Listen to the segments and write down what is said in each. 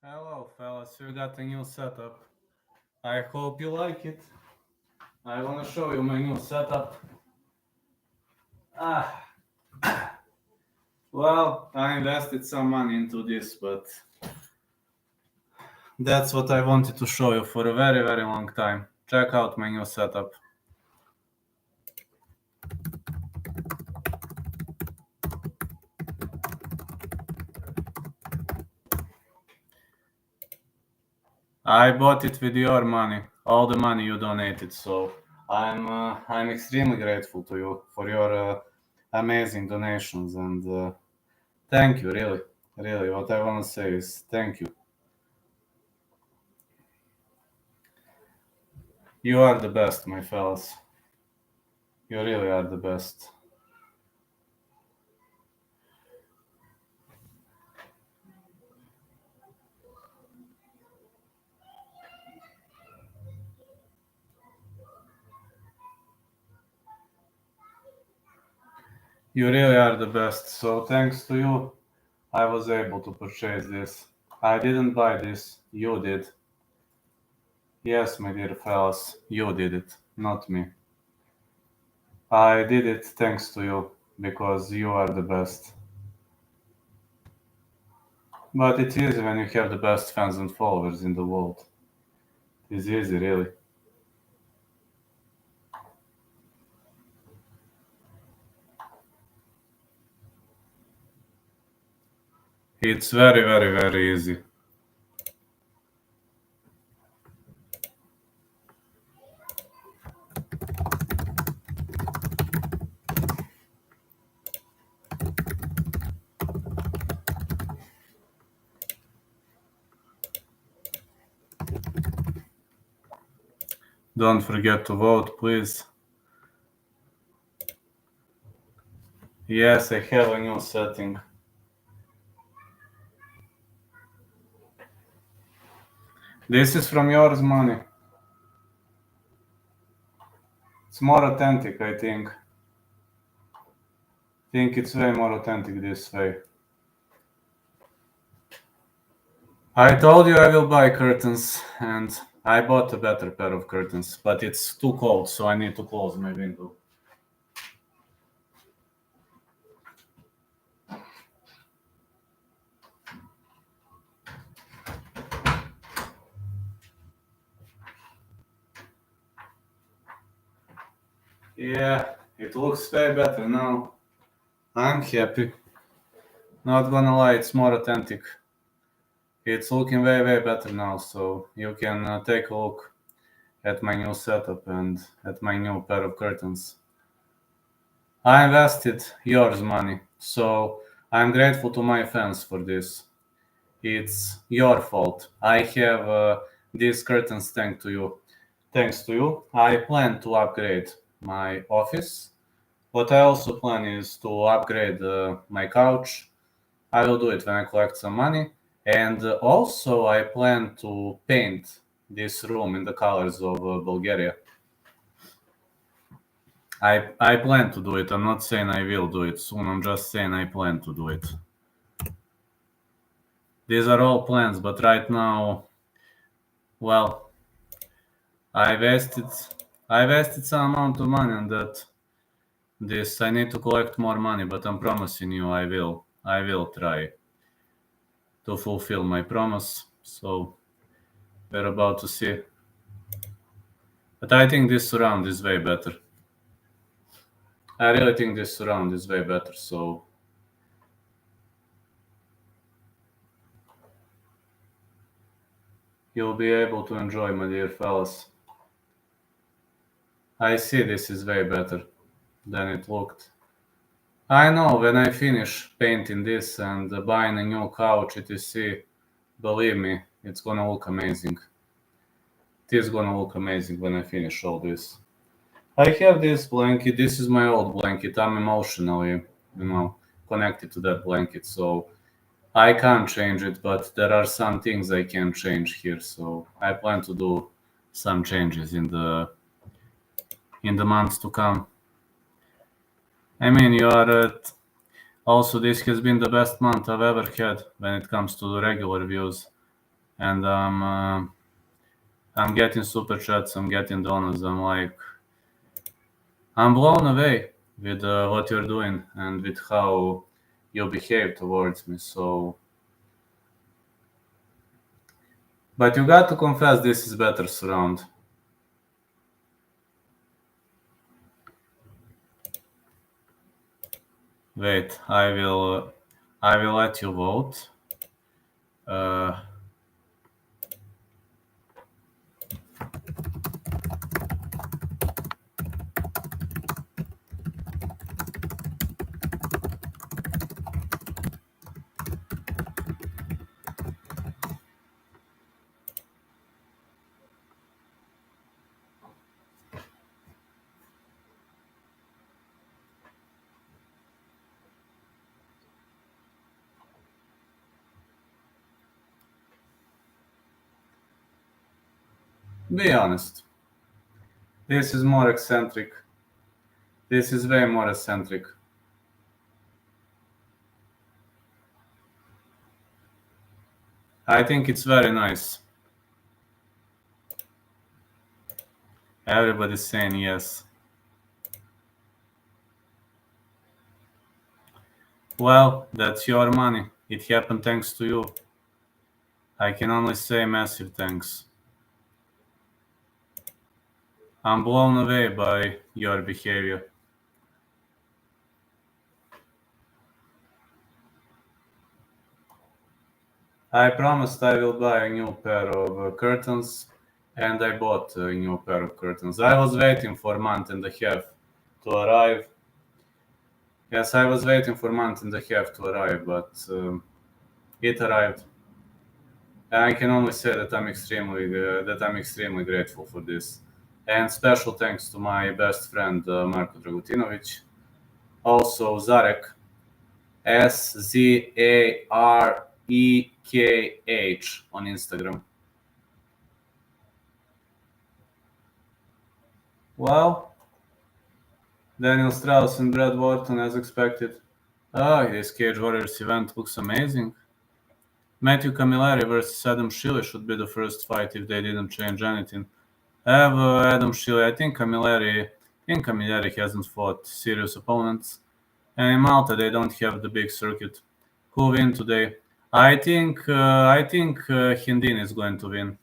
Hello, fellas. We got a new setup. I hope you like it. I want to show you my new setup. Ah, well, I invested some money into this, but that's what I wanted to show you for a very, very long time. Check out my new setup. I bought it with your money, all the money you donated. So I'm extremely grateful to you for your amazing donations, and thank you, really, really. What I want to say is thank you. You are the best, my fellas. You really are the best. You really are the best. So thanks to you, I was able to purchase this. I didn't buy this. You did. Yes, my dear fellas, you did it, not me. I did it thanks to you, because you are the best. But it's easy when you have the best fans and followers in the world. It's easy, really. It's very, very, very easy. Don't forget to vote, please. Yes, I have a new setting. This is from yours money. It's more authentic, I think. Think it's way more authentic this way. I told you I will buy curtains, and I bought a better pair of curtains, but it's too cold, so I need to close my window. Yeah, it looks way better now. I'm happy. Not gonna lie, it's more authentic. It's looking way, way better now, so you can take a look at my new setup and at my new pair of curtains. I invested yours money, so I'm grateful to my fans for this. It's your fault. I have these curtains thanks to you. Thanks to you, I plan to upgrade my office. What I also plan is to upgrade my couch. I will do it when I collect some money. And also, I plan to paint this room in the colors of Bulgaria. I plan to do it. I'm not saying I will do it soon. I'm just saying I plan to do it. These are all plans, but right now, well, I wasted some amount of money on that. This I need to collect more money, but I'm promising you I will try to fulfill my promise. So we're about to see. But I think this surround is way better. I really think this surround is way better. So you'll be able to enjoy, my dear fellas. I see this is way better than it looked. I know when I finish painting this and buying a new couch, etc., believe me, it's gonna look amazing. It is gonna look amazing when I finish all this. I have this blanket. This is my old blanket. I'm emotionally, connected to that blanket, so I can't change it. But there are some things I can change here, so I plan to do some changes in the months to come. I mean, you are at. Also, this has been the best month I've ever had when it comes to the regular views. and I'm getting super chats, I'm getting donuts. I'm blown away with what you're doing and with how you behave towards me. So, but you got to confess, this is better surround. Wait, I will let you vote. Be honest. This is more eccentric. This is way more eccentric. I think it's very nice. Everybody's saying yes. Well, that's your money. It happened thanks to you. I can only say massive thanks. I'm blown away by your behavior. I promised I will buy a new pair of curtains, and I bought a new pair of curtains. I was waiting for a month and a half to arrive. Yes, I was waiting for a month and a half to arrive, but it arrived. And I can only say that I'm extremely grateful for this. And special thanks to my best friend Marko Dragutinovic, also Zarek, Zarekh on Instagram. Well, Daniel Strauss and Brad Wharton as expected. This Cage Warriors event looks amazing. Matthew Camilleri versus Adam Shil should be the first fight if they didn't change anything. I have Adam Shil. I think Camilleri hasn't fought serious opponents. And in Malta they don't have the big circuit. Who win today? I think Hendin is going to win.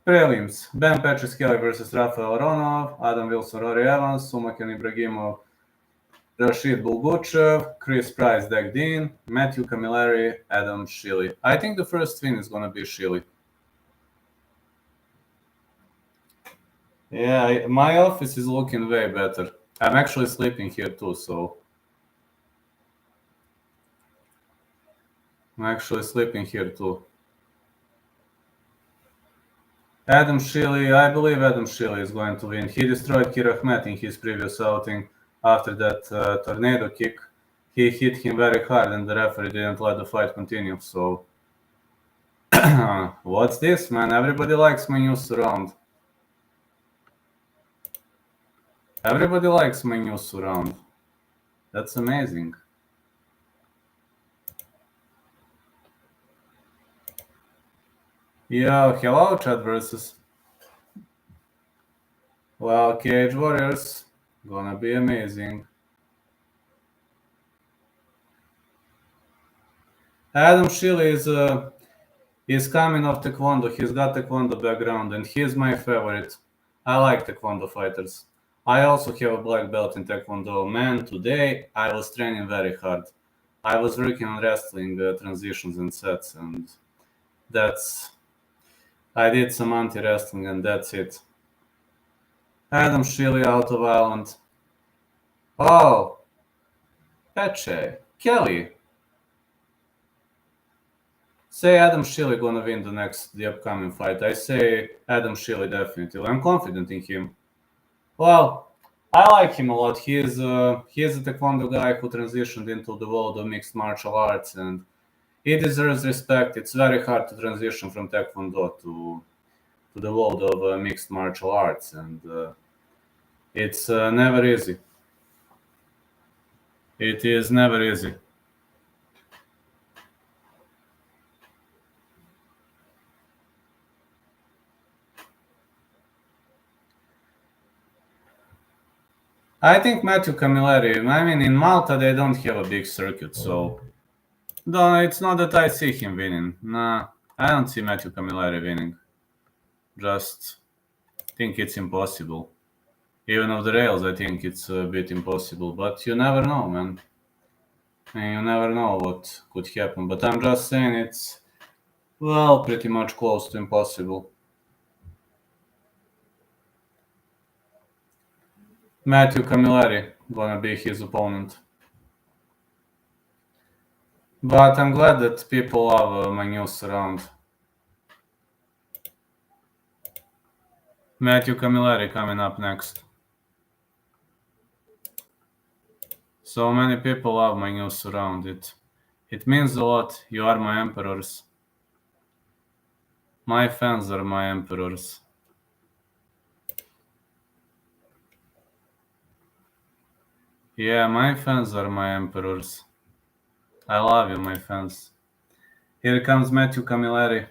Prelims: Ben Kelly versus Rafael Aronov, Adam Wilson, Rory Evans, Sumakan Ibrahimov, Rashid Bulguchev, Chris Price, Dag Dean, Matthew Camilleri, Adam Shili. I think the first win is going to be Shili. Yeah, my office is looking way better. I'm actually sleeping here too, so. I'm actually sleeping here too. Adam Shili, I believe Adam Shili is going to win. He destroyed Kirahmet in his previous outing after that tornado kick. He hit him very hard and the referee didn't let the fight continue, so. What's this, man? Everybody likes my new surround. Everybody likes my new surround. That's amazing. Yo, hello, Chad versus. Well, Cage Warriors, gonna be amazing. Adam Shili is coming off Taekwondo. He's got Taekwondo background, and he's my favorite. I like Taekwondo fighters. I also have a black belt in Taekwondo. Man, today I was training very hard. I was working on wrestling transitions and sets, and I did some anti-wrestling, and that's it. Adam Shili out of Ireland. Oh, Peche, Kelly. Say Adam Shili gonna win the upcoming fight. I say Adam Shili definitely. I'm confident in him. Well, I like him a lot. He is a Taekwondo guy who transitioned into the world of mixed martial arts, and he deserves respect. It's very hard to transition from Taekwondo to the world of mixed martial arts, and it's never easy. It is never easy. I think Matthew Camilleri, I mean, in Malta, they don't have a big circuit, so it's not that I see him winning. Nah, I don't see Matthew Camilleri winning. Just think it's impossible. Even off the rails, I think it's a bit impossible, but you never know, man. And you never know what could happen, but I'm just saying it's, well, pretty much close to impossible. Matthew Camilleri gonna be his opponent. But I'm glad that people love my news around. Matthew Camilleri coming up next. So many people love my news around it. It means a lot. You are my emperors. My fans are my emperors. Yeah, my fans are my emperors. I love you, my fans. Here comes Matthew Camilleri.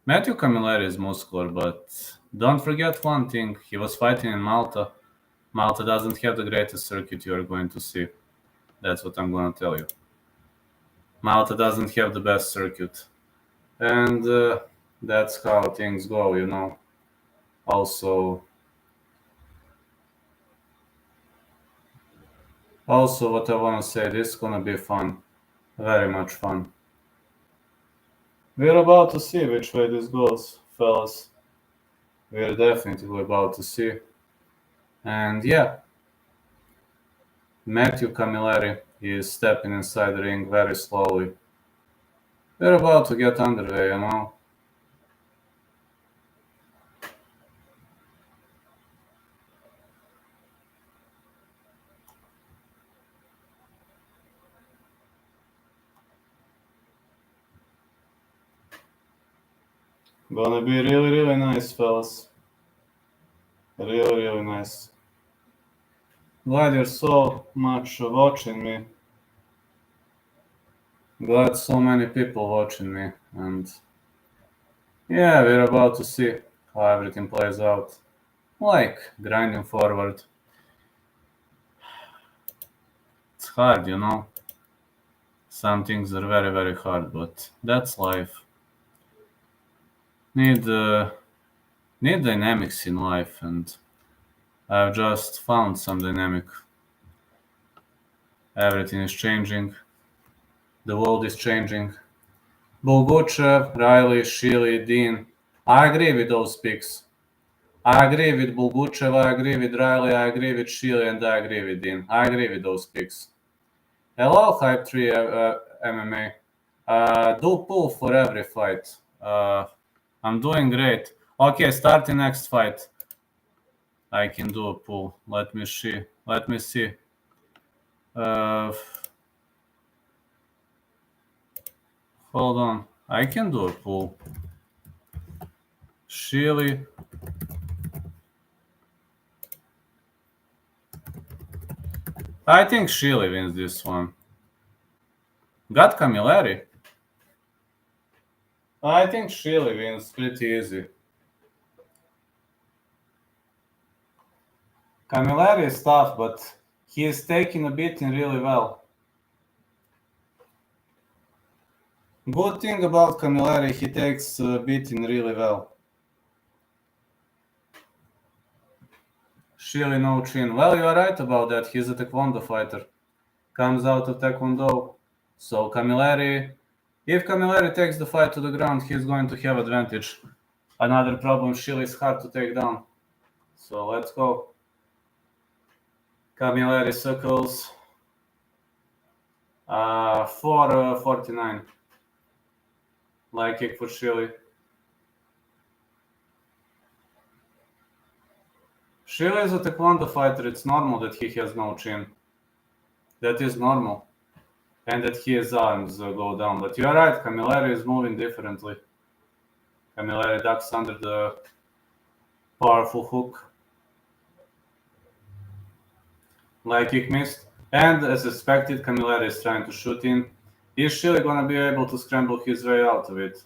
Matthew Camilleri is muscular, but don't forget one thing. He was fighting in Malta. Malta doesn't have the greatest circuit you are going to see. That's what I'm going to tell you. Malta doesn't have the best circuit. And that's how things go, you know. Also, what I want to say, this is going to be fun. Very much fun. We're about to see which way this goes, fellas. We're definitely about to see. And yeah, Matthew Camilleri is stepping inside the ring very slowly. We're about to get underway, you know. Gonna be really, really nice, fellas. Really, really nice. Glad you're so much watching me. Glad so many people watching me. And yeah, we're about to see how everything plays out. Like, grinding forward. It's hard, you know. Some things are very, very hard, but that's life. Need dynamics in life, and I've just found some dynamic. Everything is changing. The world is changing. Bulguchev, Riley, Shil, Dean. I agree with those picks. I agree with Bulguchev, I agree with Riley, I agree with Shil, and I agree with Dean. I agree with those picks. Hello, Hype 3 MMA. Do pull for every fight. I'm doing great. Okay, starting next fight. I can do a pull. Let me see. Hold on. I can do a pull. Shili. I think Shili wins this one. Got Camilleri. I think Shili wins pretty easy. Camilleri is tough, but he is taking a beating really well. Good thing about Camilleri, he takes a beating really well. Shili no chin. Well, you are right about that. He's a Taekwondo fighter. Comes out of Taekwondo. So Camilleri, if Camilleri takes the fight to the ground, he's going to have advantage. Another problem, Shil is hard to take down. So let's go. Camilleri circles. 449. Leg kick for Shili. Shili is a Taekwondo fighter. It's normal that he has no chin. That is normal. And that his arms go down. But you're right, Camilleri is moving differently. Camilleri ducks under the powerful hook. Leg kick missed. And as expected, Camilleri is trying to shoot in. Is Shili gonna be able to scramble his way out of it?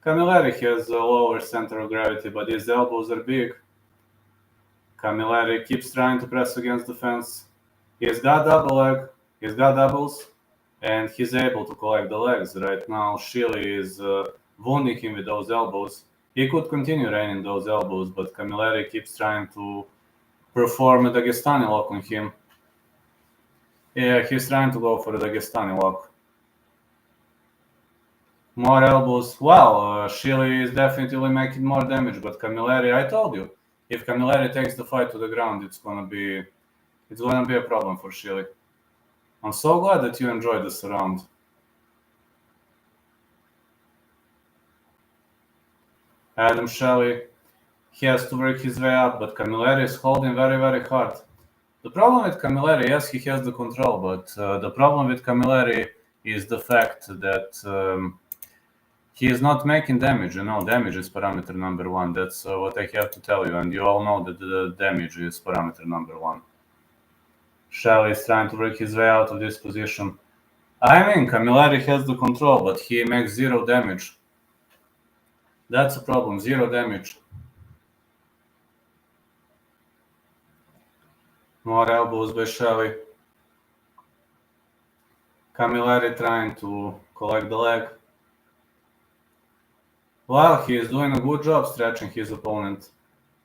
Camilleri has a lower center of gravity, but his elbows are big. Cameri keeps trying to press against the fence. He's got double leg, he's got doubles, and he's able to collect the legs. Right now, Shil is wounding him with those elbows. He could continue raining those elbows, but Cameri keeps trying to perform a Dagestani lock on him. Yeah, he's trying to go for a Dagestani lock. More elbows. Well, Shil is definitely making more damage, but Cameri, I told you, if Cameri takes the fight to the ground, it's gonna be a problem for Shil. I'm so glad that you enjoyed this round. Adam Shelley, he has to work his way up, but Cameri is holding very, very hard. The problem with Cameri, yes, he has the control, but the problem with Cameri is the fact that he is not making damage. You know, damage is parameter number one. That's what I have to tell you, and you all know that the damage is parameter number one. Shelley is trying to work his way out of this position. I mean, Cameri has the control, but he makes zero damage. That's a problem, zero damage. More elbows by Shelley. Cameri trying to collect the leg. Well, he is doing a good job stretching his opponent.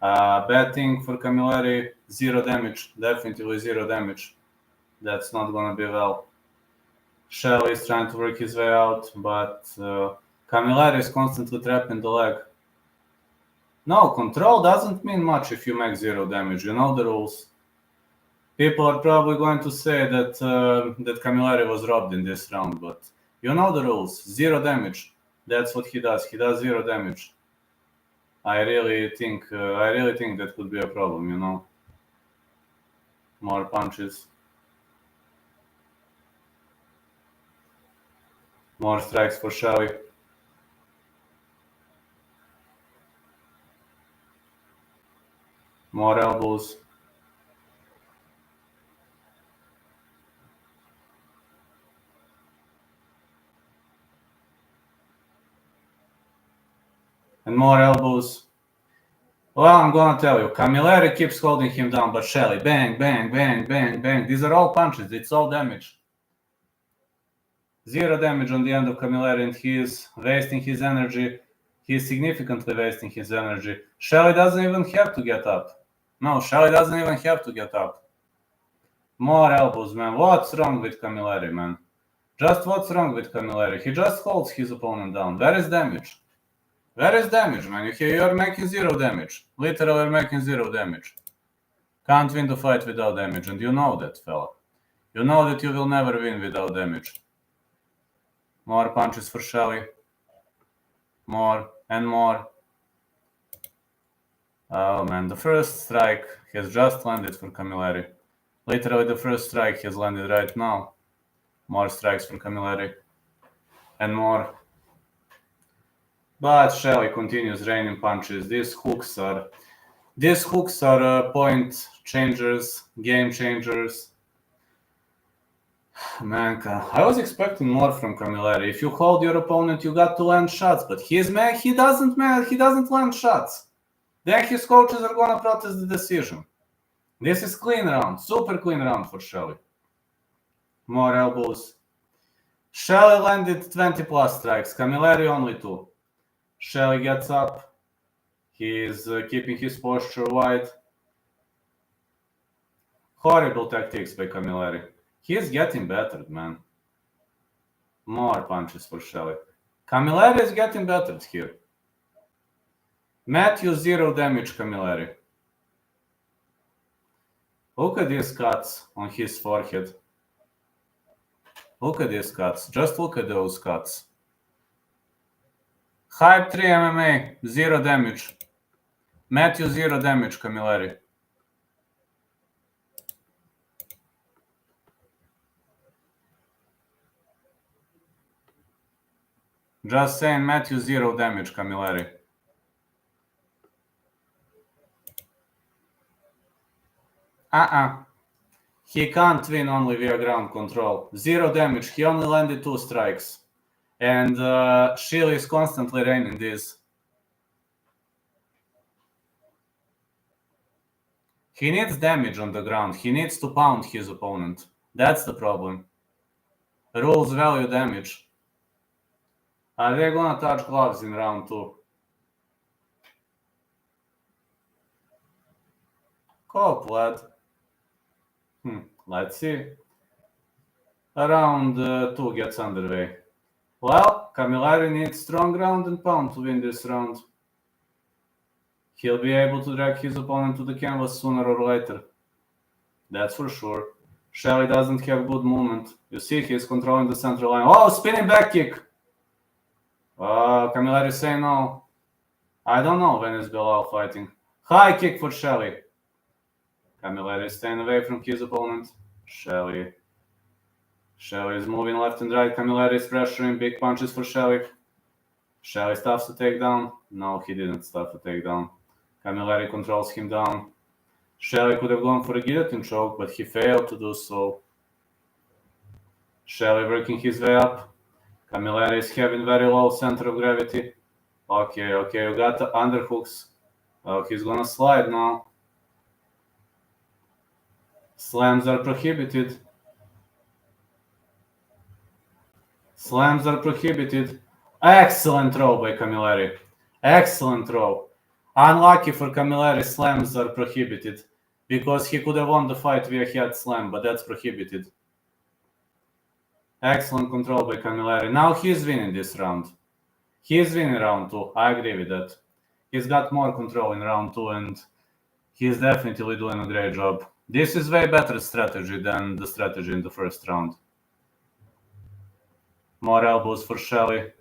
Bad thing for Cameri, zero damage, definitely zero damage. That's not gonna be well. Shelley is trying to work his way out, but Cameri is constantly trapping the leg. No, control doesn't mean much if you make zero damage. You know the rules. People are probably going to say that that Cameri was robbed in this round, but you know the rules. Zero damage. That's what he does. He does zero damage. I really think that could be a problem. You know. More punches. More strikes for Shelley. More elbows. And more elbows. Well, I'm gonna tell you, Cameri keeps holding him down, but Shelley, bang, bang, bang, bang, bang. These are all punches. It's all damage. Zero damage on the end of Cameri, and he is wasting his energy. He is significantly wasting his energy. Shelley doesn't even have to get up. No, Shelley doesn't even have to get up. More elbows, man. What's wrong with Cameri, man? Just what's wrong with Cameri? He just holds his opponent down. Where is damage? Where is damage, man? You're making zero damage. Literally making zero damage. Can't win the fight without damage, and you know that, fella. You know that you will never win without damage. More punches for Shelley. More and more. Oh man, the first strike has just landed for Cameri. Literally the first strike has landed right now. More strikes for Cameri. And more. But Shelley continues raining punches. These hooks are point changers, game changers. Man, I was expecting more from Cameri. If you hold your opponent, you got to land shots, but he doesn't land shots. Then his coaches are gonna protest the decision. This is clean round, super clean round for Shelley. More elbows. Shelley landed 20 plus strikes, Cameri only 2. Shelley gets up. He is keeping his posture wide. Horrible tactics by Cameri. He is getting battered, man. More punches for Shelley. Cameri is getting battered here. Matthew, zero damage, Cameri. Look at these cuts on his forehead. Look at these cuts. Just look at those cuts. Hype 3 MMA, zero damage. Matthew, zero damage, Cameri. Just saying, Matthew, zero damage, Cameri. He can't win only via ground control. Zero damage. He only landed 2 strikes. And Shil is constantly raining this. He needs damage on the ground. He needs to pound his opponent. That's the problem. Rules value damage. Are they gonna touch gloves in round 2? Cope, lad. Let's see. Round 2 gets underway. Well, Cameri needs strong ground and pound to win this round. He'll be able to drag his opponent to the canvas sooner or later. That's for sure. Shelly doesn't have good movement. You see, he's controlling the central line. Oh, spinning back kick! Cameri say no. I don't know when is Bilal fighting. High kick for Shelly. Cameri is staying away from his opponent. Shelly is moving left and right. Cameri is pressuring. Big punches for Shelly. Shelly stuffs the takedown. No, he didn't stuff the takedown. Cameri controls him down. Shelly could have gone for a guillotine choke, but he failed to do so. Shelly working his way up. Cameri is having very low center of gravity. Okay, you got the underhooks. Oh, he's gonna slide now. Slams are prohibited. Excellent throw by Cameri. Excellent throw. Unlucky for Cameri, slams are prohibited. Because he could have won the fight via head slam, but that's prohibited. Excellent control by Cameri. Now he's winning this round. He's winning round 2. I agree with that. He's got more control in round 2 and he's definitely doing a great job. This is way better strategy than the strategy in the first round. More elbows for Shelly.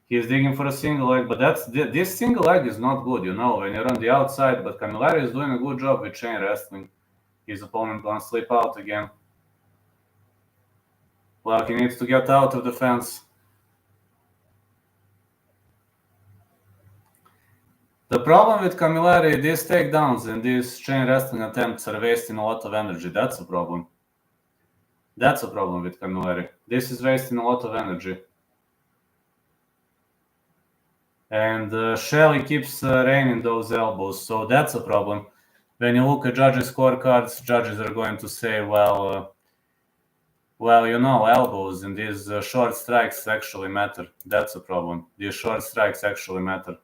He's digging for a single leg, but this single leg is not good, when you're on the outside, but Cameri is doing a good job with chain wrestling. His opponent gonna slip out again. Well, he needs to get out of the fence. The problem with Cameri, these takedowns and these chain wrestling attempts are wasting a lot of energy. That's a problem. That's a problem with Cameri. This is wasting a lot of energy. And Shelly keeps raining those elbows, so that's a problem. When you look at judges' scorecards, judges are going to say, well, elbows and these short strikes actually matter. That's a problem. These short strikes actually matter.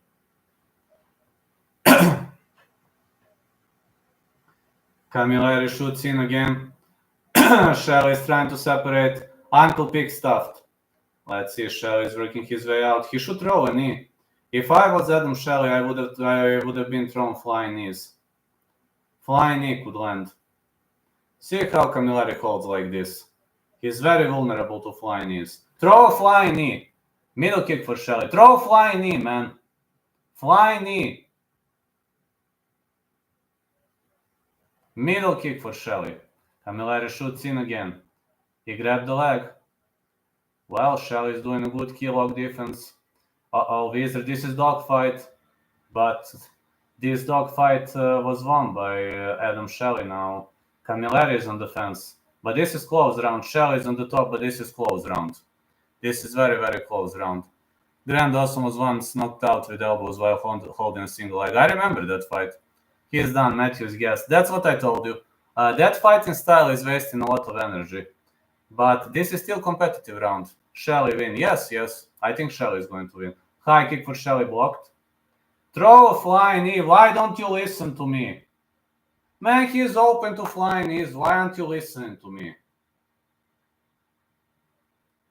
Cameri shoots in again. Shelly is trying to separate. Ankle pick stuffed. Let's see, Shelly is working his way out. He should throw a knee. If I was Adam Shelly, I would have been thrown flying knees. Flying knee could land. See how Cameri holds like this. He's very vulnerable to flying knees. Throw a flying knee. Middle kick for Shelly. Throw a flying knee, man. Flying knee. Middle kick for Shelly. Cameri shoots in again. He grabbed the leg. Well, Shelly is doing a good key lock defense. Wizard, this is dogfight. But this dogfight was won by Adam Shelly now. Cameri is on the fence. But this is close round. Shell is on the top, but this is close round. This is very, very close round. Grand Awesome was once knocked out with elbows while holding a single leg. I remember that fight. He's done Matthew's guess. That's what I told you. That fighting style is wasting a lot of energy. But this is still competitive round. Shelly win. Yes. I think Shelly is going to win. High kick for Shelly blocked. Throw a flying knee. Why don't you listen to me? Man, he's open to flying knees. Why aren't you listening to me?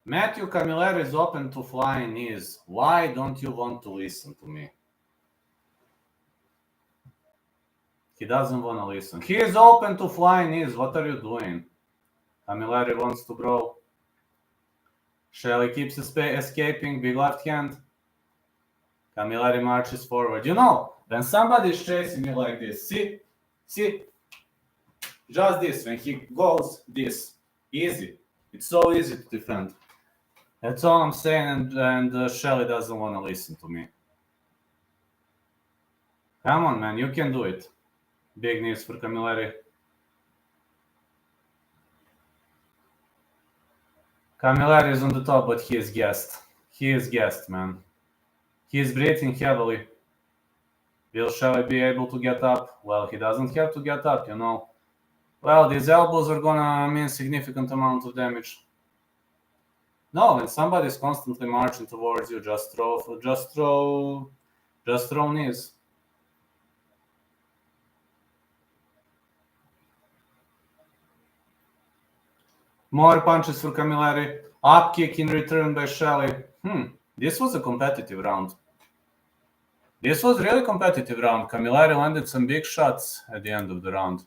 Matthew Cameri is open to flying knees. Why don't you want to listen to me? He doesn't want to listen. He is open to flying knees. What are you doing? Cameri wants to brawl. Shelly keeps escaping. Big left hand. Cameri marches forward. When somebody is chasing me like this, see? Just this. When he goes this. Easy. It's so easy to defend. That's all I'm saying, and Shelly doesn't want to listen to me. Come on, man. You can do it. Big knees for Cameri. Cameri is on the top, but he is gassed. He is gassed, man. He is breathing heavily. Will Shelly be able to get up? Well, he doesn't have to get up, you know. Well, these elbows are gonna mean significant amount of damage. No, when somebody's constantly marching towards you, just throw knees. More punches for Camilleri. Up kick in return by Shelly. This was a competitive round. This was really competitive round. Camilleri landed some big shots at the end of the round.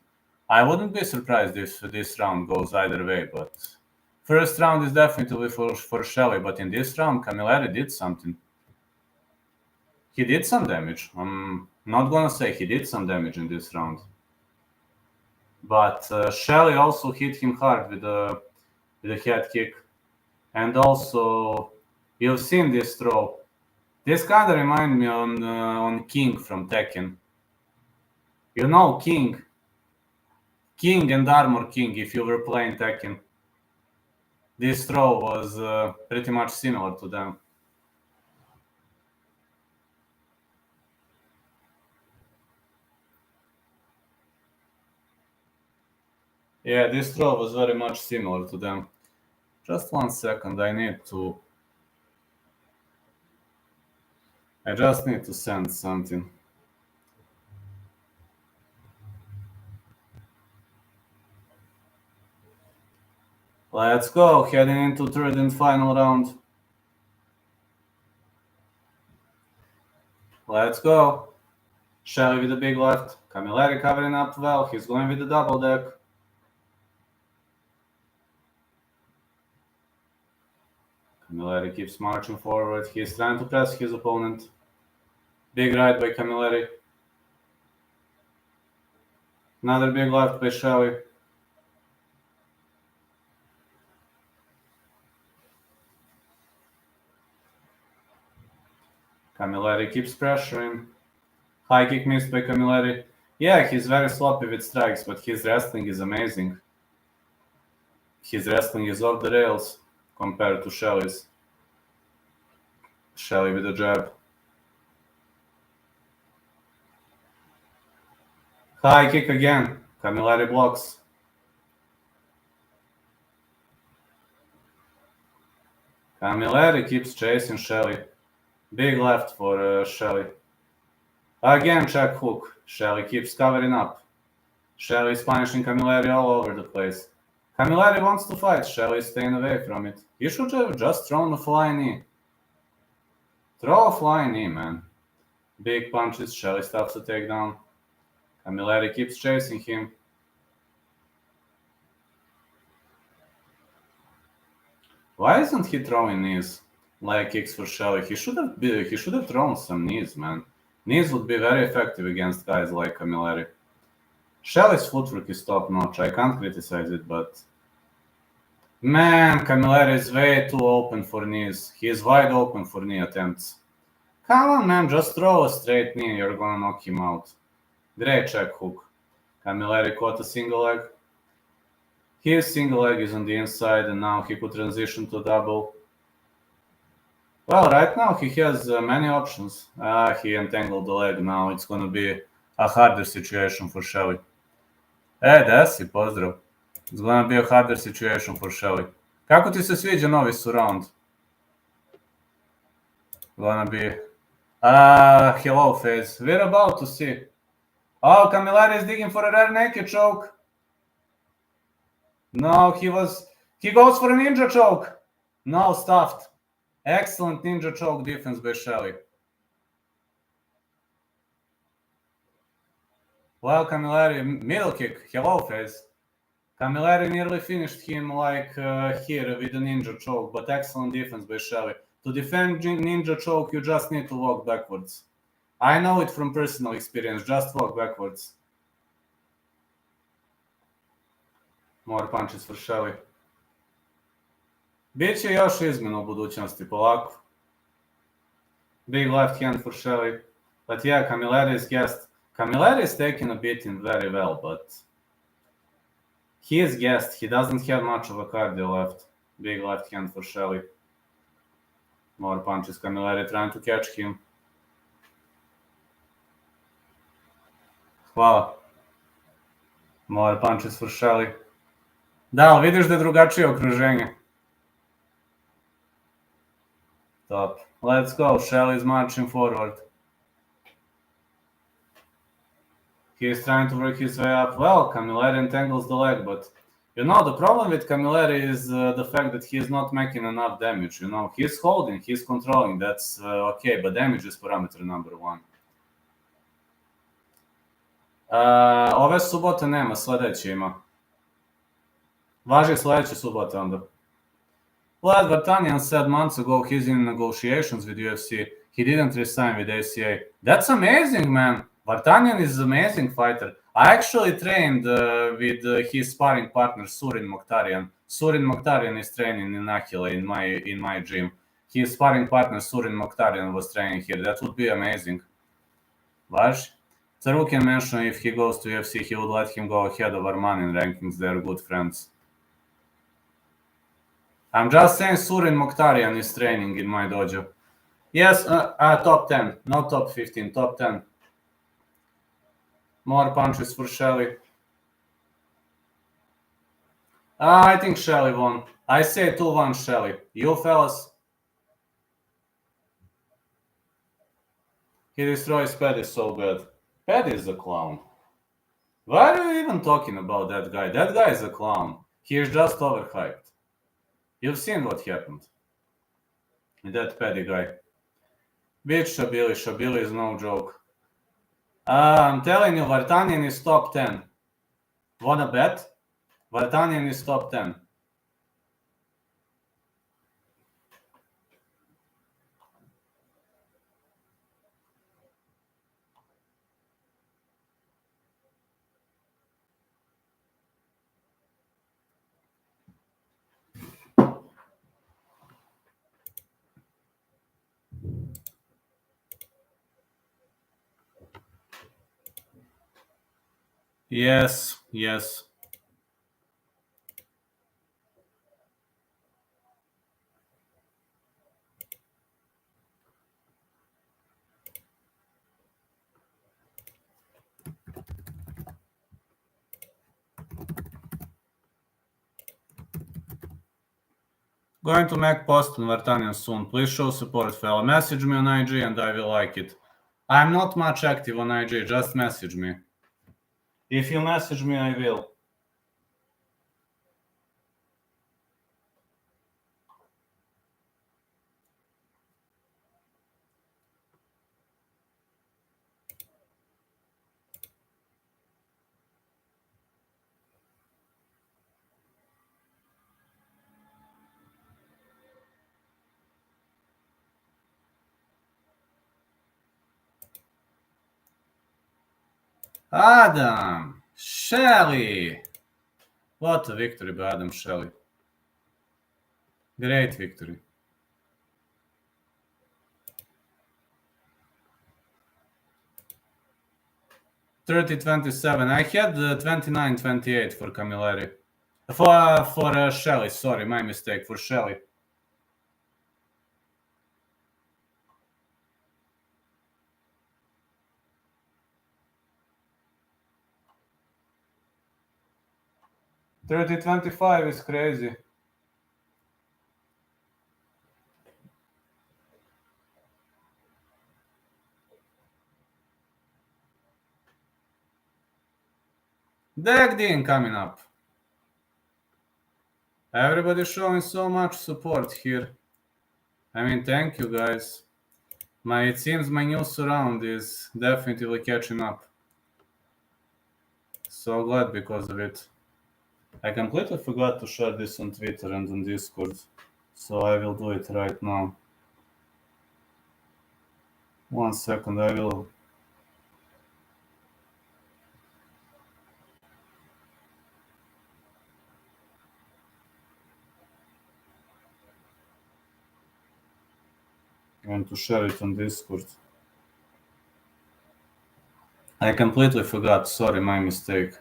I wouldn't be surprised if this round goes either way, but first round is definitely for Shelly, but in this round, Camilleri did something. He did some damage. I'm not gonna say he did some damage in this round. But Shelly also hit him hard with a head kick. And also, you've seen this throw. This kind of reminds me on King from Tekken. You know King and Armor King, if you were playing Tekken. This throw was pretty much similar to them. Yeah, this throw was very much similar to them. Just 1 second, I just need to send something. Let's go, heading into third and final round. Let's go. Shelly with the big left. Camilleri covering up well. He's going with the double deck. Camilleri keeps marching forward. He's trying to press his opponent. Big right by Camilleri. Another big left by Shelly. Camilleri keeps pressuring. High kick missed by Camilleri. Yeah, he's very sloppy with strikes, but his wrestling is amazing. His wrestling is off the rails compared to Shelly's. Shelly with a jab. High kick again. Camilleri blocks. Camilleri keeps chasing Shelly. Big left for Shelly. Again, check hook. Shelly keeps covering up. Shelly is punishing Camilleri all over the place. Camilleri wants to fight. Shelly is staying away from it. He should have just thrown a flying knee. Throw a flying knee, man. Big punches. Shelly stops the takedown. Camilleri keeps chasing him. Why isn't he throwing knees like kicks for Shelly? He should have thrown some knees, man. Knees would be very effective against guys like Camilleri. Shelly's footwork is top notch. I can't criticize it, but man, Camilleri is way too open for knees. He is wide open for knee attempts. Come on, man, just throw a straight knee. You're gonna knock him out. Great check hook. Camilleri caught a single leg. His single leg is on the inside, and now he could transition to double. Well, right now he has many options. He entangled the leg. Now it's going to be a harder situation for Shelly. Desi, pozdrav. It's going to be a harder situation for Shelly. Kako ti se sviđa novi surround? Gonna be... hello, Faze. We're about to see. Oh, Camilleri is digging for a rear naked choke. No, he goes for a ninja choke. No, stuffed. Excellent ninja choke defense by Shelly. Well, Camilleri, middle kick. Hello, Face. Camilleri nearly finished him like here with a ninja choke, but excellent defense by Shelly. To defend ninja choke, you just need to walk backwards. I know it from personal experience. Just walk backwards. More punches for Shelly. Biće još izmjena u budućnosti, polako. Big left hand for Shelly. But yeah, Camilleri is gassed. Camilleri is taking a beating very well, but he is gassed. He doesn't have much of a cardio left. Big left hand for Shelly. More punches. Camilleri trying to catch him. Hvala. More punches for Shelly. Da, ali vidiš da je drugačije okruženje. Top. Let's go. Shell is marching forward. He is trying to work his way up. Well, Cameri entangles the leg, but you know, the problem with Cameri is the fact that he is not making enough damage. You know, he's holding, he's controlling, that's okay, but damage is parameter number one. Ove subote nema, sledeće ima. Važi sledeće subote onda. Vlad Vartanian said months ago he's in negotiations with UFC. He didn't resign with ACA. That's amazing, man. Vartanian is an amazing fighter. I actually trained with his sparring partner Surin Mokhtarian. Surin Mokhtarian is training in Akila in my gym. His sparring partner Surin Mokhtarian was training here. That would be amazing. Važi? Tsarukian mentioned if he goes to UFC, he would let him go ahead of Arman in rankings. They're good friends. I'm just saying Surin Mokhtarian is training in my dojo. Yes, top 10. Not top 15, top 10. More punches for Shelly. I think Shelly won. I say 2-1 Shelly. You fellas? He destroys Paddy so bad. Paddy is a clown. Why are you even talking about that guy? That guy is a clown. He is just overhyped. You've seen what happened. That Paddy guy. Beat Shabili. Shabili is no joke. I'm telling you, Vartanian is top 10. Wanna bet? Vartanian is top 10. Yes. Going to make post on Vartanian soon. Please show support, fella. Message me on IG and I will like it. I'm not much active on IG, just message me. If you message me, I will. Adam! Shelly! What a victory by Adam Shelly. Great victory. $30-27. I had 29-28 for Camilleri. For Shelly, sorry, my mistake, for Shelly. $30-25 is crazy. Dagdin coming up. Everybody showing so much support here. I mean, thank you guys. It seems my new surround is definitely catching up. So glad because of it. I completely forgot to share this on Twitter and on Discord, so I will do it right now. 1 second, I will... I'm going to share it on Discord. I completely forgot, sorry, my mistake.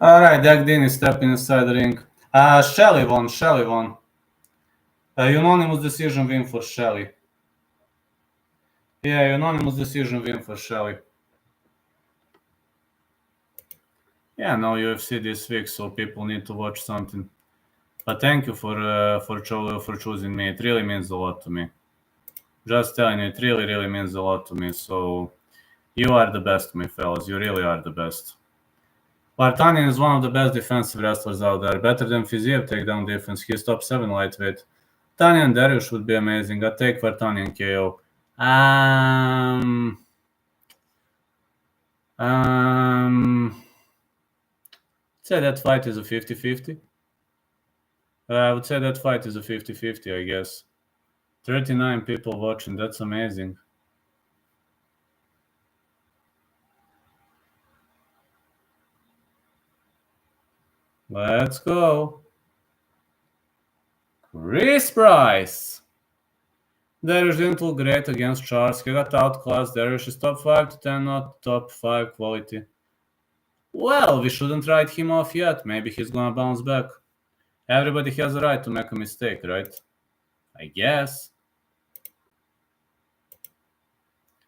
Alright, Dagdin is stepping inside the ring. Shelly won. Unanimous decision win for Shelly. Yeah, unanimous decision win for Shelly. Yeah, no UFC this week, so people need to watch something. But thank you for choosing me. It really means a lot to me. Just telling you, it really means a lot to me. So you are the best, my fellas. You really are the best. Vartanian is one of the best defensive wrestlers out there. Better than Fiziev takedown defense. He's top 7 lightweight. Tanian Dariush would be amazing. I'd take Vartanian KO. Say that fight is a 50-50. I would say that fight is a 50-50, I guess. 39 people watching. That's amazing. Let's go. Chris Price. Dariush didn't look great against Charles. He got outclassed. Dariush is top 5 to 10, not top 5 quality. Well, we shouldn't write him off yet. Maybe he's gonna bounce back. Everybody has a right to make a mistake, right? I guess.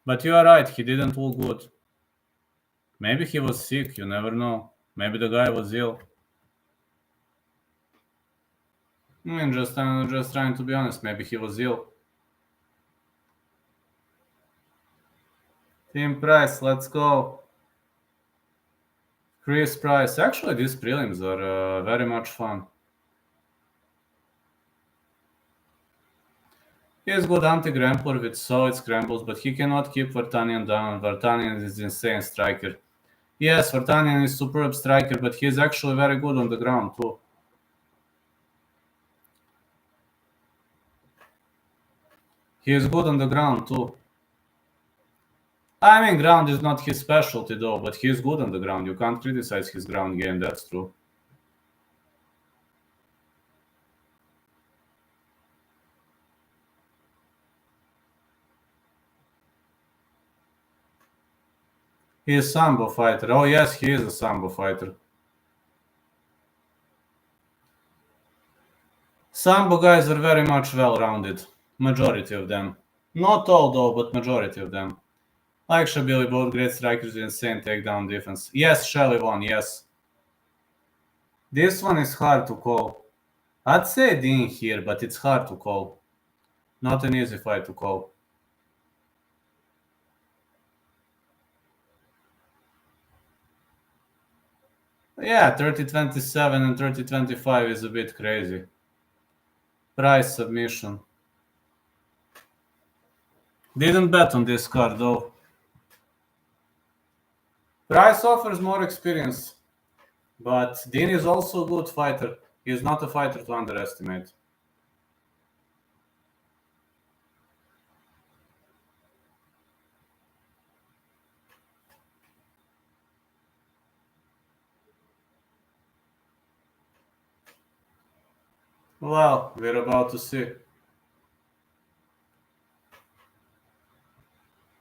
But you are right, he didn't look good. Maybe he was sick, you never know. Maybe the guy was ill. I'm just trying to be honest. Maybe he was ill. Team Price, let's go. Chris Price. Actually, these prelims are very much fun. He is good anti-grappler with solid scrambles, but he cannot keep Vartanian down. Vartanian is an insane striker. Yes, Vartanian is superb striker, but he is actually very good on the ground too. He is good on the ground too. I mean, ground is not his specialty though, but he is good on the ground. You can't criticize his ground game, that's true. He is a Sambo fighter. Oh yes, he is a Sambo fighter. Sambo guys are very much well-rounded. Majority of them. Not all though, but majority of them. Like Shabili, both great strikers with insane takedown defense. Yes, Shelly won, yes. This one is hard to call. I'd say Dean here, but it's hard to call. Not an easy fight to call. Yeah, 30-27 and 30-25 is a bit crazy. Price submission. Didn't bet on this card though. Price offers more experience, but Dean is also a good fighter. He is not a fighter to underestimate. Well, we're about to see.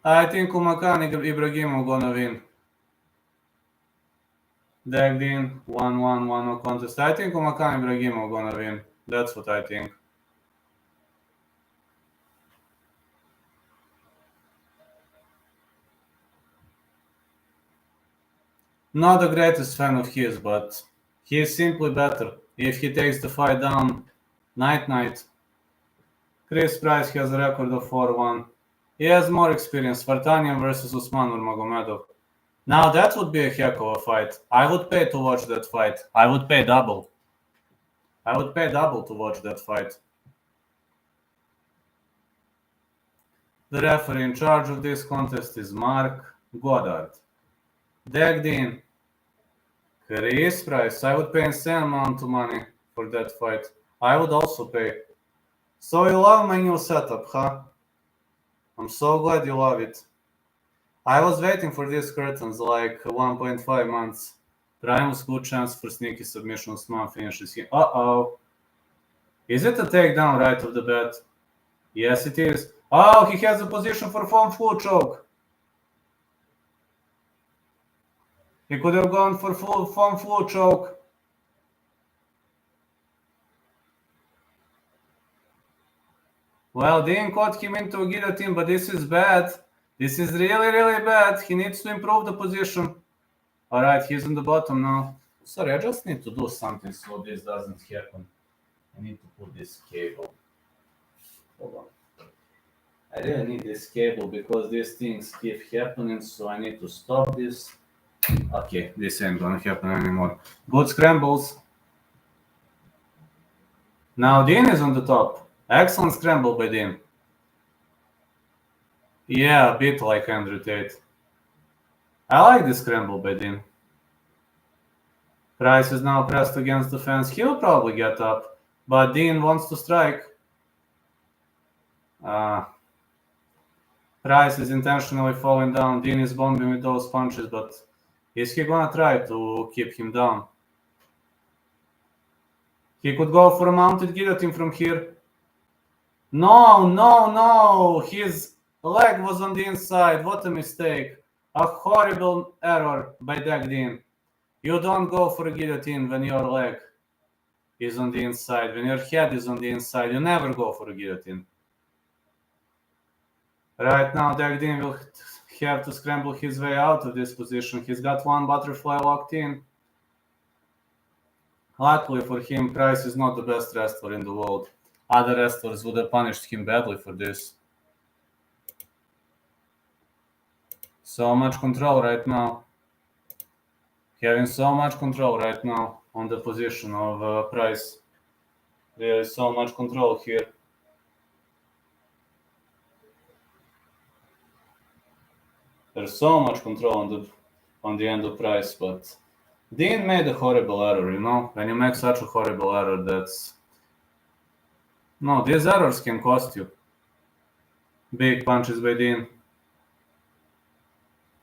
I think Umakan Ibrahimov gonna win. Dagdin 1-1, 1-0 contest. I think Umakan Ibrahimov gonna win. That's what I think. Not the greatest fan of his, but he is simply better. If he takes the fight down, night. Chris Price has a record of 4-1. He has more experience. Vartanian versus Usman Nurmagomedov. Now that would be a heck of a fight. I would pay to watch that fight. I would pay double. I would pay double to watch that fight. The referee in charge of this contest is Mark Goddard. Dagdin. Chris Price. I would pay insane amount of money for that fight. I would also pay. So you love my new setup, huh? I'm so glad you love it. I was waiting for these curtains like 1.5 months. Primus good chance for sneaky submission. Usman finishes him. Uh-oh. Is it a takedown right off the bat? Yes, it is. Oh, he has a position for full choke. He could have gone for full choke. Well, Dean caught him into a guillotine, but this is bad. This is really, really bad. He needs to improve the position. All right, he's on the bottom now. Sorry, I just need to do something so this doesn't happen. I need to put this cable. Hold on. I really need this cable because these things keep happening, so I need to stop this. Okay, this ain't gonna happen anymore. Good scrambles. Now Dean is on the top. Excellent scramble by Dean. Yeah, a bit like Andrew Tate. I like this scramble by Dean. Price is now pressed against the fence. He'll probably get up, but Dean wants to strike. Price is intentionally falling down. Dean is bombing with those punches, but is he gonna try to keep him down? He could go for a mounted guillotine from here. No. His leg was on the inside. What a mistake. A horrible error by Dean. You don't go for a guillotine when your leg is on the inside. When your head is on the inside, you never go for a guillotine. Right now, Dean will have to scramble his way out of this position. He's got one butterfly locked in. Luckily for him, Price is not the best wrestler in the world. Other wrestlers would have punished him badly for this. So much control right now. Having so much control right now on the position of Price. There is so much control here. There's so much control on the end of Price, but Dean made a horrible error, you know? When you make such a horrible error, that's... No, these errors can cost you. Big punches by Dean.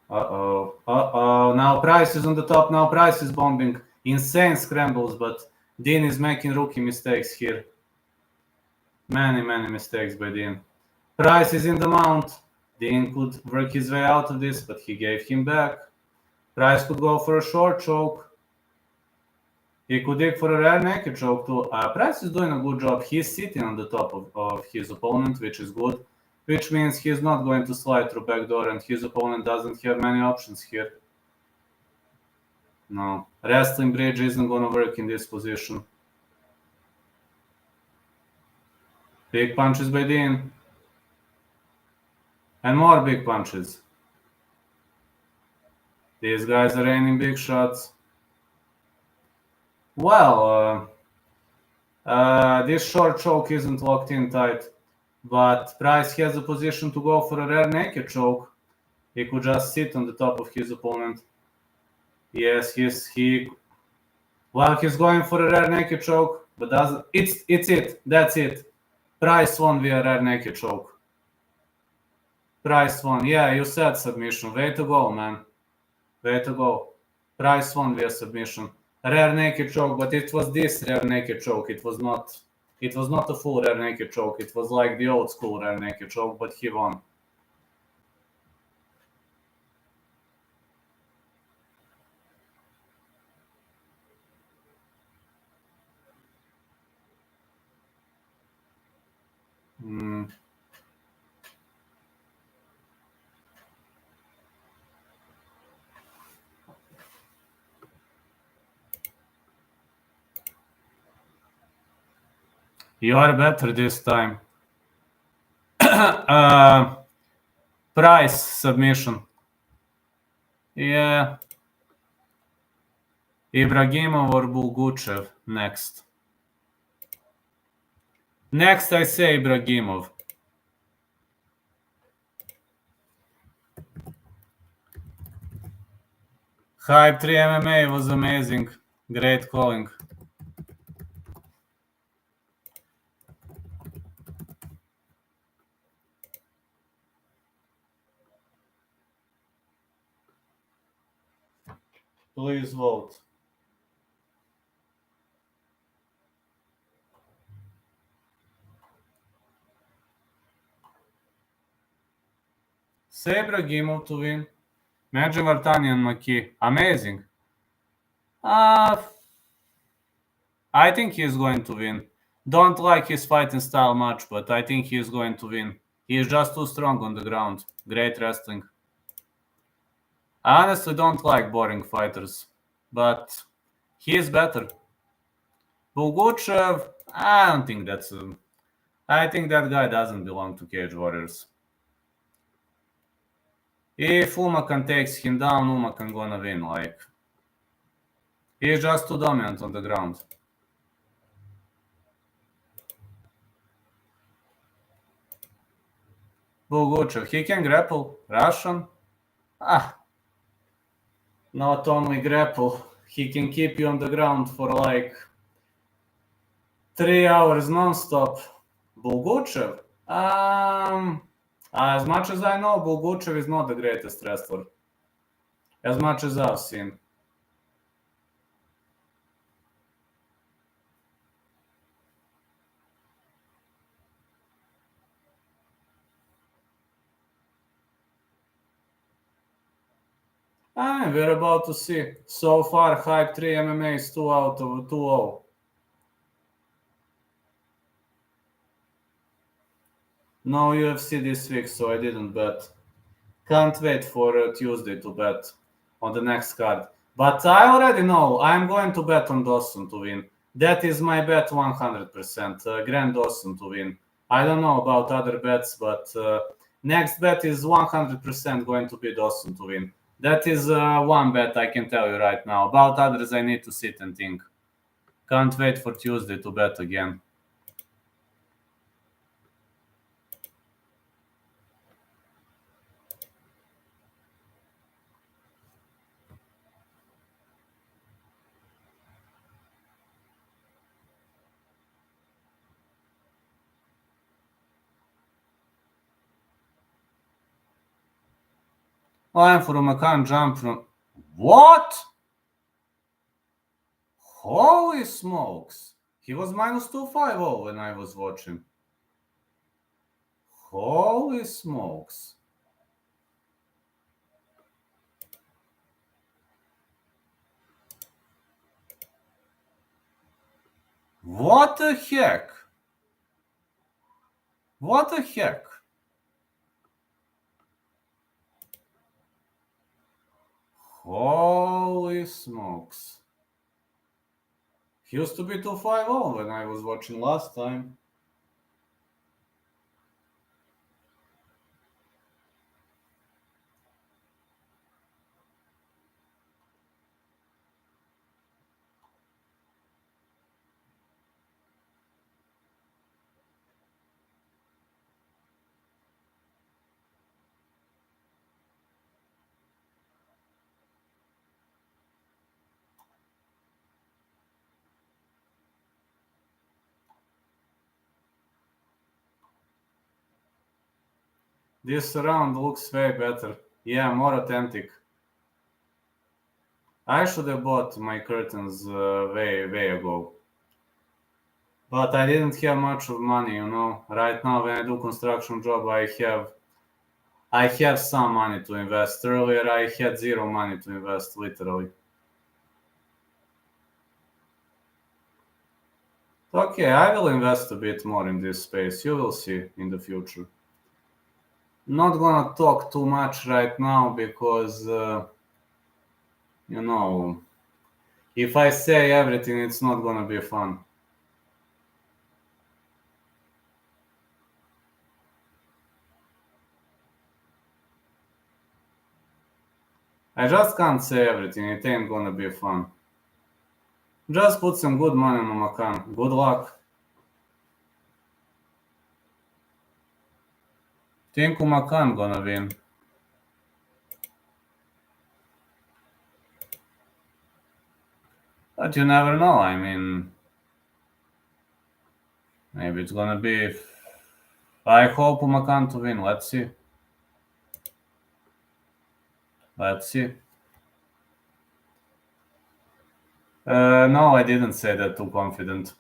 Uh-oh. Now Price is on the top. Now Price is bombing. Insane scrambles, but Dean is making rookie mistakes here. Many mistakes by Dean. Price is in the mount. Dean could work his way out of this, but he gave him back. Price could go for a short choke. He could dig for a rear naked choke too. Price is doing a good job. He's sitting on the top of his opponent, which is good. Which means he's not going to slide through backdoor, and his opponent doesn't have many options here. No. Wrestling bridge isn't going to work in this position. Big punches by Dean. And more big punches. These guys are raining big shots. Well, this short choke isn't locked in tight, but Price has a position to go for a rear naked choke. He could just sit on the top of his opponent. Yes, he's going for a rear naked choke, but doesn't. It's it. That's it. Price won via rear naked choke. Price won. Yeah, you said submission. Way to go, man. Way to go. Price won via submission. Rear naked choke, but it was this rear naked choke. It was not a full rear naked choke. It was like the old school rear naked choke, but he won. You are better this time. Price submission. Yeah. Ibrahimov or Bulguchev next. Next, I say Ibrahimov. Hype 3 MMA was amazing. Great calling. Please vote. Say Ibrahimov to win. Imagine Vartanian McKee. Amazing. I think he's going to win. Don't like his fighting style much, but I think he's going to win. He is just too strong on the ground. Great wrestling. I honestly don't like boring fighters, but he is better. Bulguchev, I don't think that's... I think that guy doesn't belong to Cage Warriors. If Umakan takes him down, Umakan gonna win. Like, he's just too dominant on the ground. Bulguchev, he can grapple. Russian? Not only grapple, he can keep you on the ground for like 3 hours non-stop. Bulguchev? As much as I know, Bulguchev is not the greatest wrestler. As much as I've seen. We're about to see. So far, Hype 3 MMA is 2 out of 2-0. No UFC this week, so I didn't bet. Can't wait for Tuesday to bet on the next card. But I already know I'm going to bet on Dawson to win. That is my bet 100%. Grand Dawson to win. I don't know about other bets, but next bet is 100% going to be Dawson to win. That is one bet I can tell you right now. About others, I need to sit and think. Can't wait for Tuesday to bet again. I'm from a can't jump from... What? Holy smokes. He was minus 250 when I was watching. Holy smokes. What the heck? What the heck? Holy smokes. He used to be 250 when I was watching last time. This round looks way better. Yeah, more authentic. I should have bought my curtains way ago. But I didn't have much of money, you know. Right now, when I do construction job, I have some money to invest. Earlier, I had zero money to invest, literally. Okay, I will invest a bit more in this space. You will see in the future. Not gonna talk too much right now because, you know, if I say everything, it's not gonna be fun. I just can't say everything. It ain't gonna be fun. Just put some good money on Makan. Good luck. Think Makan gonna win. But you never know. I mean, maybe it's gonna be... I hope Makan to win. Let's see. Let's see. No, I didn't say that too confident.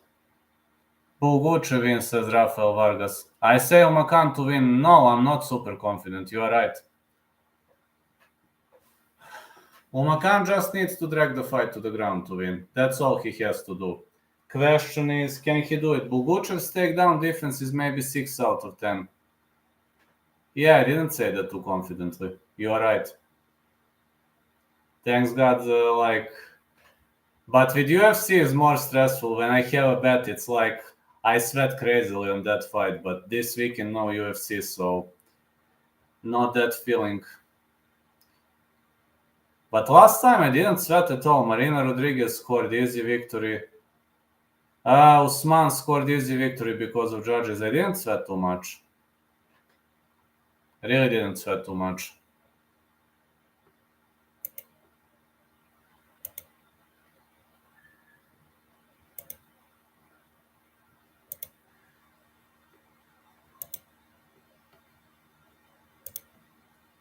Bulguchev wins, says Rafael Vargas. I say Makan to win. No, I'm not super confident. You are right. Umakan just needs to drag the fight to the ground to win. That's all he has to do. Question is, can he do it? Bulguchev's takedown defense is maybe 6 out of 10. Yeah, I didn't say that too confidently. You are right. Thanks God, But with UFC is more stressful. When I have a bet, it's like I sweat crazily on that fight. But this weekend, no UFC, so not that feeling. But last time I didn't sweat at all. Marina Rodriguez scored easy victory. Usman scored easy victory because of judges. I didn't sweat too much. I really didn't sweat too much.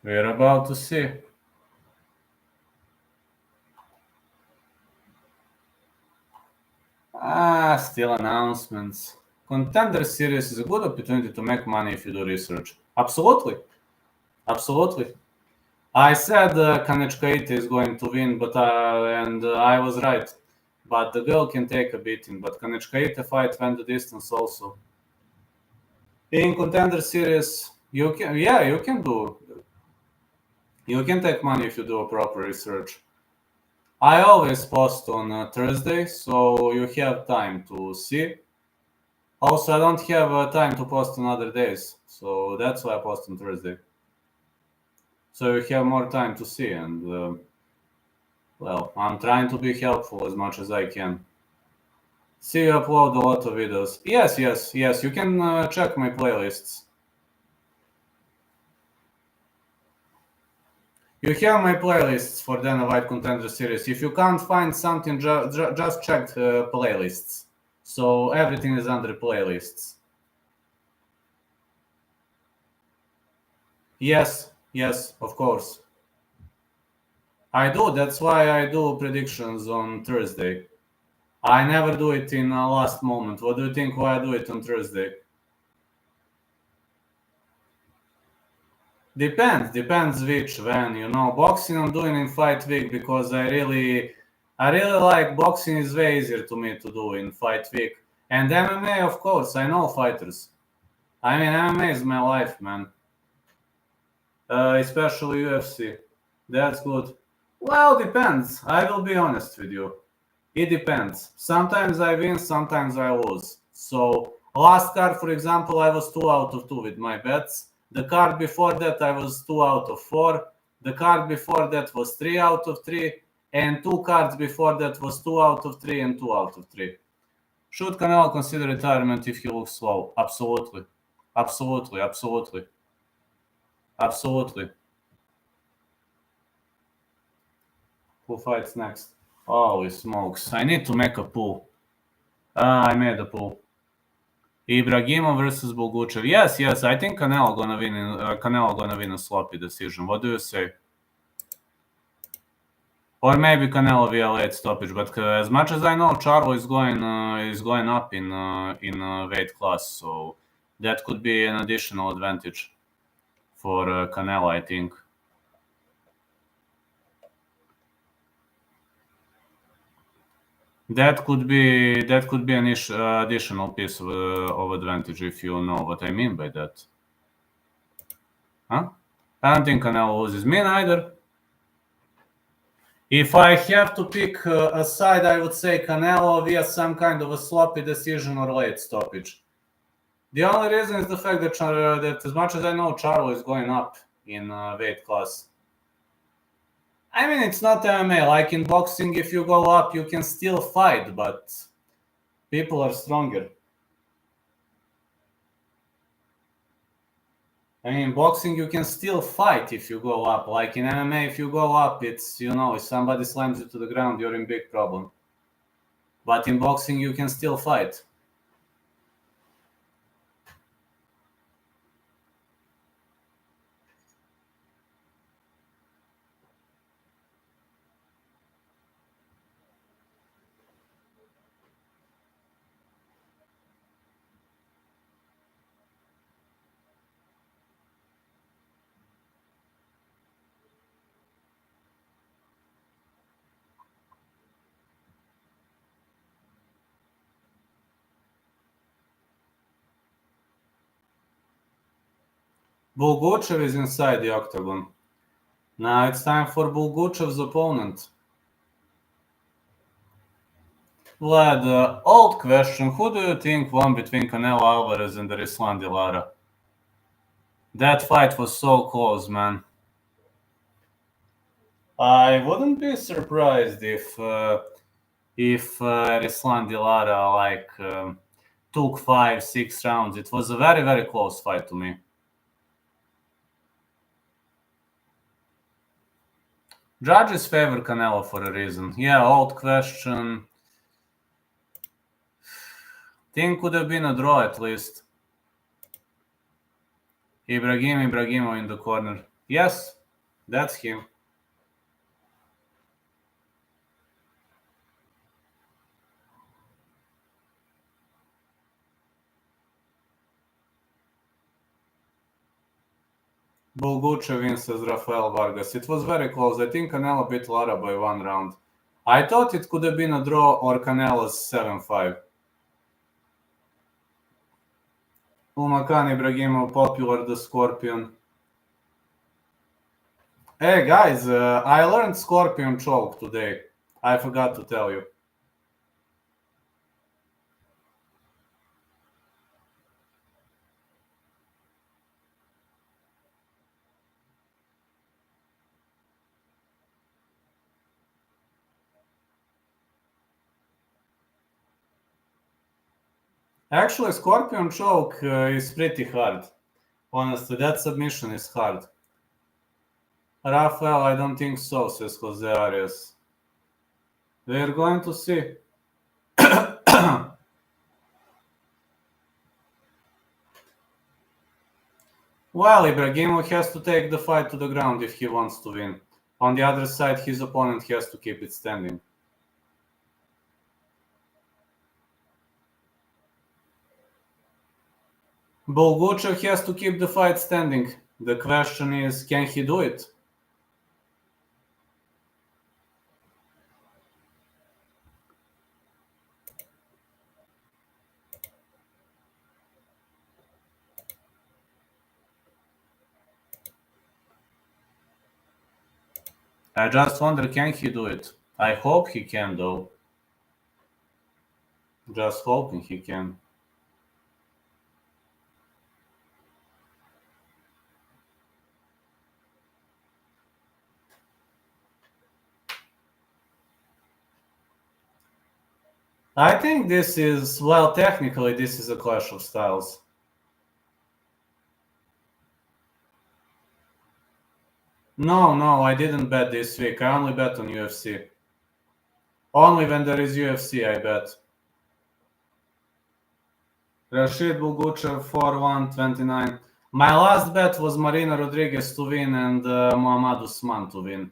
We're about to see. Still announcements. Contender Series is a good opportunity to make money if you do research. Absolutely. Absolutely. I said Kanechkaite is going to win, but I was right. But the girl can take a beating. But Kanechkaite fight went the distance also. In Contender Series, you can take money if you do a proper research. I always post on Thursday, so you have time to see. Also, I don't have time to post on other days, so that's why I post on Thursday. So you have more time to see, and well, I'm trying to be helpful as much as I can. See, you upload a lot of videos. Yes, you can check my playlists. You have my playlists for Dana White Contender Series. If you can't find something, just check playlists. So everything is under playlists. Yes, of course. I do. That's why I do predictions on Thursday. I never do it in last moment. What do you think why I do it on Thursday? Depends which, when. Boxing I'm doing in fight week because I really like boxing. Is way easier to me to do in fight week. And MMA, of course, I know fighters. I mean, MMA is my life, man. Especially UFC. That's good. Well, depends. I will be honest with you. It depends. Sometimes I win, sometimes I lose. So last card, for example, I was 2 out of 2 with my bets. The card before that, I was 2 out of 4. The card before that was 3 out of 3. And 2 cards before that was 2 out of 3 and 2 out of 3. Should Canelo consider retirement if he looks slow? Absolutely. Who fights next? Holy smokes. I need to make a pool. I made a pool. Ibrahimov versus Bulguchev. Yes. I think Canelo gonna win a sloppy decision. What do you say? Or maybe Canelo via late stoppage. But as much as I know, Charlo is going up in weight class, so that could be an additional advantage for Canelo, I think. That could be an additional piece of advantage, if you know what I mean by that. Huh? I don't think Canelo loses. Me neither. If I have to pick a side, I would say Canelo via some kind of a sloppy decision or late stoppage. The only reason is the fact that as much as I know, Charlo is going up in weight class. I mean, it's not MMA. Like in boxing, if you go up, you can still fight, but people are stronger. I mean, in boxing, you can still fight if you go up. Like in MMA, if you go up, it's, if somebody slams you to the ground, you're in big problem. But in boxing, you can still fight. Bulguchev is inside the octagon. Now it's time for Bulguchev's opponent. Vlad, old question. Who do you think won between Canelo Alvarez and Ruslan Lara? That fight was so close, man. I wouldn't be surprised if Ruslan Lara took 5-6 rounds. It was a very, very close fight to me. Judges favor Canelo for a reason. Yeah, old question. Think could have been a draw at least. Ibrahimov in the corner. Yes, that's him. Bulguchev wins as Rafael Vargas. It was very close. I think Canelo beat Lara by 1 round. I thought it could have been a draw or Canelo's 7-5. Umakan Ibrahimov, popular the Scorpion. Hey guys, I learned Scorpion choke today. I forgot to tell you. Actually, Scorpion choke is pretty hard. Honestly, that submission is hard. Rafael, I don't think so, says Jose Arias. We're going to see. Well, Ibrahimov has to take the fight to the ground if he wants to win. On the other side, his opponent has to keep it standing. Bulguchev has to keep the fight standing. The question is, can he do it? I just wonder, can he do it? I hope he can, though. Just hoping he can. I think this is, well, technically this is a clash of styles. No, I didn't bet this week. I only bet on UFC. Only when there is UFC, I bet. Rashid Bulguchev 4-1-29. My last bet was Marina Rodriguez to win and Muhammad Usman to win.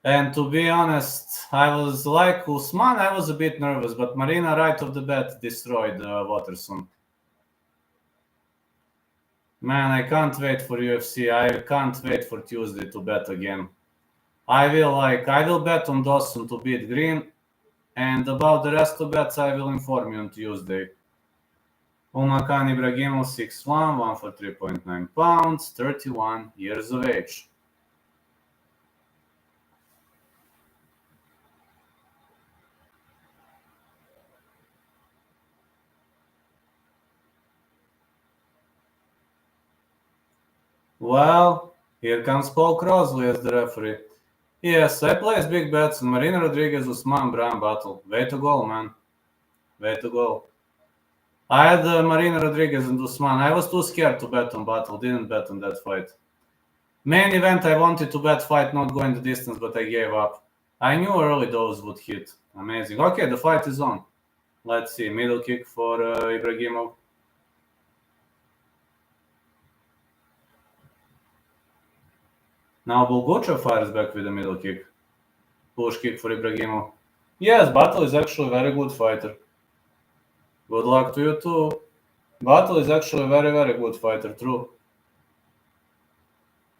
And to be honest, I was like Usman, I was a bit nervous, but Marina right off the bat destroyed Watterson. Man, I can't wait for UFC. I can't wait for Tuesday to bet again. I will bet on Dawson to beat Green, and about the rest of bets I will inform you on Tuesday. Umakan Ibrahimov 6'1", 143.9 pounds, 31 years of age. Well, here comes Paul Crosley as the referee. Yes, I place big bets on Marina Rodriguez Usman Bryan battle. Way to go, man. Way to go. I had Marina Rodriguez and Usman. I was too scared to bet on battle. Didn't bet on that fight. Main event, I wanted to bet fight not going the distance, but I gave up. I knew early those would hit. Amazing. Okay, the fight is on. Let's see. Middle kick for Ibrahimov. Now Bulguchev fires back with a middle kick. Push kick for Ibrahimov. Yes, Battle is actually a very good fighter. Good luck to you too. Battle is actually a very, very good fighter, true.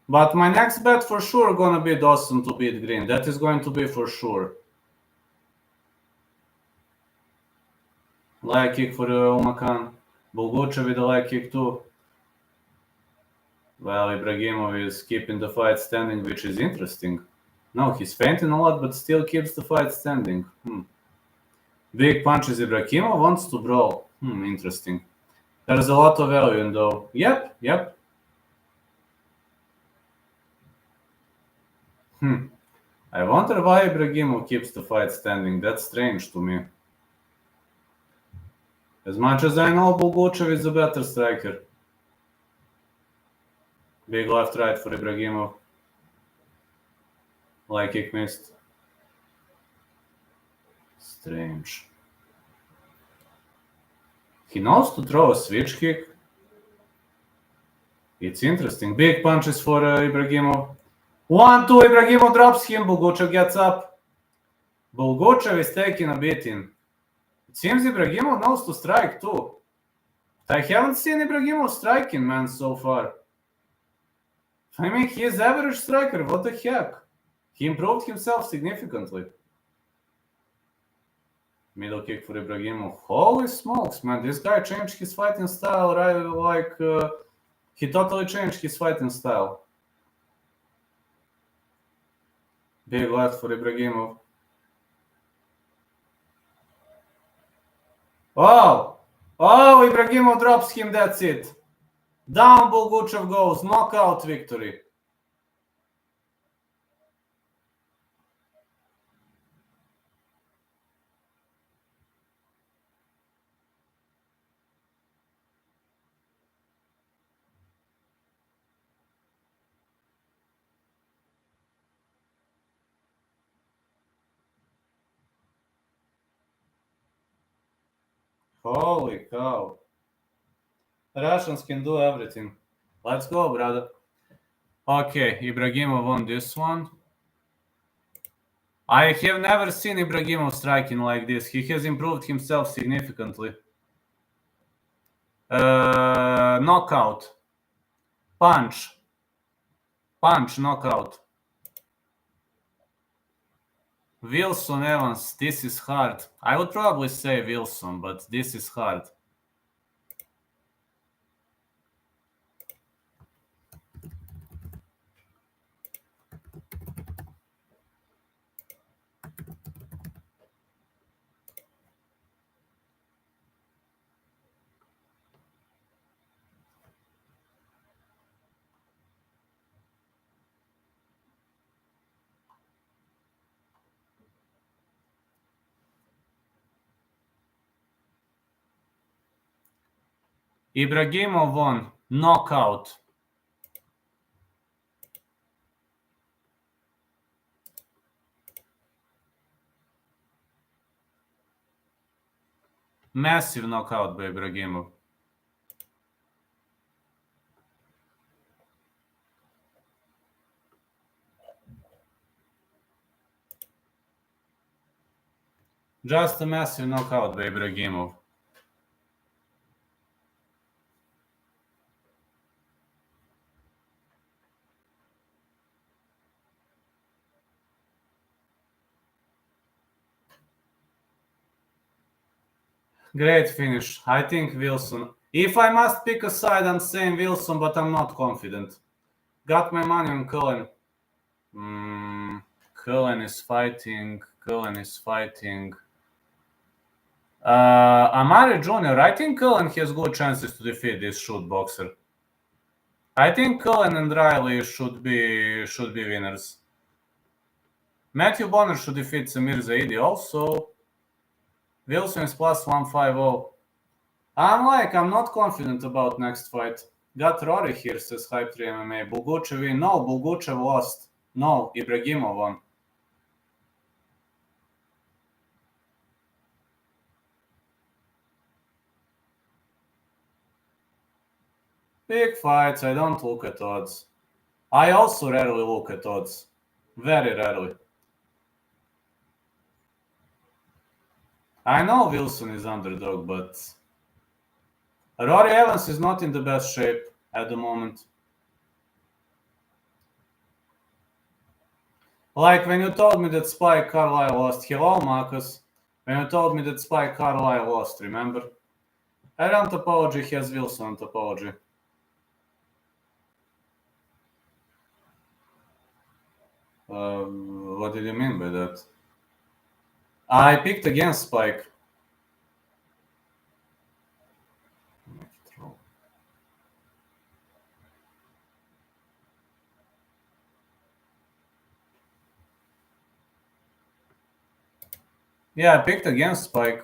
But my next bet for sure gonna be Dawson to beat Green. That is going to be for sure. Leg kick for Umakan. Bulguchev with a leg kick too. Well, Ibrahimov is keeping the fight standing, which is interesting. No, he's fainting a lot, but still keeps the fight standing. Big punches. Ibrahimov wants to brawl. Interesting. There's a lot of value in though. Yep. I wonder why Ibrahimov keeps the fight standing. That's strange to me. As much as I know, Bulguchev is a better striker. Big left right for Ibrahimov. Like kick missed. Strange. He knows to throw a switch kick. It's interesting. Big punches for Ibrahimov. 1-2, Ibrahimov drops him. Bulguchev gets up. Bulguchev is taking a beating. It seems Ibrahimov knows to strike too. I haven't seen Ibrahimov striking, man, so far. I mean, he is average striker. What the heck? He improved himself significantly. Middle kick for Ibrahimov. Holy smokes, man. This guy changed his fighting style, right? Like, he totally changed his fighting style. Big left for Ibrahimov. Oh, Ibrahimov drops him. That's it. Down Bulguchev goes. Knockout victory. Holy cow. Russians can do everything. Let's go, brother. Okay, Ibrahimov won this one. I have never seen Ibrahimov striking like this. He has improved himself significantly. Knockout. Punch, knockout. Wilson Evans, this is hard. I would probably say Wilson, but this is hard. Ibrahimov won. Knockout. Massive knockout by Ibrahimov. Just a massive knockout by Ibrahimov. Great finish. I think Wilson. If I must pick a side, I'm saying Wilson, but I'm not confident. Got my money on Cohen. Cohen is fighting. Amari Jr. I think Cohen has good chances to defeat this shoot boxer. I think Cohen and Riley should be winners. Matthew Bonner should defeat Samir Zaidi also. Wilson is plus 150. I'm not confident about next fight. Got Rory here, says Hype 3 MMA. Bulguchev win. No, Bulguchev lost. No, Ibrahimov won. Big fights, I don't look at odds. I also rarely look at odds. Very rarely. I know Wilson is underdog, but Rory Evans is not in the best shape at the moment. Like when you told me that Spike Carlisle lost. Hello, Marcus. When you told me that Spike Carlisle lost, remember? I don't apology, has Wilson apology. What did you mean by that? I picked against Spike. Yeah, I picked against Spike.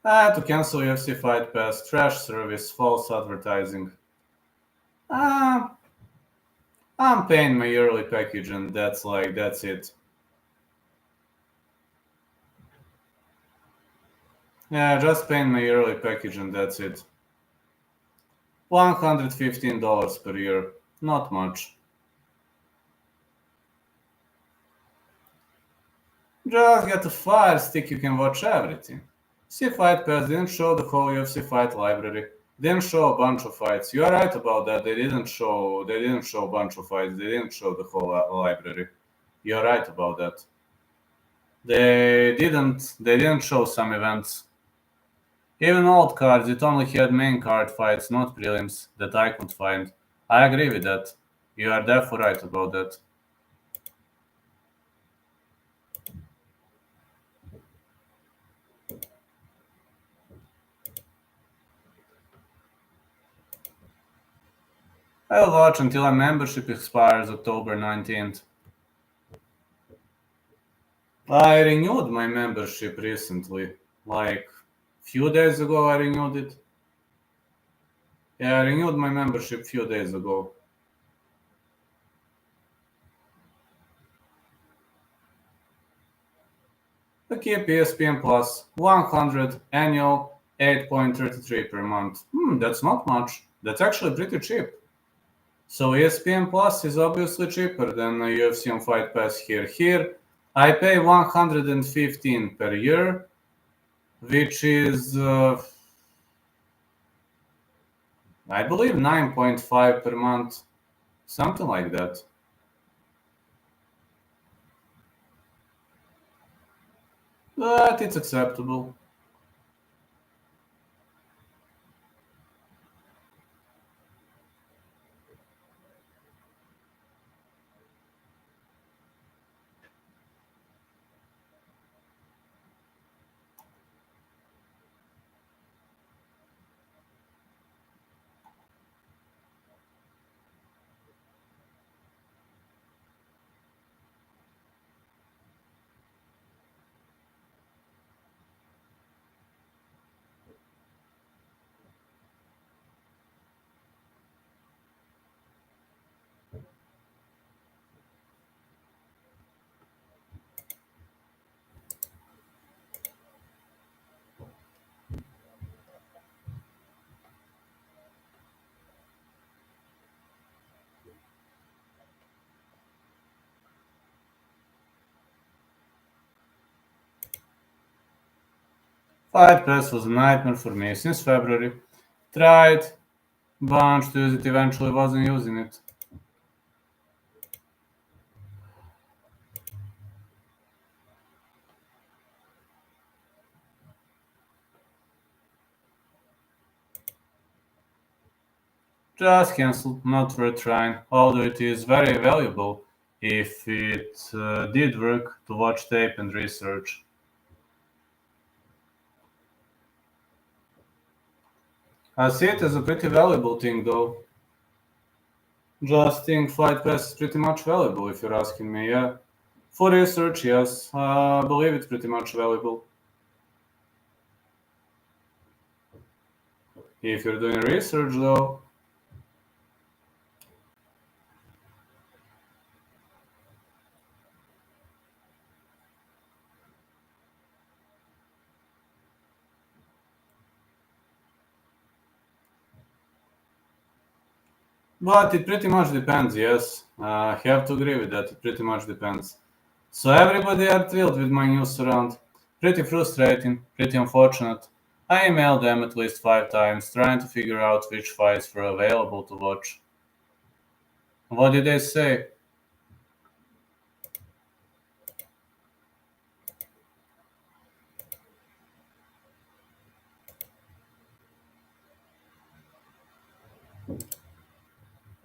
I had to cancel UFC Fight Pass, trash service, false advertising. I'm paying my yearly package and that's it. Yeah, just paying my yearly package and that's it. $115 per year. Not much. Just get a Fire Stick, you can watch everything. See, Fight Pass didn't show the whole UFC fight library. Didn't show a bunch of fights. You are right about that. They didn't show a bunch of fights. They didn't show the whole library. You are right about that. They didn't show some events. Even old cards, it only had main card fights, not prelims, that I could find. I agree with that. You are therefore right about that. I'll watch until my membership expires October 19th. I renewed my membership recently. Like, few days ago I renewed it. Yeah, I renewed my membership few days ago. Okay, PSPN Plus, 100 annual, 8.33 per month. That's not much. That's actually pretty cheap. So ESPN Plus is obviously cheaper than UFC on Fight Pass here. Here, I pay 115 per year, which is, I believe, 9.5 per month, something like that. But it's acceptable. Fight Pass was a nightmare for me since February. Tried bunch to use it, eventually wasn't using it. Just cancelled, not worth trying, although it is very valuable if it did work to watch tape and research. I see it as a pretty valuable thing though. Just think Fight Pass is pretty much valuable if you're asking me, yeah. For research, yes, I believe it's pretty much valuable. If you're doing research though, but it pretty much depends, yes. I have to agree with that, it pretty much depends. So everybody are thrilled with my news around. Pretty frustrating, pretty unfortunate. I emailed them at least 5 times, trying to figure out which fights were available to watch. What did they say?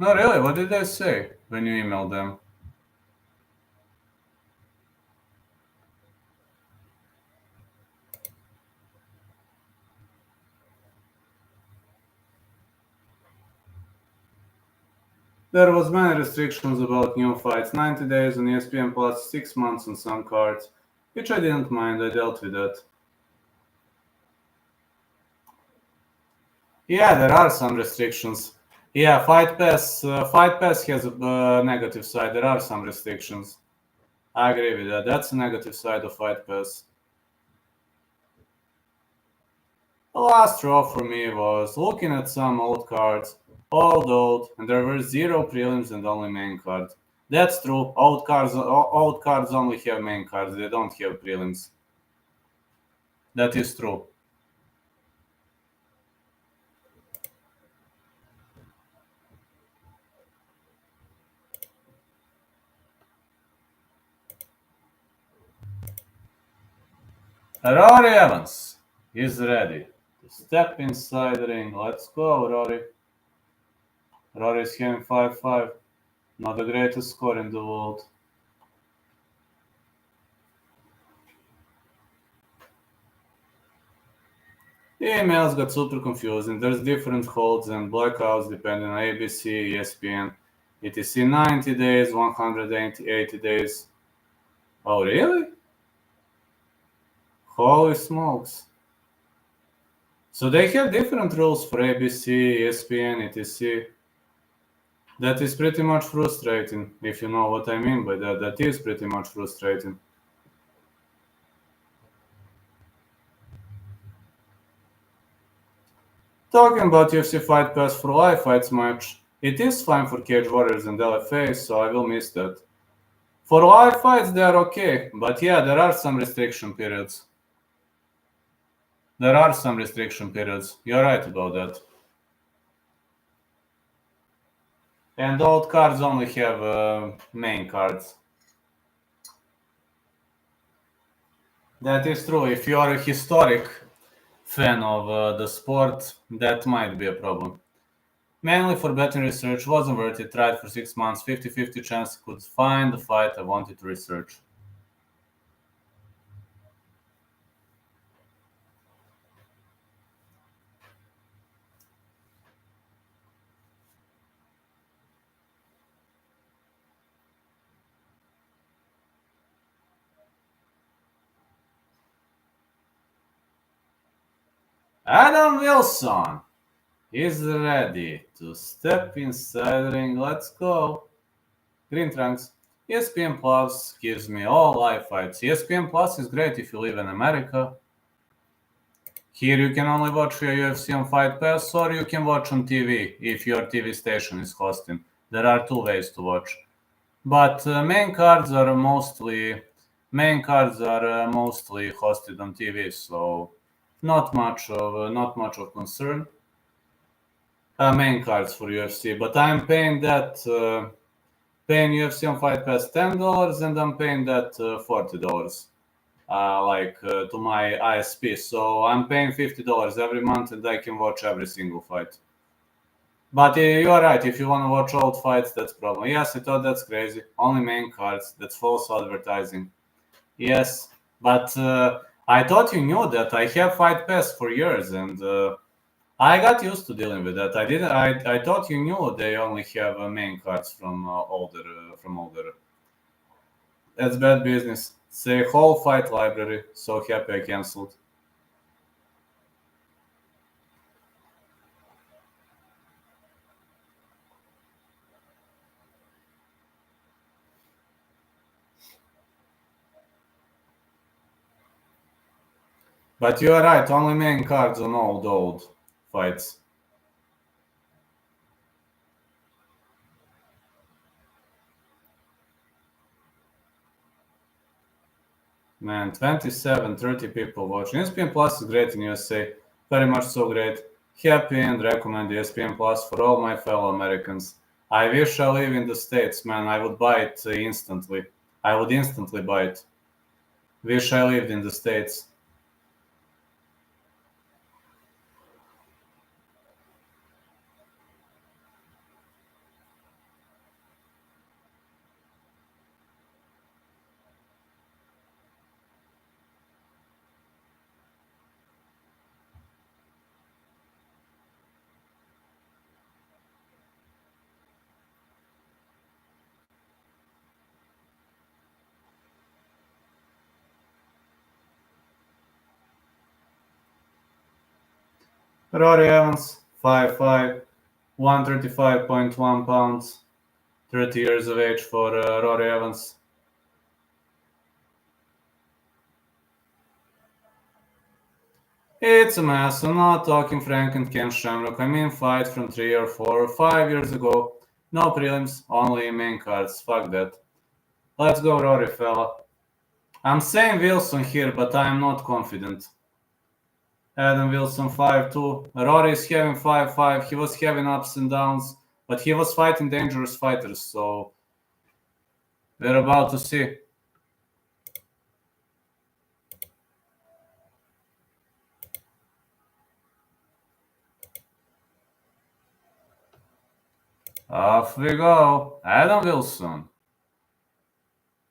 No, really, what did they say when you emailed them? There was many restrictions about new fights, 90 days on ESPN Plus, 6 months on some cards, which I didn't mind, I dealt with that. Yeah, there are some restrictions. Yeah, Fight Pass has a negative side. There are some restrictions. I agree with that. That's a negative side of Fight Pass. The last straw for me was looking at some old cards, all old, and there were 0 prelims and only main card. That's true. Old cards only have main cards. They don't have prelims. That is true. Rory Evans is ready to step inside the ring. Let's go, Rory. Rory is having 5-5. Not the greatest score in the world. The emails got super confusing. There's different holds and blackouts depending on ABC, ESPN, etc. 90 days, 180 days. Oh, really? Holy smokes. So they have different rules for ABC, ESPN, etc. That is pretty much frustrating, if you know what I mean by that. That is pretty much frustrating. Talking about UFC Fight Pass for live fights match, it is fine for Cage Warriors and LFA, so I will miss that. For live fights, they are okay, but yeah, there are some restriction periods. There are some restriction periods. You're right about that. And old cards only have main cards. That is true. If you are a historic fan of the sport, that might be a problem. Mainly for betting research, wasn't worth it. Tried for 6 months, 50-50 chance I could find the fight I wanted to research. Adam Wilson is ready to step inside the ring. Let's go. Green Trunks. ESPN Plus gives me all live fights. ESPN Plus is great if you live in America. Here you can only watch your UFC on Fight Pass, or you can watch on TV if your TV station is hosting. There are 2 ways to watch. But main cards are mostly hosted on TV, so not much of concern. Main cards for UFC, but I'm paying UFC on Fight Pass $10, and I'm paying that $40, to my ISP. So I'm paying $50 every month, and I can watch every single fight. But you are right. If you want to watch old fights, that's a problem. Yes, I thought that's crazy. Only main cards. That's false advertising. Yes, but I thought you knew that. I have Fight Pass for years, and I got used to dealing with that. I didn't. I thought you knew they only have main cards from older. That's bad business. Say whole fight library. So happy I canceled. But you are right. Only main cards on old fights. Man, 27, 30 people watching. ESPN Plus is great in USA. Very much so great. Happy and recommend ESPN Plus for all my fellow Americans. I wish I live in the States, man. I would buy it instantly. I would instantly buy it. Wish I lived in the States. Rory Evans, 5'5", 135.1 pounds, 30 years of age for Rory Evans. It's a mess. I'm not talking Frank and Ken Shamrock. I mean fight from 3 or 4 or 5 years ago. No prelims, only main cards. Fuck that. Let's go, Rory, fella. I'm saying Wilson here, but I'm not confident. Adam Wilson 5'2". Rory is having 5'5". He was having ups and downs, but he was fighting dangerous fighters, so we're about to see. Off we go. Adam Wilson.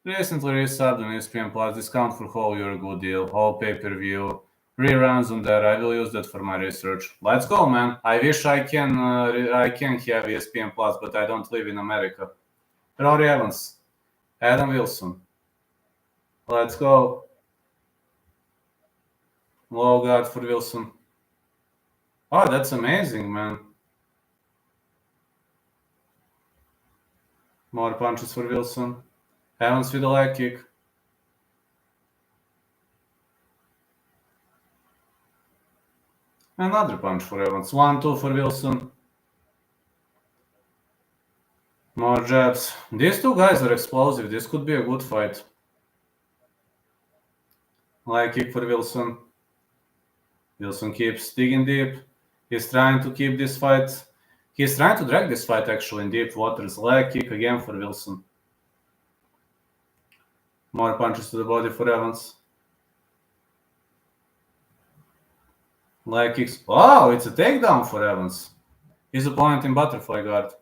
Recently resubbed on ESPN Plus. Discount for whole year, good deal. Whole pay-per-view. Reruns on there. I will use that for my research. Let's go, man. I wish I can have ESPN Plus, but I don't live in America. Rory Evans. Adam Wilson. Let's go. Low guard for Wilson. Oh, that's amazing, man. More punches for Wilson. Evans with a leg kick. Another punch for Evans. 1-2 for Wilson. More jabs. These two guys are explosive. This could be a good fight. Leg kick for Wilson. Wilson keeps digging deep. He's trying to keep this fight. He's trying to drag this fight actually in deep waters. Leg kick again for Wilson. More punches to the body for Evans. Leg kicks. Oh, it's a takedown for Evans. His opponent in butterfly guard.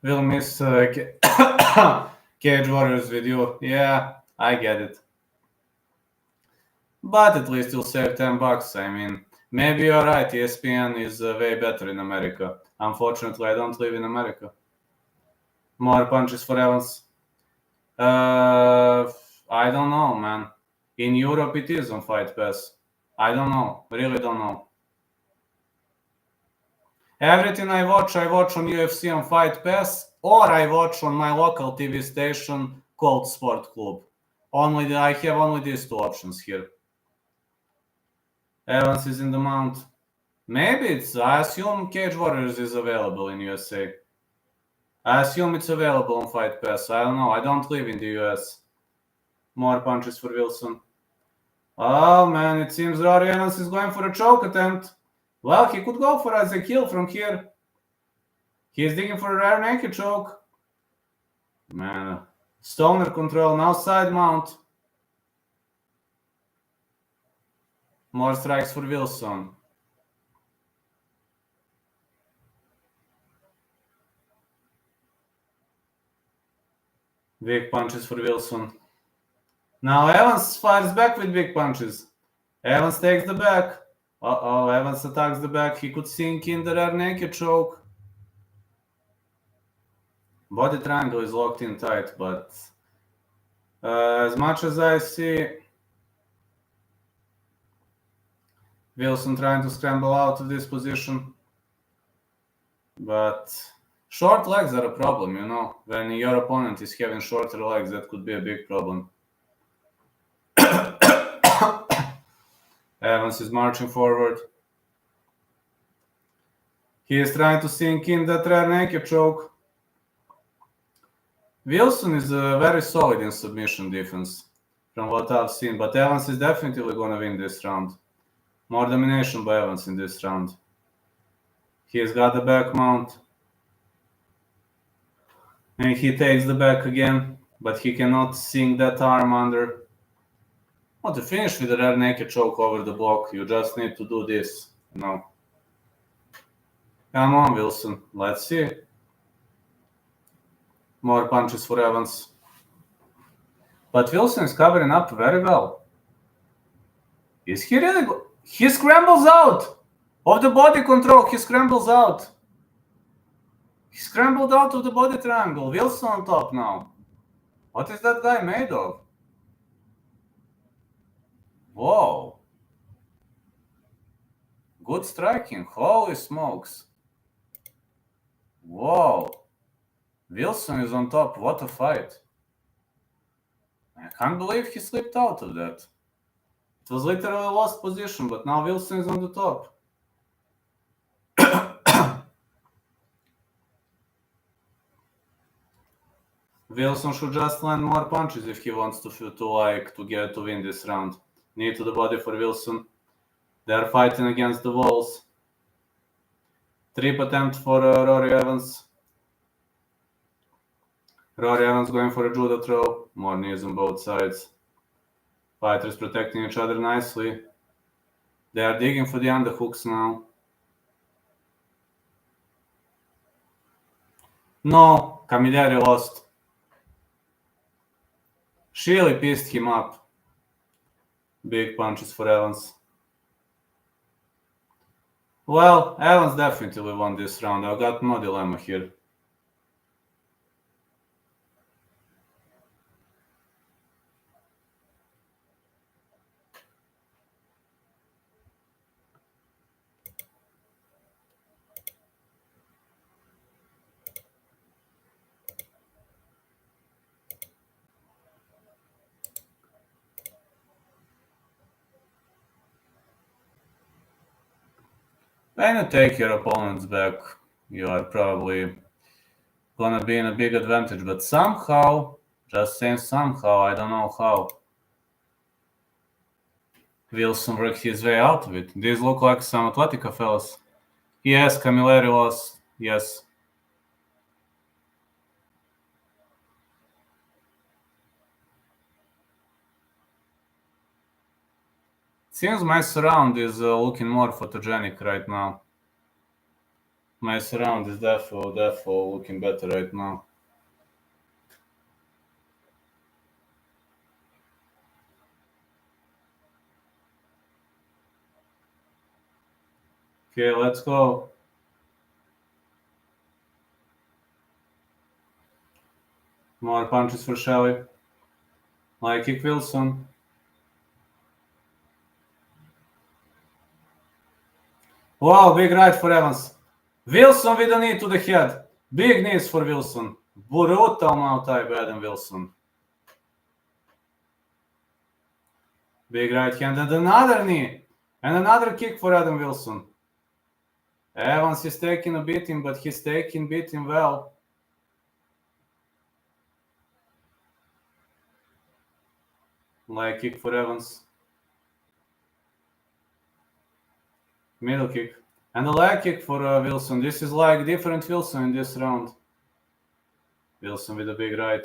Will miss Cage Warriors with you. Yeah, I get it. But at least you'll save $10. I mean, maybe you're right. ESPN is way better in America. Unfortunately, I don't live in America. More punches for Evans. I don't know, man. In Europe, it is on Fight Pass. I don't know. Really don't know. Everything I watch on UFC on Fight Pass, or I watch on my local TV station called Sport Club. I have only these two options here. Evans is in the mount. Maybe I assume Cage Warriors is available in USA. I assume it's available on Fight Pass. I don't know. I don't live in the US. More punches for Wilson. Oh, man. It seems Rory Evans is going for a choke attempt. Well, he could go for a kill from here. He's digging for a rear naked choke. Man. Stoner control. Now side mount. More strikes for Wilson. Big punches for Wilson. Now Evans fires back with big punches. Evans takes the back. Uh-oh, Evans attacks the back. He could sink in the rear naked choke. Body triangle is locked in tight, but as much as I see Wilson trying to scramble out of this position, but short legs are a problem, you know. When your opponent is having shorter legs, that could be a big problem. Evans is marching forward. He is trying to sink in that rear naked choke. Wilson is very solid in submission defense from what I've seen, but Evans is definitely going to win this round. More domination by Evans in this round. He's got the back mount. And he takes the back again, but he cannot sink that arm under. Well, to finish with a rear naked choke over the block, you just need to do this. No. Come on, Wilson. Let's see. More punches for Evans. But Wilson is covering up very well. Is he really good? He scrambles out of the body control. He scrambles out. He scrambled out of the body triangle. Wilson on top now. What is that guy made of? Whoa. Good striking. Holy smokes. Whoa. Wilson is on top. What a fight. I can't believe he slipped out of that. It was literally a lost position, but now Wilson is on the top. Wilson should just land more punches if he wants to win this round. Knee to the body for Wilson. They are fighting against the walls. Trip attempt for Rory Evans. Rory Evans going for a judo throw. More knees on both sides. Fighters protecting each other nicely. They are digging for the underhooks now. No, Cameri lost. Shil pissed him up. Big punches for Evans. Well, Evans definitely won this round. I've got no dilemma here. When you take your opponents back, you are probably gonna be in a big advantage, but somehow, just saying somehow, I don't know how, Wilson worked his way out of it. These look like some Atletica fellas. Yes, Cameri lost. Yes. Seems my surround is looking more photogenic right now. My surround is definitely looking better right now. Okay, let's go. More punches for Shelly. Like kick Wilson. Wow, big right for Evans. Wilson with a knee to the head. Big knees for Wilson. Brutal mount by Adam Wilson. Big right hand and another knee. And another kick for Adam Wilson. Evans is taking a beating, but he's taking beating well. Leg kick for Evans. Middle kick. And a leg kick for Wilson. This is like different Wilson in this round. Wilson with a big right.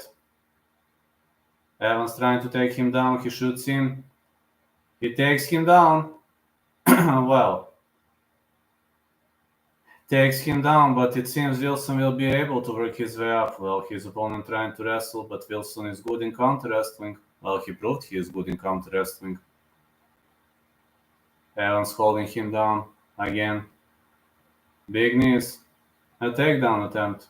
Evans trying to take him down. He shoots in. He takes him down. Well. Takes him down, but it seems Wilson will be able to work his way up. Well, his opponent trying to wrestle, but Wilson is good in counter wrestling. Well, he proved he is good in counter wrestling. Evans holding him down again. Big knees. A takedown attempt.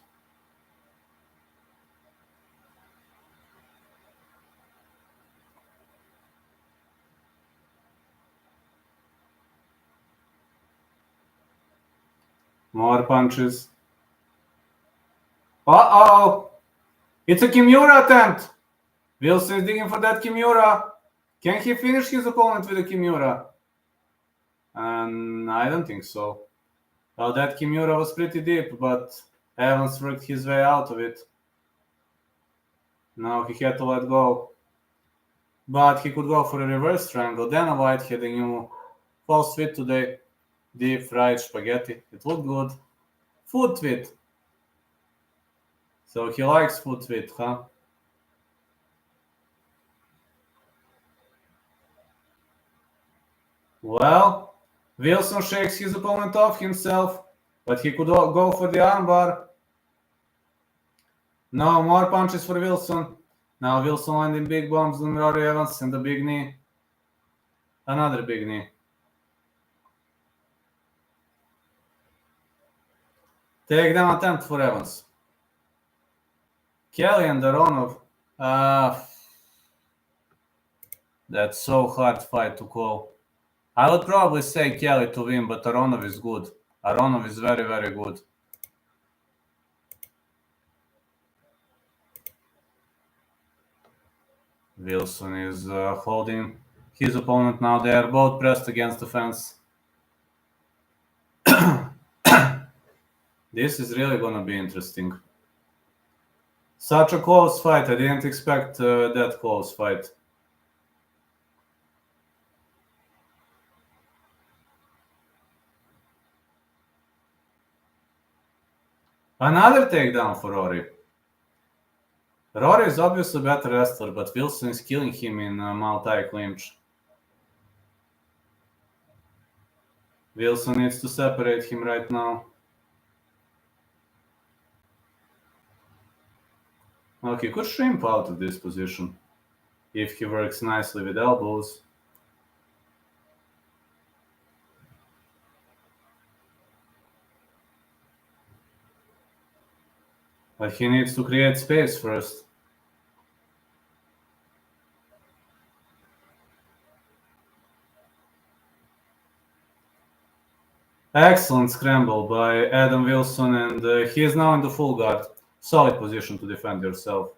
More punches. Uh-oh! It's a Kimura attempt! Wilson is digging for that Kimura. Can he finish his opponent with a Kimura? I don't think so. Well, that Kimura was pretty deep, but Evans worked his way out of it. Now he had to let go. But he could go for a reverse triangle, then a white head, a new False tweet today. Deep fried spaghetti. It looked good. Food tweet. So he likes food tweet, huh? Well, Wilson shakes his opponent off himself, but he could go for the armbar. No more punches for Wilson. Now Wilson landing big bombs on Rory Evans and the big knee. Another big knee. Takedown attempt for Evans. Kelly and Aronov. That's so hard fight to call. I would probably say Kelly to win, but Aronov is good. Aronov is very, very good. Wilson is holding his opponent now. They are both pressed against the fence. This is really going to be interesting. Such a close fight. I didn't expect that close fight. Another takedown for Rory. Rory is obviously a better wrestler, but Wilson is killing him in multi-clinch. Wilson needs to separate him right now. Well, he could shrimp out of this position if he works nicely with elbows. But he needs to create space first. Excellent scramble by Adam Wilson, and he is now in the full guard. Solid position to defend yourself.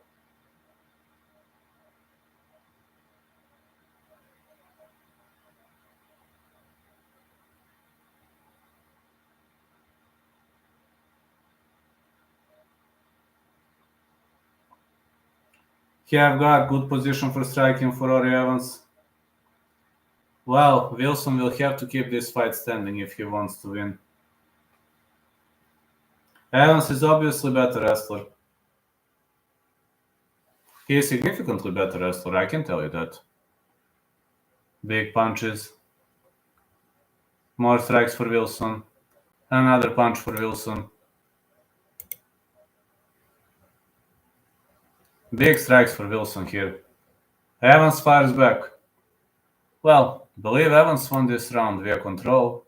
He have got good position for striking for Rory Evans. Well, Wilson will have to keep this fight standing if he wants to win. Evans is obviously better wrestler. He is significantly better wrestler, I can tell you that. Big punches. More strikes for Wilson. Another punch for Wilson. Big strikes for Wilson here. Evans fires back. Well, believe Evans won this round via control.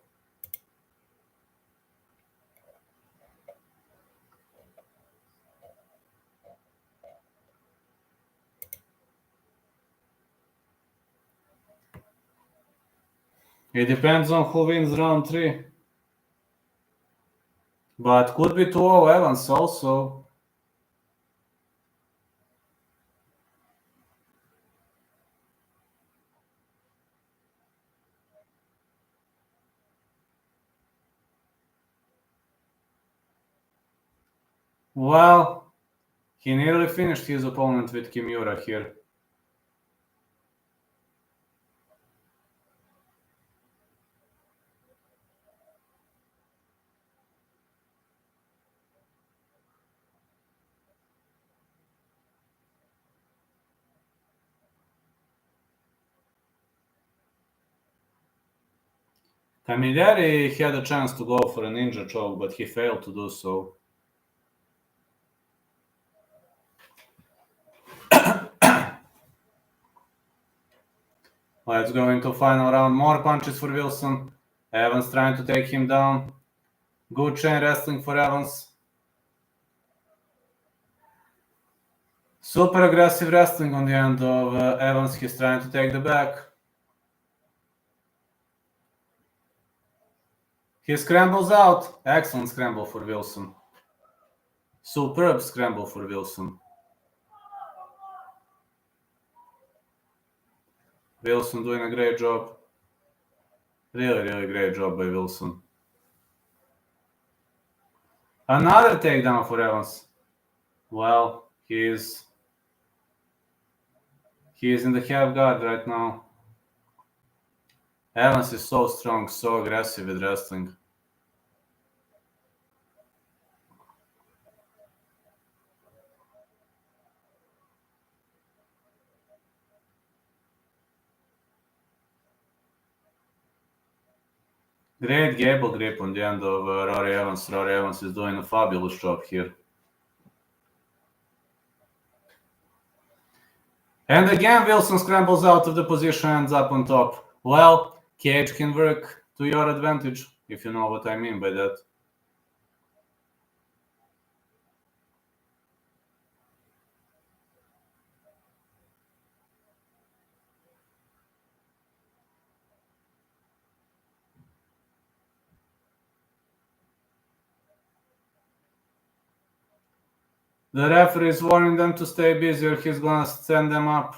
It depends on who wins round 3. But could be 2-0 Evans also. Well, he nearly finished his opponent with Kimura here. Cameri had a chance to go for a ninja choke, but he failed to do so. Let's go into final round. More punches for Wilson. Evans trying to take him down. Good chain wrestling for Evans. Super aggressive wrestling on the end of Evans. He's trying to take the back. He scrambles out. Excellent scramble for Wilson. Superb scramble for Wilson. Wilson doing a great job. Really, really great job by Wilson. Another takedown for Evans. Well, he is in the half guard right now. Evans is so strong, so aggressive with wrestling. Great gable grip on the end of Rory Evans. Rory Evans is doing a fabulous job here. And again, Wilson scrambles out of the position, ends up on top. Well, cage can work to your advantage, if you know what I mean by that. The referee is warning them to stay busy or he's gonna stand them up.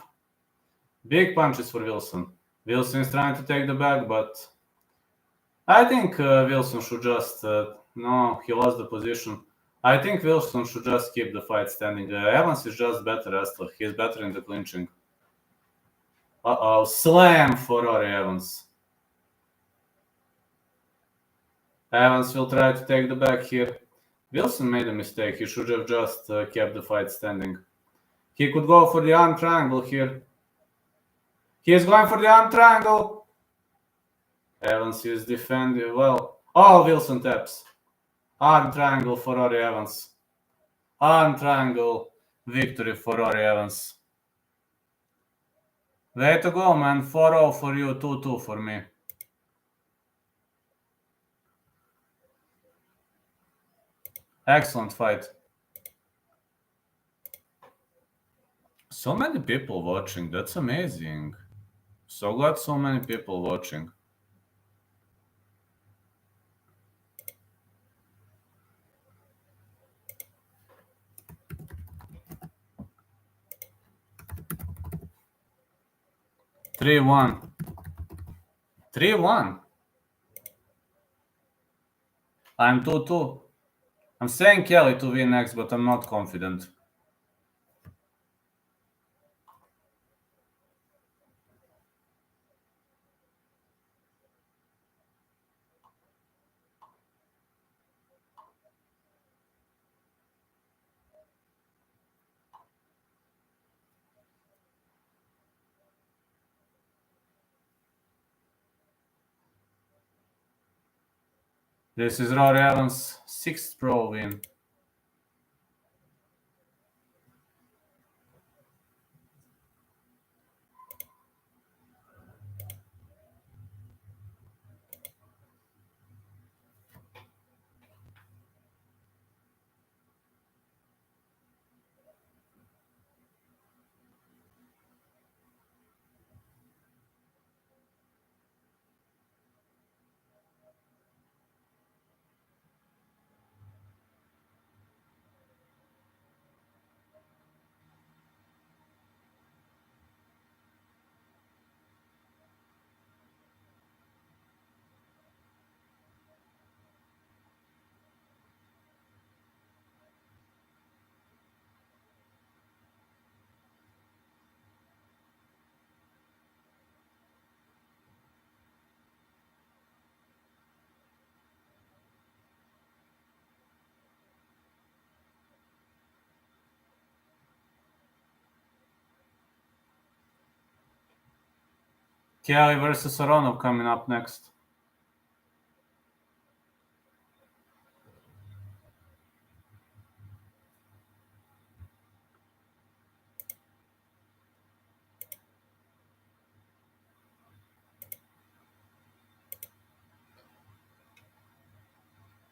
Big punches for Wilson. Wilson is trying to take the back, but I think Wilson should just... no, he lost the position. I think Wilson should just keep the fight standing. Evans is just better wrestler. He's better in the clinching. Uh-oh, slam for Rory Evans. Evans will try to take the back here. Wilson made a mistake. He should have just kept the fight standing. He could go for the arm triangle here. He is going for the arm triangle. Evans is defending well. Oh, Wilson taps. Arm triangle for Rory Evans. Arm triangle victory for Rory Evans. Way to go, man. 4-0 for you, 2-2 for me. Excellent fight. So many people watching. That's amazing. So glad so many people watching. Three one. 3-1. I'm 2-2. I'm saying Kelly to win next, but I'm not confident. This is Rory Evans' 6th pro win. Kelly versus Aronov coming up next.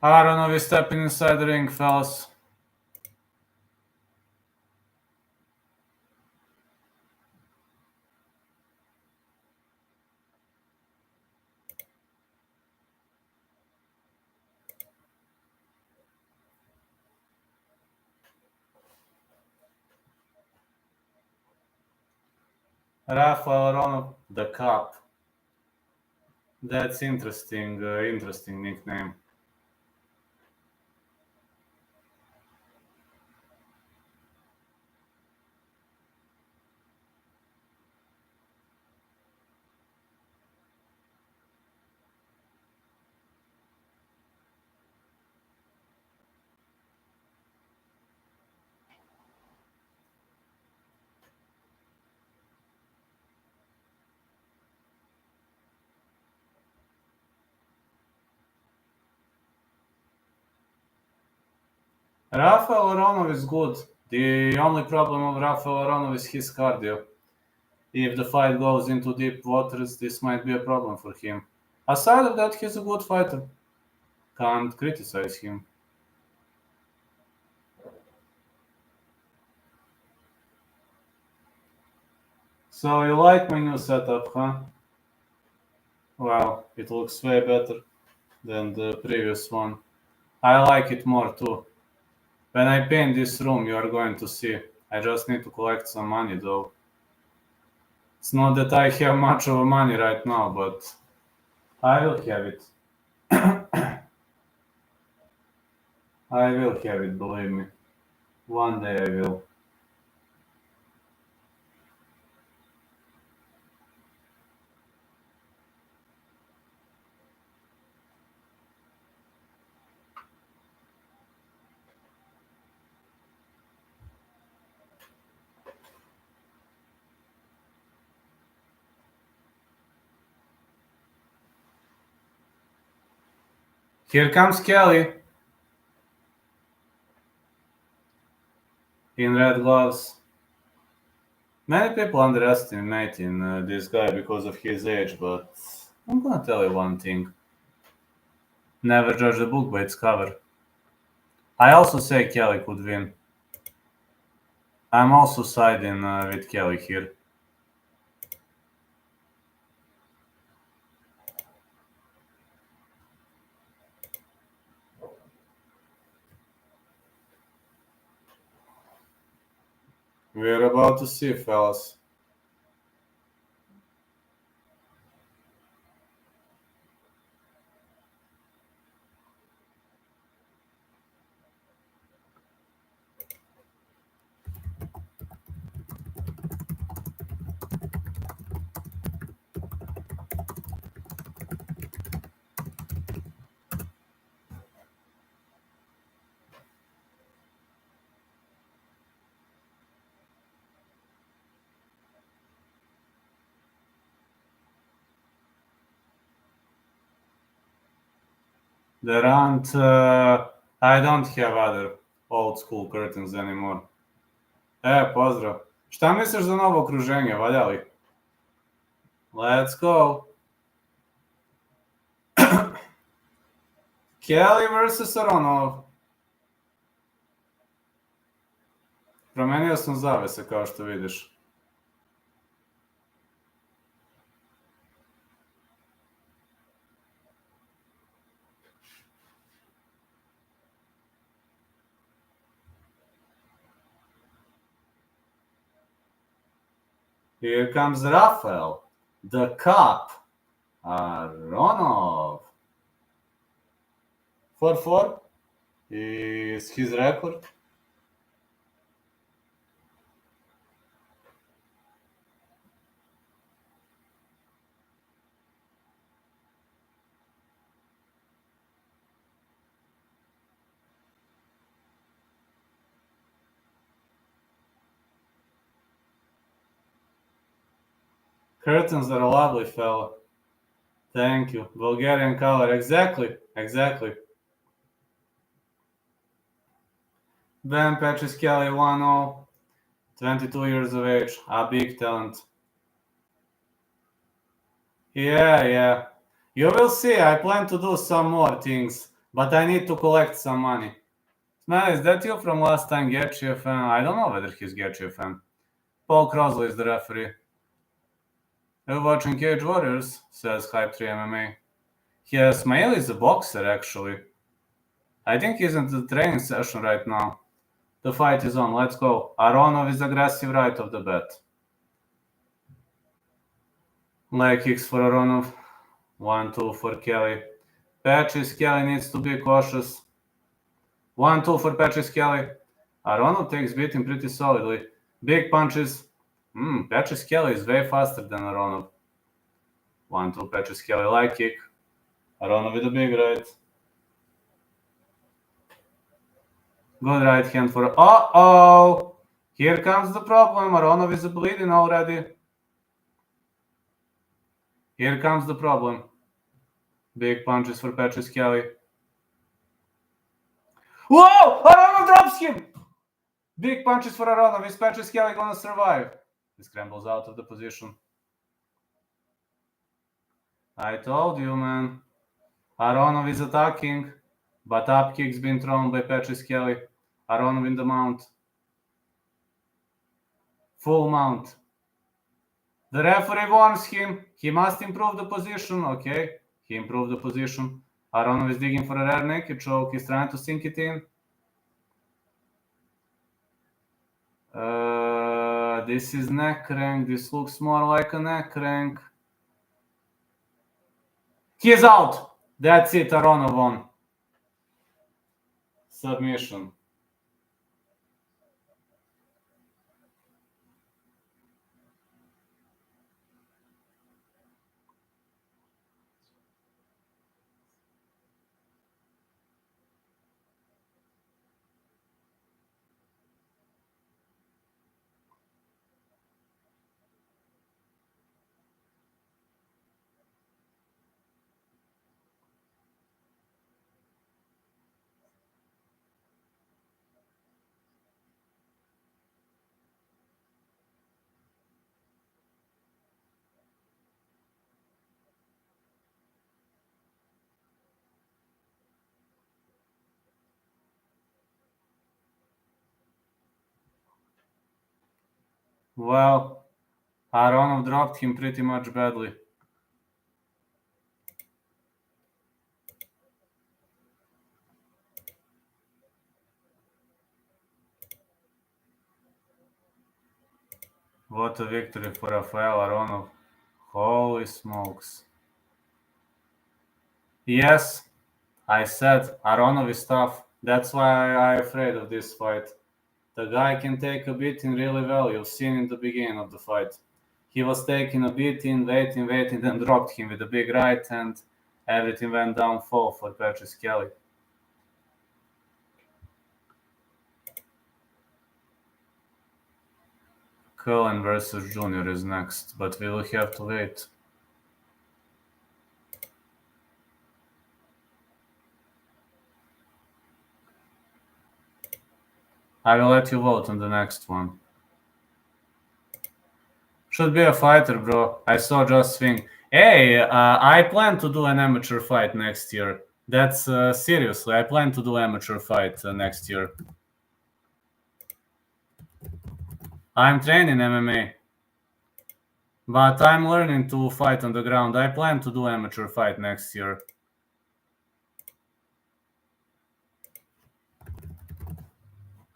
Aronov is stepping inside the ring, fellas. Rafael Aronov, the Cop. That's interesting, interesting nickname. Rafael Aronov is good. The only problem of Rafael Aronov is his cardio. If the fight goes into deep waters, this might be a problem for him. Aside of that, he's a good fighter. Can't criticize him. So you like my new setup, huh? Well, it looks way better than the previous one. I like it more too. When I paint this room, you are going to see. I just need to collect some money though. It's not that I have much of money right now, but I will have it. I will have it, believe me. One day I will. Here comes Kelly. In red gloves. Many people underestimate this guy because of his age, but I'm gonna tell you one thing. Never judge the book by its cover. I also say Kelly could win. I'm also siding with Kelly here. We're about to see, fellas. There aren't... I don't have other old school curtains anymore. Pozdrav. Šta misliš za novo okruženje, valja li? Let's go. Kelly versus Aronov. Promenio sam zavese, kao što vidiš. Here comes Rafael, the cop, Aronov. 4-4 is his record. Curtains are a lovely fella. Thank you. Bulgarian color. Exactly. Ben Patches Kelly 1-0. 22 years of age. A big talent. Yeah. You will see. I plan to do some more things, but I need to collect some money. Man, is that you from last time, Getchi fan? I don't know whether he's Getchi fan. Paul Crosley is the referee. You're watching Cage Warriors, says Hype 3 MMA. Yes, Mail is a boxer, actually. I think he's in the training session right now. The fight is on, let's go. Aronov is aggressive right off the bat. Leg kicks for Aronov. 1-2 for Kelly. Patches, Kelly needs to be cautious. 1-2 for Patches Kelly. Aronov takes beating pretty solidly. Big punches. Patches Kelly is way faster than Aronov. 1-2 Patches Kelly leg kick. Aronov with a big right. Good right hand for... Uh-oh! Here comes the problem. Aronov is bleeding already. Here comes the problem. Big punches for Patches Kelly. Whoa! Aronov drops drops him! Big punches for Aronov. Is Patrick Kelly gonna survive? He scrambles out of the position. I told you, man. Aronov is attacking, but up kick's been thrown by Patrick Kelly. Aronov in the mount. Full mount. The referee warns him. He must improve the position. Okay, he improved the position. Aronov is digging for a rear naked choke. He's trying to sink it in. This is neck crank. This looks more like a neck crank. He's out. That's it. Aronov won. Submission. Well, Aronov dropped him pretty much badly. What a victory for Rafael Aronov. Holy smokes. Yes, I said Aronov is tough. That's why I'm afraid of this fight. The guy can take a beating really well. You've seen in the beginning of the fight. He was taking a beating, waiting, then dropped him with a big right, and everything went downfall for Patrick Kelly. Cohen versus Junior is next, but we will have to wait. I will let you vote on the next one. Should be a fighter, bro. I saw just swing. Hey, I plan to do an amateur fight next year. That's seriously, I plan to do amateur fight next year. I'm training MMA, but I'm learning to fight on the ground. I plan to do amateur fight next year.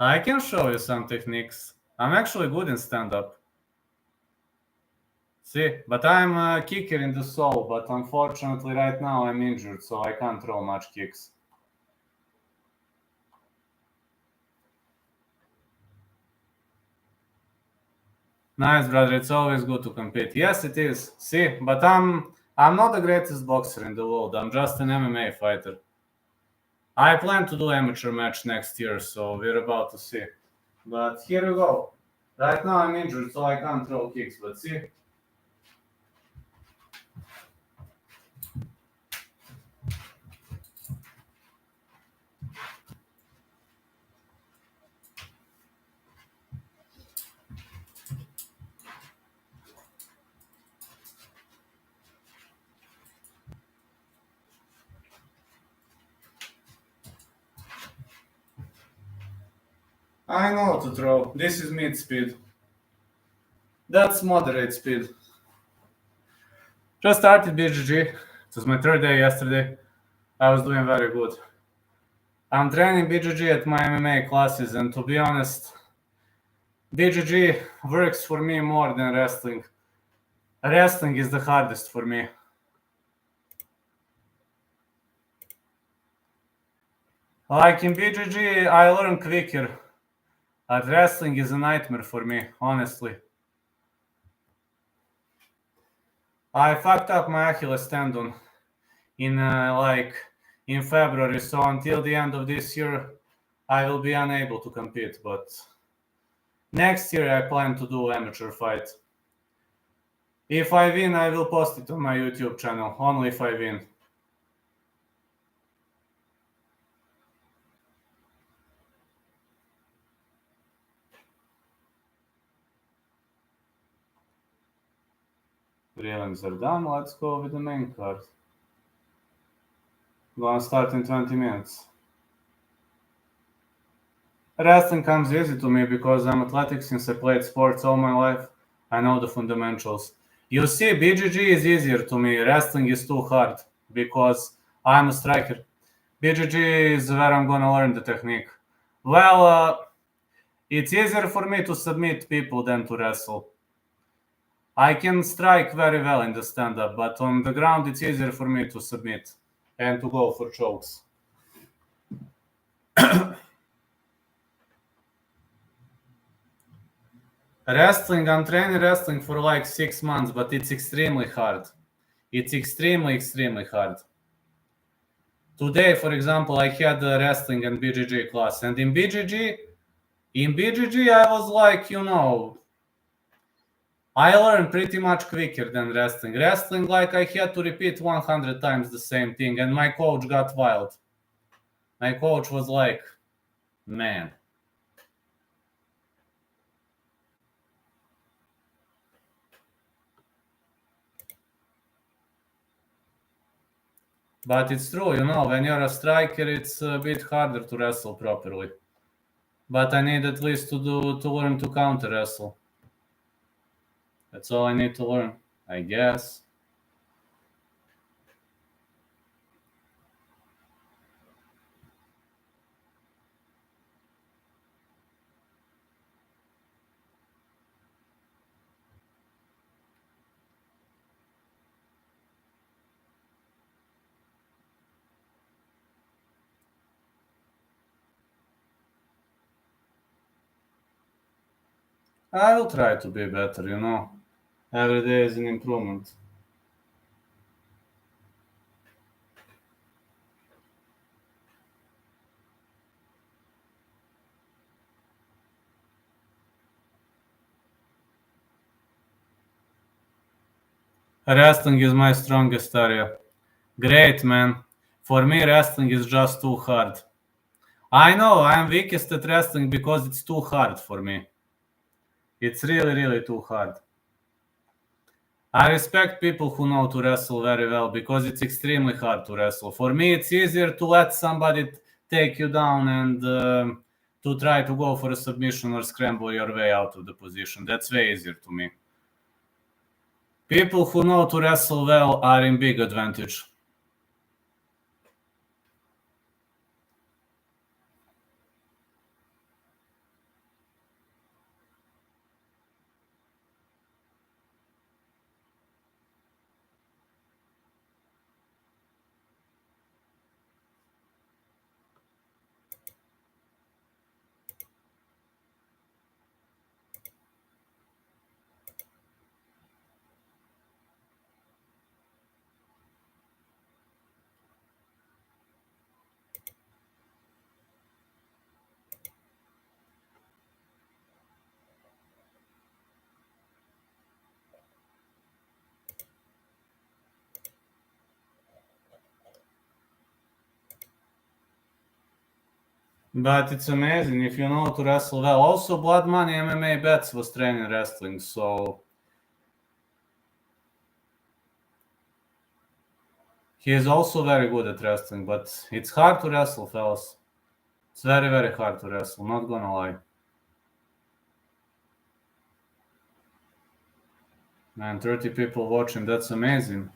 I can show you some techniques. I'm actually good in stand-up. See, but I'm a kicker in the soul, but unfortunately right now I'm injured, so I can't throw much kicks. Nice, brother. It's always good to compete. Yes, it is. See, but I'm not the greatest boxer in the world. I'm just an MMA fighter. I plan to do amateur match next year, so we're about to see. But here we go. Right now I'm injured, so I can't throw kicks, but see. I know how to throw. This is mid speed. That's moderate speed. Just started BJJ. It was my third day yesterday. I was doing very good. I'm training BJJ at my MMA classes, and to be honest, BJJ works for me more than wrestling. Wrestling is the hardest for me. Like in BJJ, I learn quicker. But wrestling is a nightmare for me, honestly. I fucked up my Achilles tendon in February, so until the end of this year, I will be unable to compete. But next year, I plan to do amateur fight. If I win, I will post it on my YouTube channel. Only if I win. Prelims are done. Let's go with the main card. Gonna start in 20 minutes. Wrestling comes easy to me because I'm athletic since I played sports all my life. I know the fundamentals. You see, BJJ is easier to me. Wrestling is too hard because I'm a striker. BJJ is where I'm gonna learn the technique. Well, it's easier for me to submit people than to wrestle. I can strike very well in the stand-up, but on the ground it's easier for me to submit and to go for chokes. Wrestling, I'm training wrestling for like 6 months, but it's extremely hard. It's extremely, extremely hard. Today, for example, I had a wrestling and BJJ class, and in BJJ I was like, I learned pretty much quicker than wrestling. Wrestling, like I had to repeat 100 times the same thing, and my coach got wild. My coach was like, man. But it's true, when you're a striker, it's a bit harder to wrestle properly. But I need at least to learn to counter wrestle. That's all I need to learn, I guess. I will try to be better, Every day is an improvement. Wrestling is my strongest area. Great, man. For me, wrestling is just too hard. I know I'm weakest at wrestling because it's too hard for me. It's really, really too hard. I respect people who know to wrestle very well because it's extremely hard to wrestle. For me, it's easier to let somebody take you down and to try to go for a submission or scramble your way out of the position. That's way easier to me. People who know to wrestle well are in big advantage. But it's amazing if you know to wrestle well. Also, Blood Money MMA Bets was training wrestling, so he is also very good at wrestling, but it's hard to wrestle, fellas. It's very, very hard to wrestle, not gonna lie. Man, 30 people watching, that's amazing.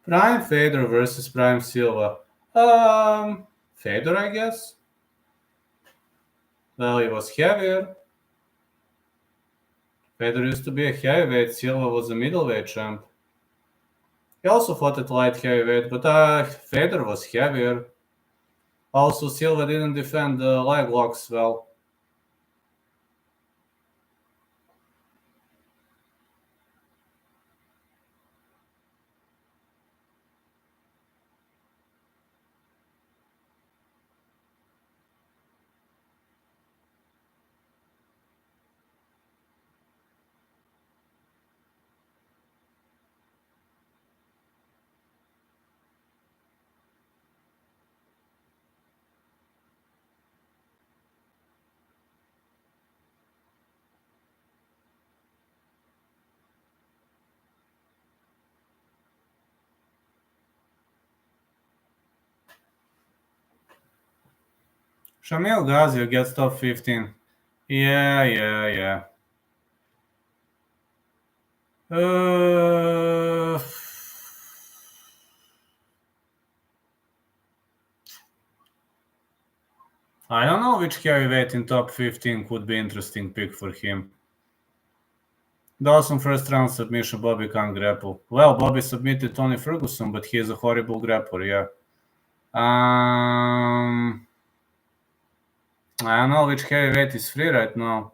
Prime Fedor versus Prime Silva. Fedor, I guess. Well, he was heavier. Fedor used to be a heavyweight. Silva was a middleweight champ. He also fought at light heavyweight, but Fedor was heavier. Also, Silva didn't defend the leg locks well. Shamil Gazio gets top 15. Yeah. I don't know which heavyweight in top 15 could be interesting pick for him. Dawson first round submission, Bobby can't grapple. Well, Bobby submitted Tony Ferguson, but he is a horrible grappler, yeah. I don't know which heavyweight is free right now.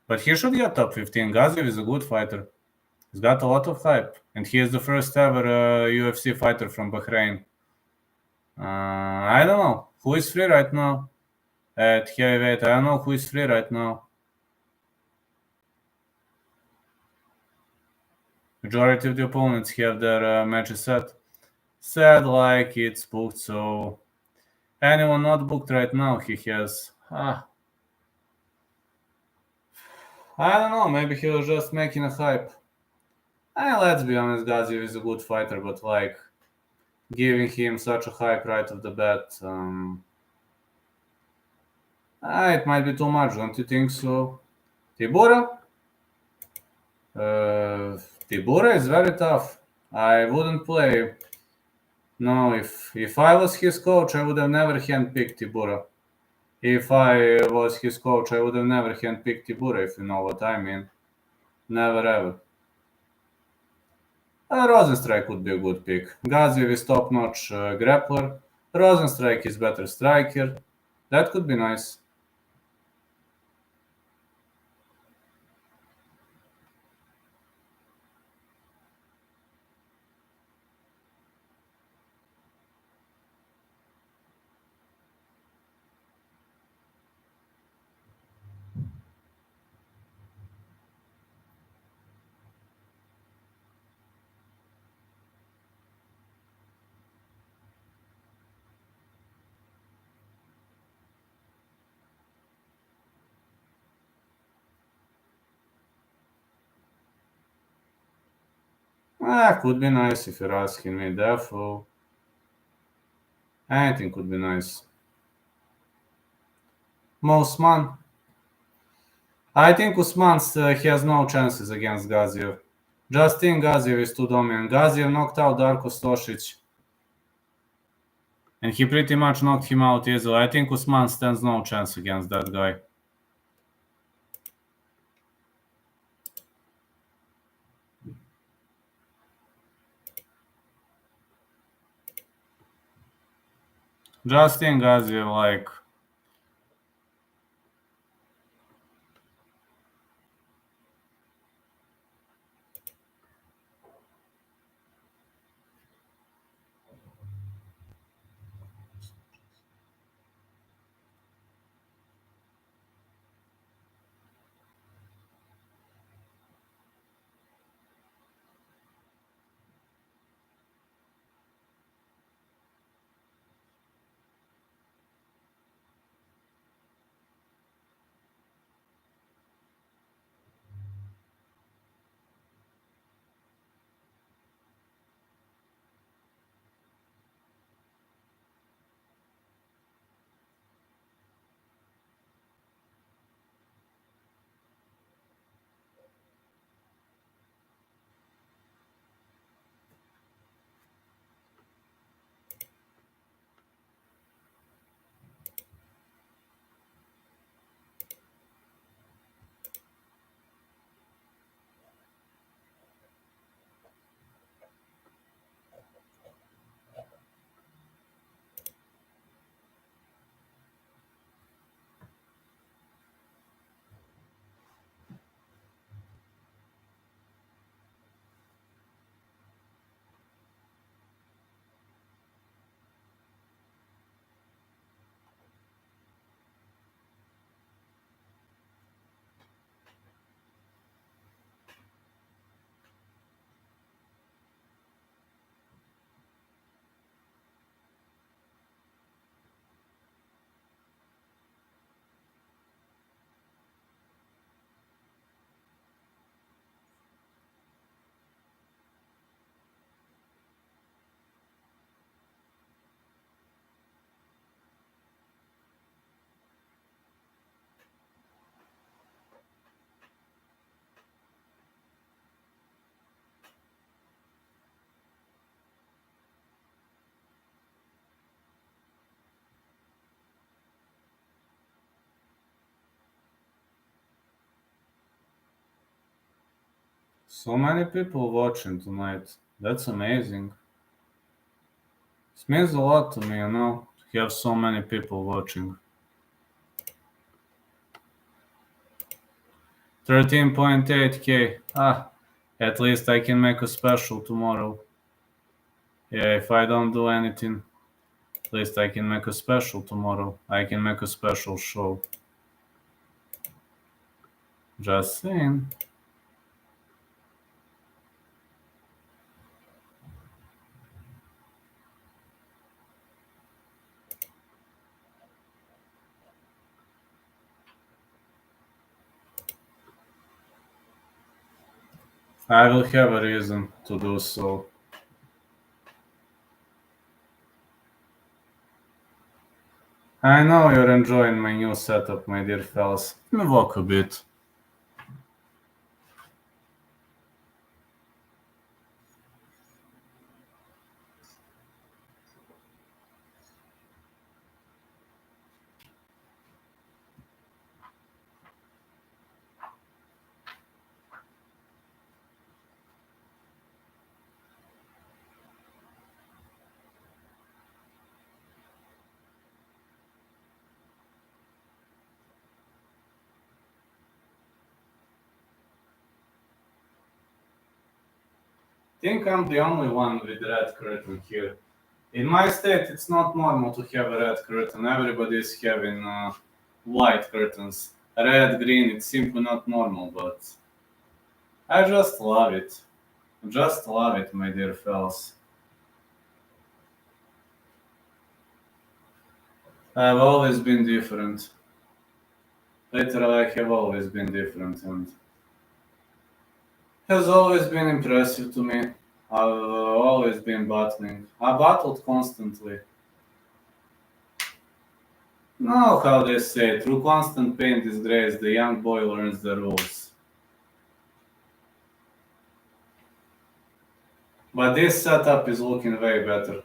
But he should get top 15. Gaziev is a good fighter. He's got a lot of hype. And he is the first ever UFC fighter from Bahrain. I don't know. Who is free right now? At heavyweight, I don't know who is free right now. Majority of the opponents have their matches set. Said like it's booked, so anyone not booked right now, he has. I don't know, maybe he was just making a hype. Let's be honest, Gaziev is a good fighter, but like giving him such a hype right off the bat, it might be too much, don't you think so? Tibura? Tibura is very tough. I wouldn't play. No, if I was his coach, I would have never handpicked Tibura. If I was his coach, I would have never handpicked Tibura, if you know what I mean. Never ever. Rosenstrike would be a good pick. Gaziev is top-notch grappler. Rosenstrike is better striker. That could be nice. Could be nice if you're asking me. Therefore, anything could be nice. Usman. I think Usman has no chances against Gaziev. Just think Gaziev is too dominant. Gaziev knocked out Darko Stosic. And he pretty much knocked him out easily. I think Usman stands no chance against that guy. Just think Gaziev, like... So many people watching tonight. That's amazing. It means a lot to me, to have so many people watching. 13.8k. At least I can make a special tomorrow. Yeah, if I don't do anything, at least I can make a special tomorrow. I can make a special show. Just saying. I will have a reason to do so. I know you're enjoying my new setup, my dear fellas. Let me walk a bit. Think I'm the only one with red curtain here. In my state, it's not normal to have a red curtain. Everybody is having white curtains. Red, green, it's simply not normal, but I just love it. Just love it, my dear fellas. I've always been different. Literally, I have always been different and has always been impressive to me. I've always been battling. I battled constantly. Now, how they say, through constant pain disgrace, the young boy learns the rules. But this setup is looking way better.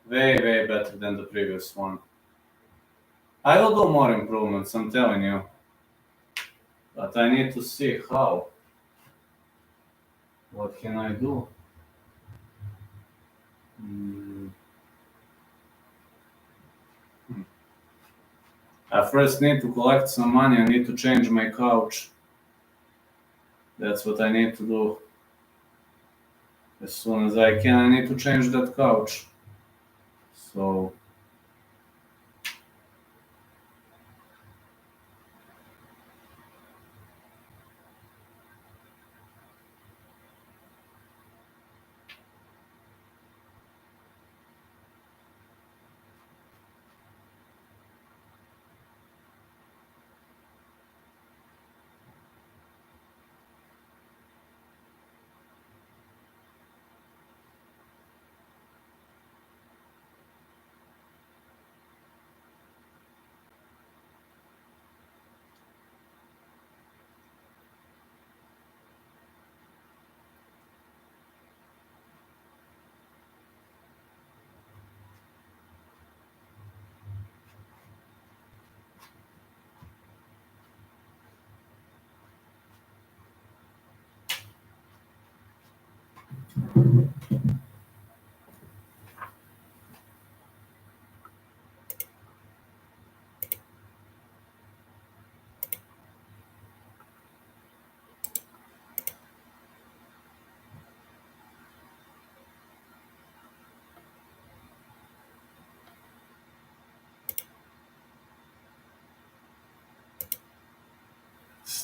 Way, way better than the previous one. I will do more improvements, I'm telling you. But I need to see how. What can I do? Hmm. I first need to collect some money. I need to change my couch. That's what I need to do. As soon as I can, I need to change that couch. So,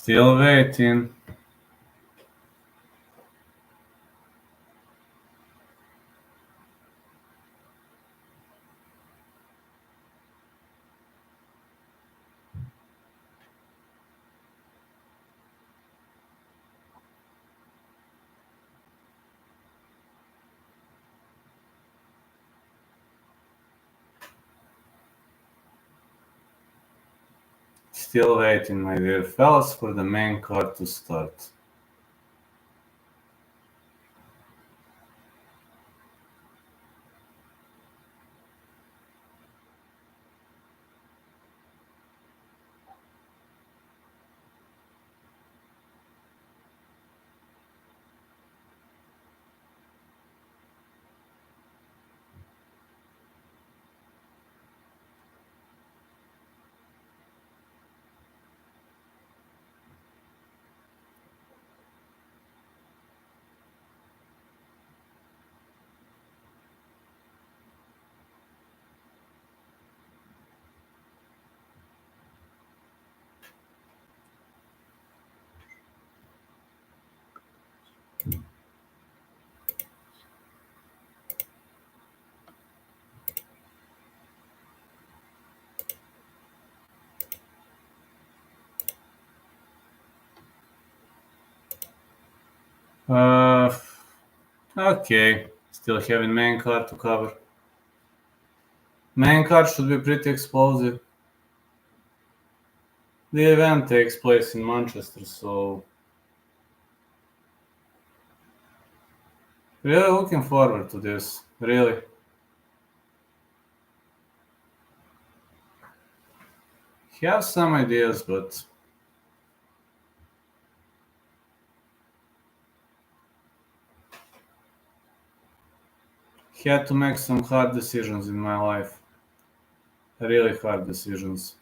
still waiting. Still waiting, my dear fellas, for the main card to start. Uh, okay. Still having main card to cover. Main card should be pretty explosive. The event takes place in Manchester, so really looking forward to this. Really. Have some ideas, but had to make some hard decisions in my life. Really hard decisions.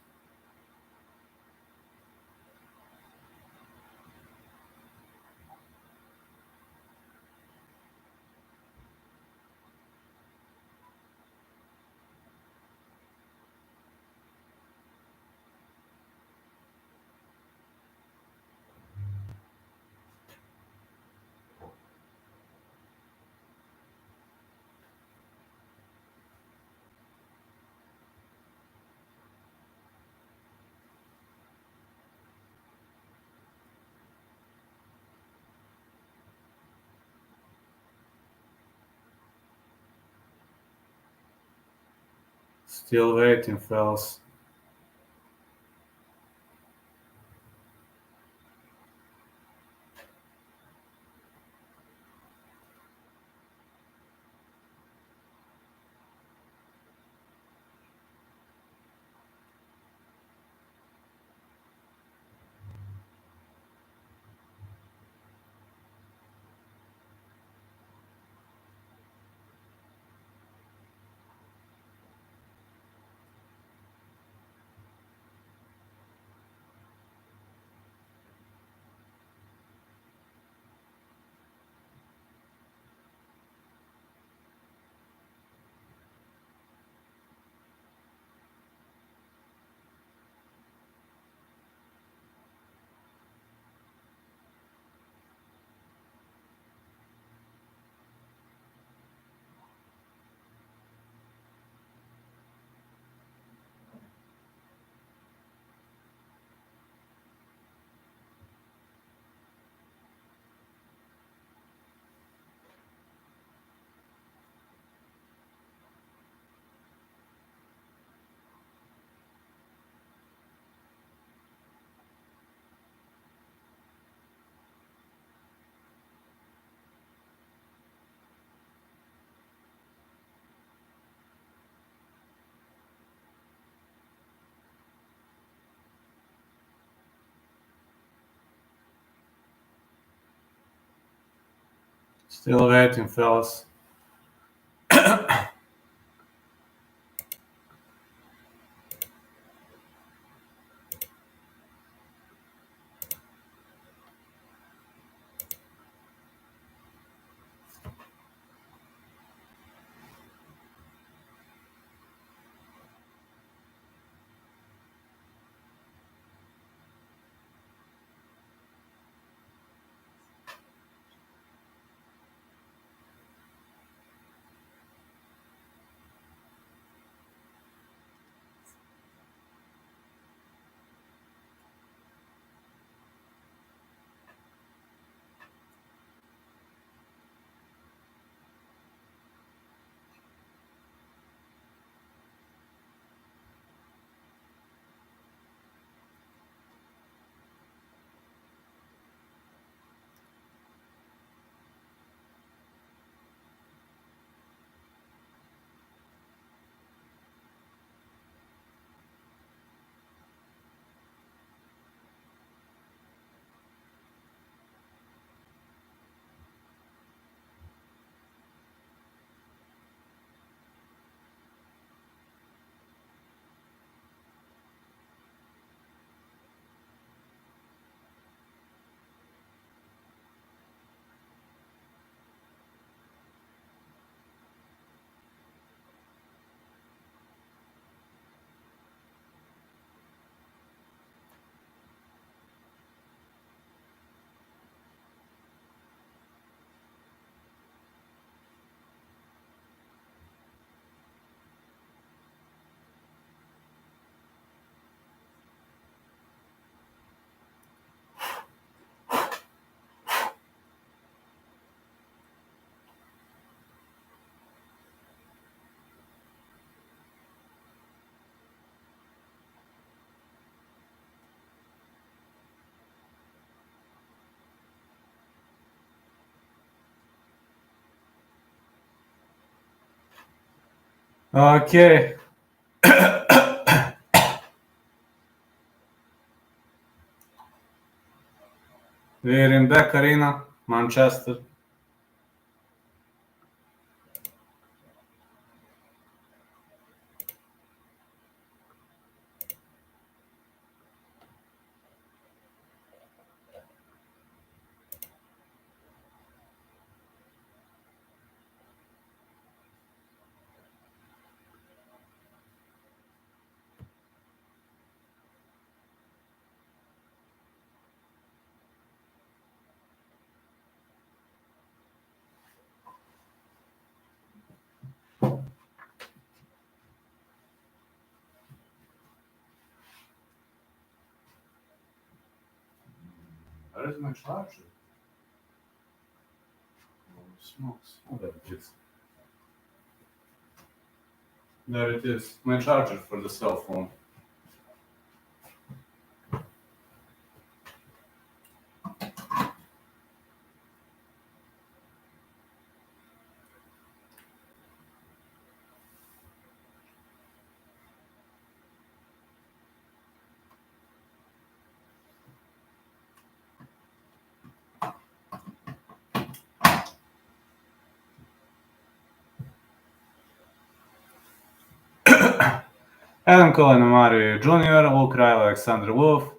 Still waiting, fellas. Still waiting, fellas. Okay. We're in Beck Arena, Manchester. Where is my charger? Oh, smokes. Oh, there it is. There it is. My charger for the cell phone. Adam Cohen Amari Jr., Luke Riley, Alexander Wolf,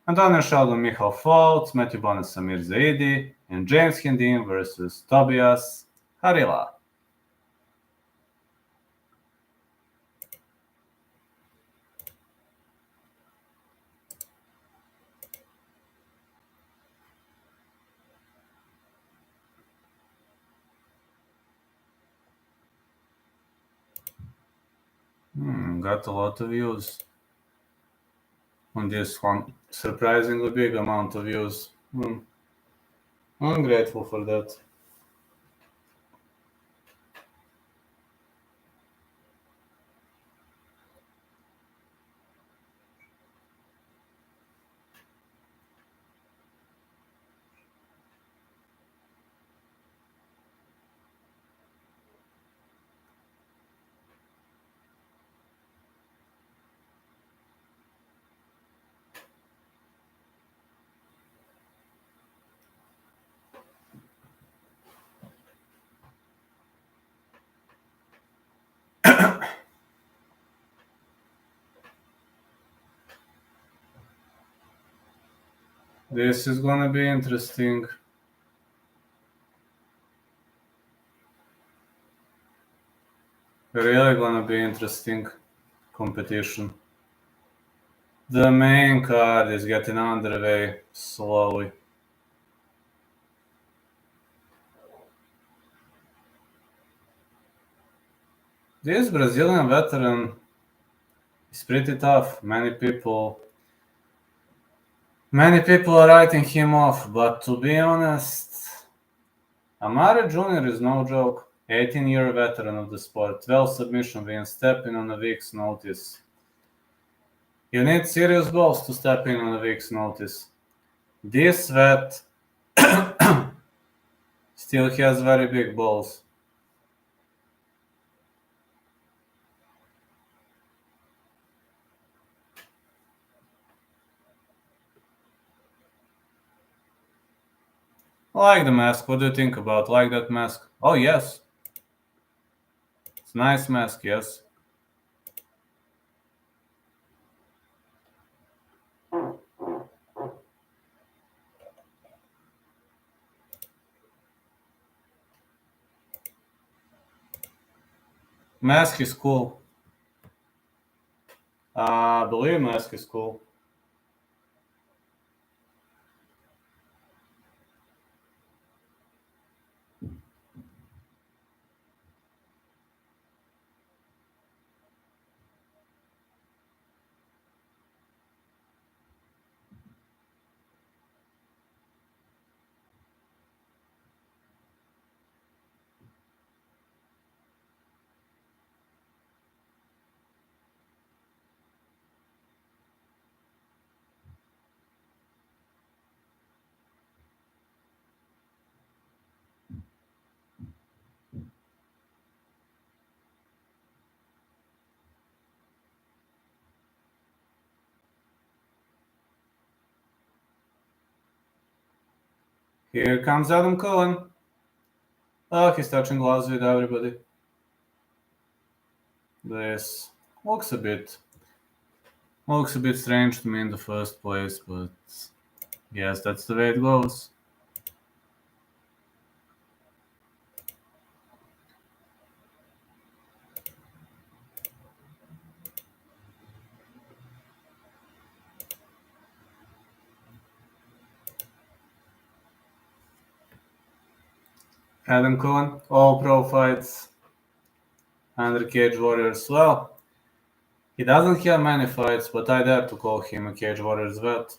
Antonio Sheldon, Michal Fults, Matthew Bonus, Samir Zade, and James Hendin versus Tobias Harila. Got a lot of views on this one. Surprisingly big amount of views. I'm grateful for that. This is gonna be interesting. Really gonna be interesting competition. The main card is getting underway slowly. This Brazilian veteran is pretty tough. Many people are writing him off, but to be honest, Amari Jr. is no joke. 18-year veteran of the sport, 12 submission wins, stepping on a week's notice. You need serious balls to step in on a week's notice. This vet still has very big balls. I like the mask. What do you think about? Like that mask? Oh, yes. It's a nice mask, yes. Mask is cool. I believe mask is cool. Here comes Adam Cohen. Oh, he's touching gloves with everybody. This looks a bit strange to me in the first place, but yes, that's the way it goes. Adam Cohen, all pro fights, 100 Cage Warriors. Well, he doesn't have many fights, but I dare to call him a Cage Warriors vet.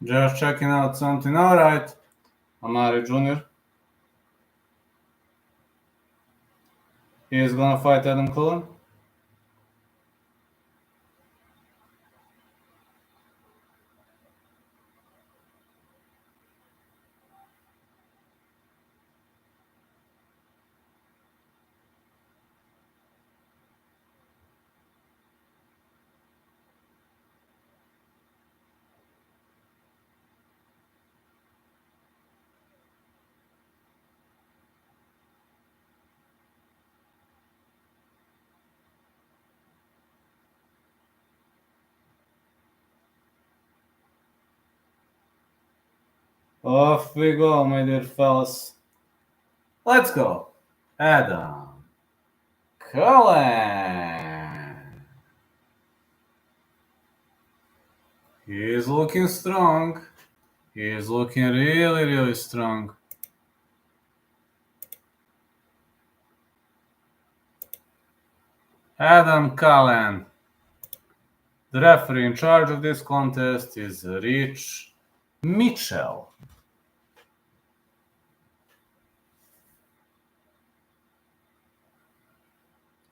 Just checking out something. Alright, Amari Jr. He is gonna fight Adam Cohen. Off we go, my dear fellas. Let's go. Adam Cohen. He is looking strong. He is looking really, really strong. Adam Cohen. The referee in charge of this contest is Rich Mitchell.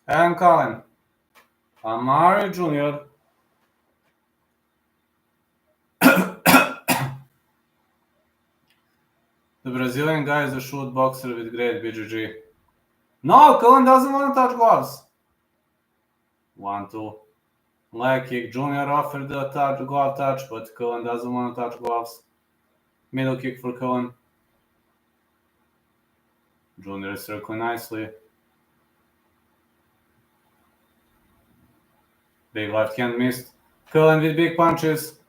Adam Cohen. Amari Jr. The Brazilian guy is a shoot boxer with great BJJ. No, Cohen doesn't want to touch gloves. 1-2. Leg kick. Junior offered the glove touch, but Cohen doesn't want to touch gloves. Middle kick for Cohen. Junior is circling nicely. Big left hand missed. Cohen with big punches.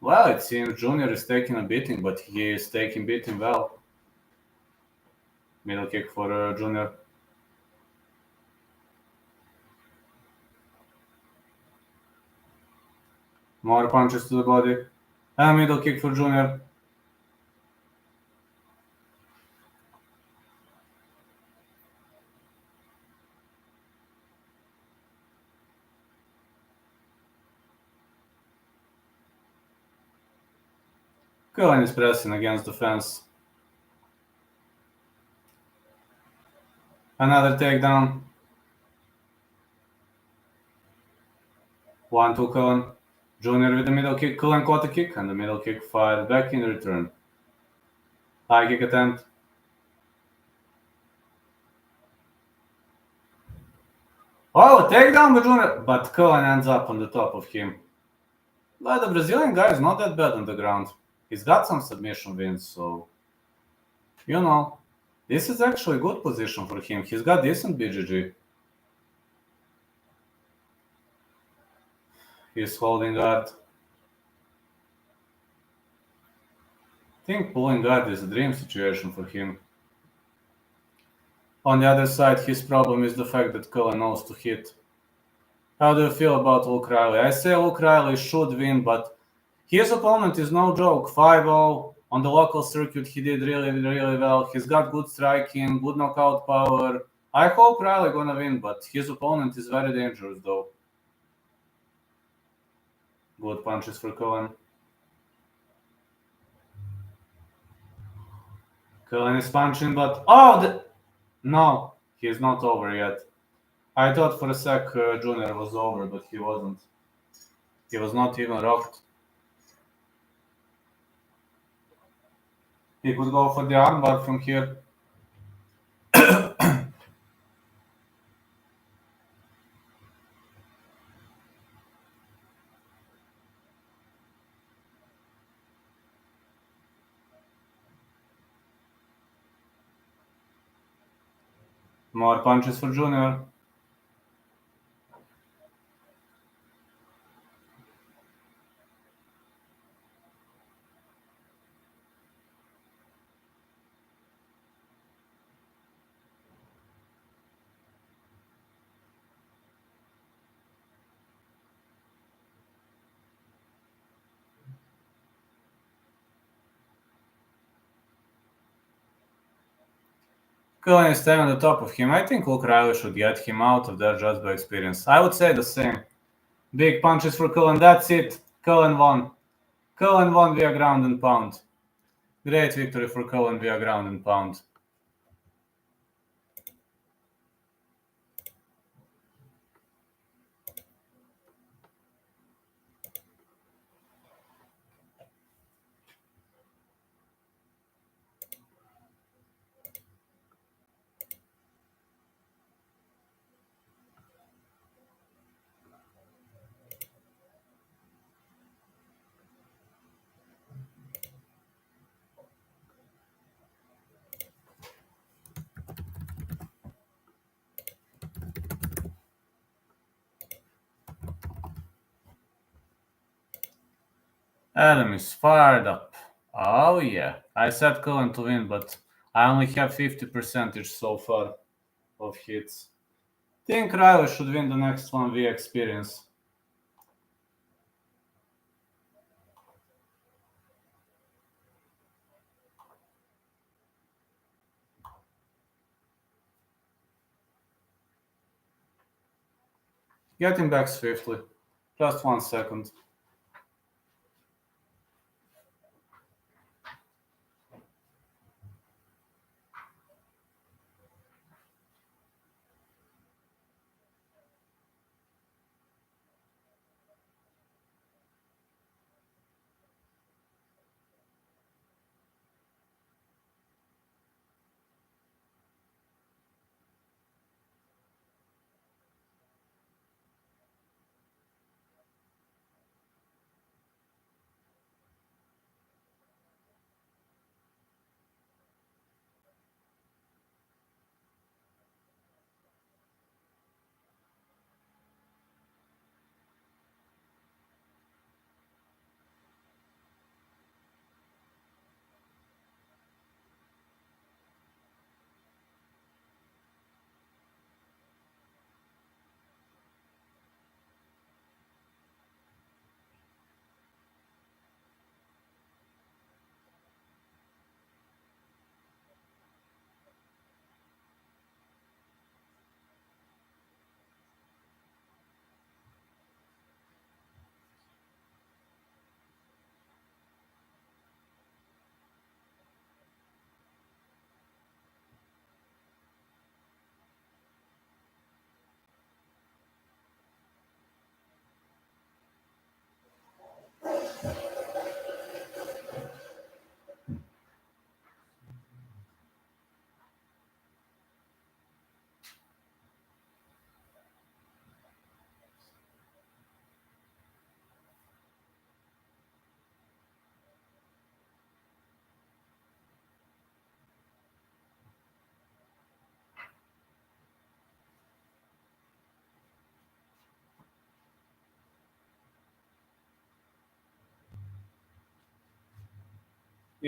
Well, it seems Junior is taking a beating, but he is taking beating well. Middle kick for Junior. More punches to the body. And middle kick for Junior. Cohen is pressing against the fence. Another takedown. 1-2 Cohen. Junior with the middle kick. Cohen caught the kick and the middle kick fired back in return. High kick attempt. Oh, takedown by Junior, but Cohen ends up on the top of him. But the Brazilian guy is not that bad on the ground. He's got some submission wins, so you know, this is actually a good position for him. He's got decent BGG. He's holding guard. I think pulling guard is a dream situation for him. On the other side, his problem is the fact that Killa knows to hit. How do you feel about Luke Riley? I say Luke Riley should win, but his opponent is no joke. 5-0 on the local circuit, he did really, really well. He's got good striking, good knockout power. I hope Riley gonna win, but his opponent is very dangerous though. Good punches for Cohen. Cohen is punching, but no, he is not over yet. I thought for a sec Junior was over, but he wasn't. He was not even rocked. He could go for the armbar from here. More punches for Junior. Cohen is staying on the top of him. I think Luke Riley should get him out of there just by experience. I would say the same. Big punches for Cohen. That's it. Cohen won. Cohen won via ground and pound. Great victory for Cohen via ground and pound. Adam is fired up. Oh yeah. I said Cohen to win, but I only have 50% so far of hits. Think Riley should win the next one via experience. Get him back swiftly. Just 1 second.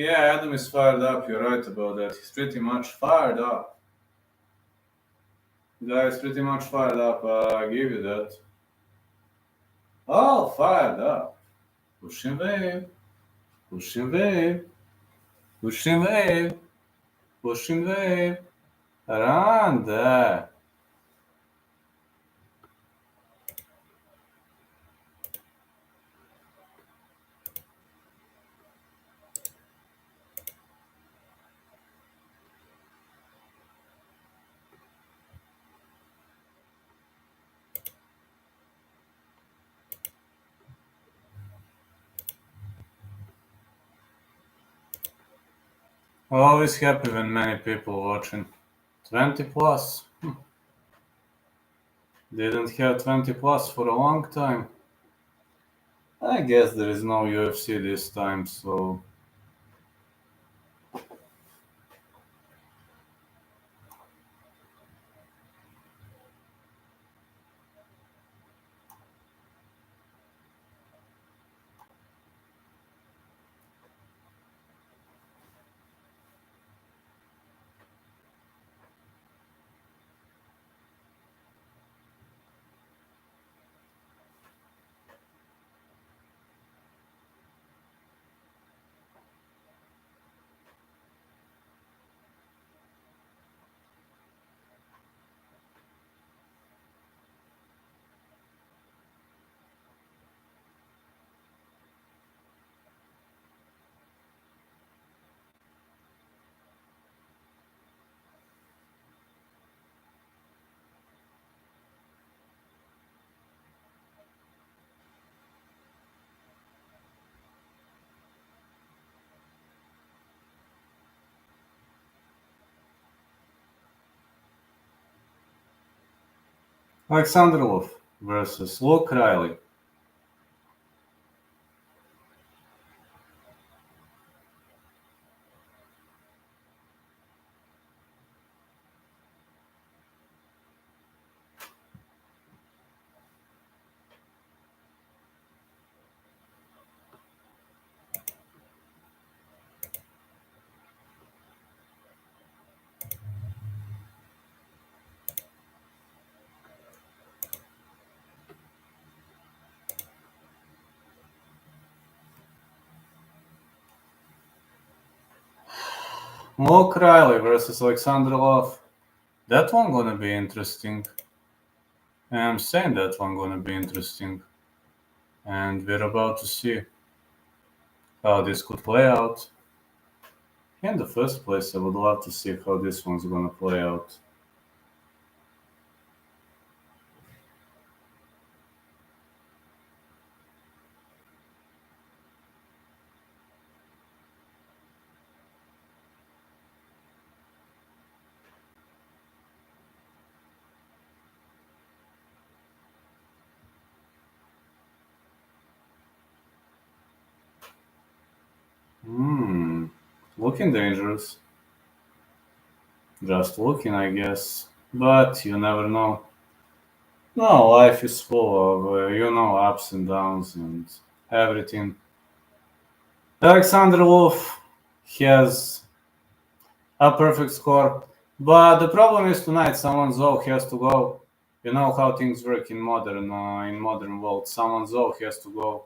Yeah, Adam is fired up. You're right about that. He's pretty much fired up. The guy is pretty much fired up. I give you that. Oh, fired up. Pushing wave. Pushing wave. Pushing wave. Pushing wave. Run there. Always happy when many people watching. 20 plus. Didn't have 20 plus for a long time. I guess there is no UFC this time, so. Alexandrov versus Luke Riley. Luke Riley versus Alexander Love. That one gonna be interesting. I'm saying that one gonna be interesting. And we're about to see how this could play out. In the first place, I would love to see how this one's gonna play out. Looking dangerous. Just looking, I guess. But you never know. No, life is full of, ups and downs and everything. Alexander Wolf has a perfect score, but the problem is tonight someone's all has to go. You know how things work in modern world. Someone's all has to go.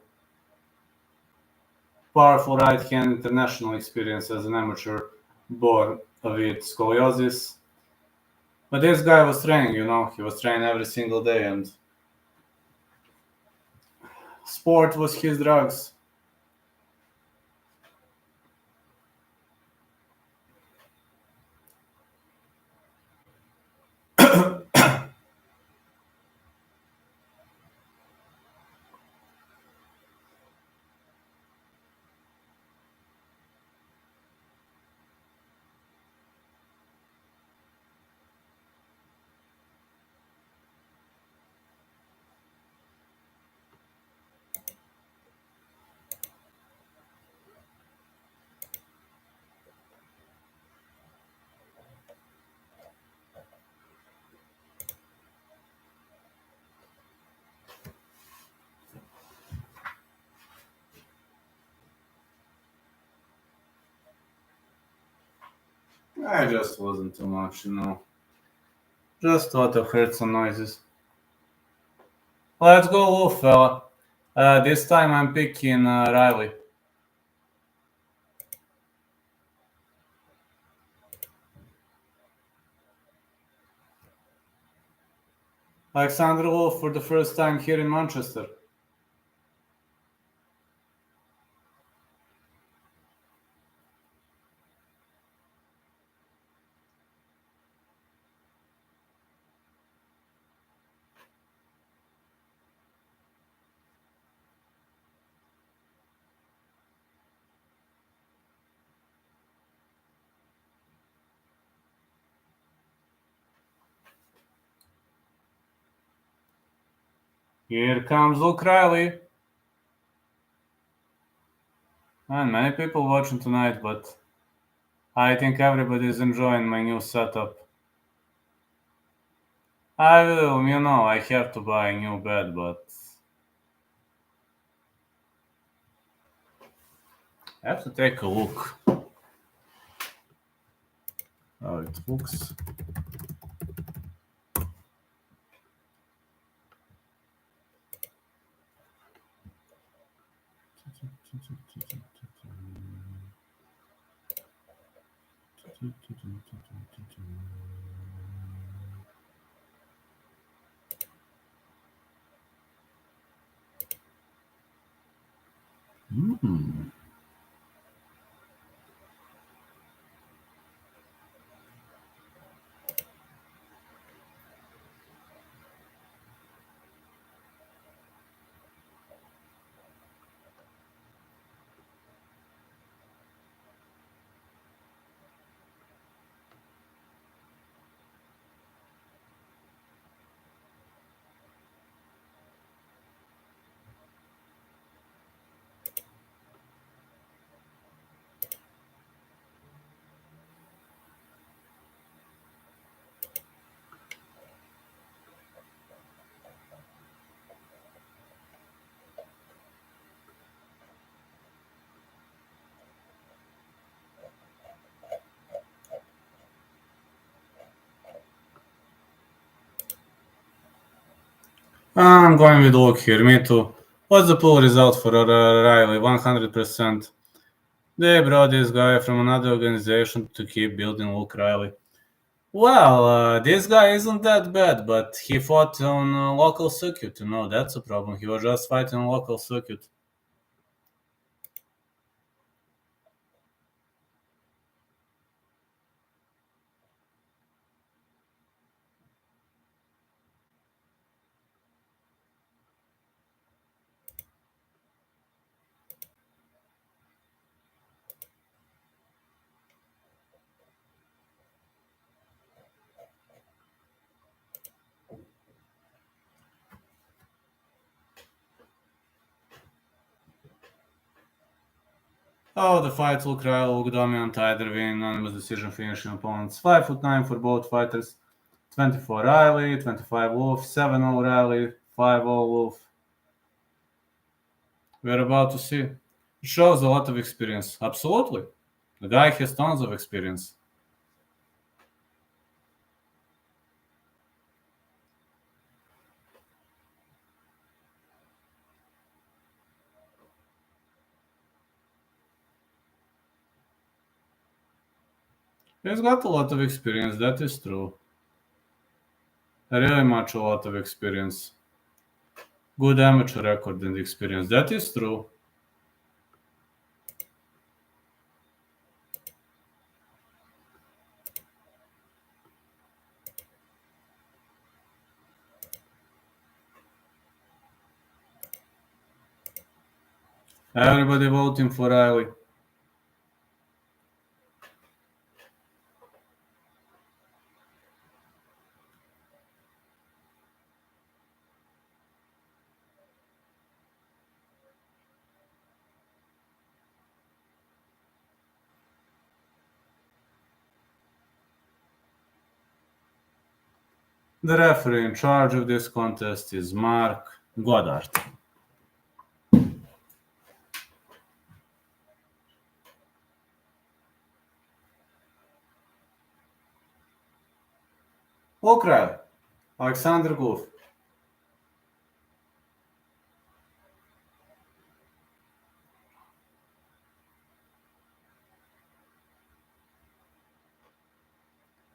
Powerful right hand, international experience as an amateur, born with scoliosis. But this guy was training, he was training every single day, and sport was his drugs. I just wasn't too much, Just a lot of hurts and noises. Let's go Wolf, fella. This time I'm picking Riley. Alexander Wolf for the first time here in Manchester. Here comes Luke Riley. And many people watching tonight, but I think everybody's enjoying my new setup. I will, I have to buy a new bed, but I have to take a look how it looks. I'm going with Luke here, me too. What's the pool result for Riley? 100%. They brought this guy from another organization to keep building Luke Riley. Well, this guy isn't that bad, but he fought on a local circuit, that's a problem. He was just fighting on local circuit. Oh, the fights look real, look dominant, either win, unanimous decision finishing opponents. 5'9" for both fighters. 24 Riley, 25 Wolf, 7-0 Riley, 5-0 Wolf. We're about to see. It shows a lot of experience. Absolutely. The guy has tons of experience. He's got a lot of experience, that is true. Really much a lot of experience. Good amateur record and experience, that is true. Everybody voting for Riley. The referee in charge of this contest is Mark Goddard. Look, Riley. Alexander Goof.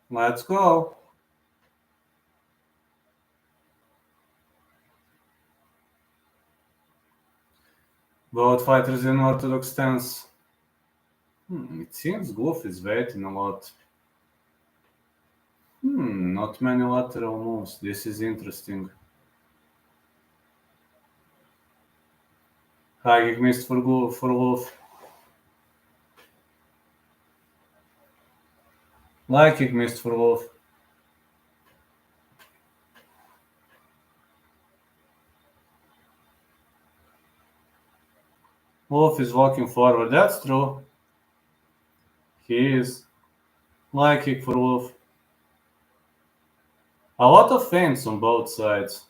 Let's go. Both fighters in orthodox stance. It seems Goof is waiting a lot. Not many lateral moves. This is interesting. High kick missed for Wolf. Light kick missed for Wolf. Wolf is walking forward. That's true. He is. Light kick for Wolf. A lot of feints on both sides.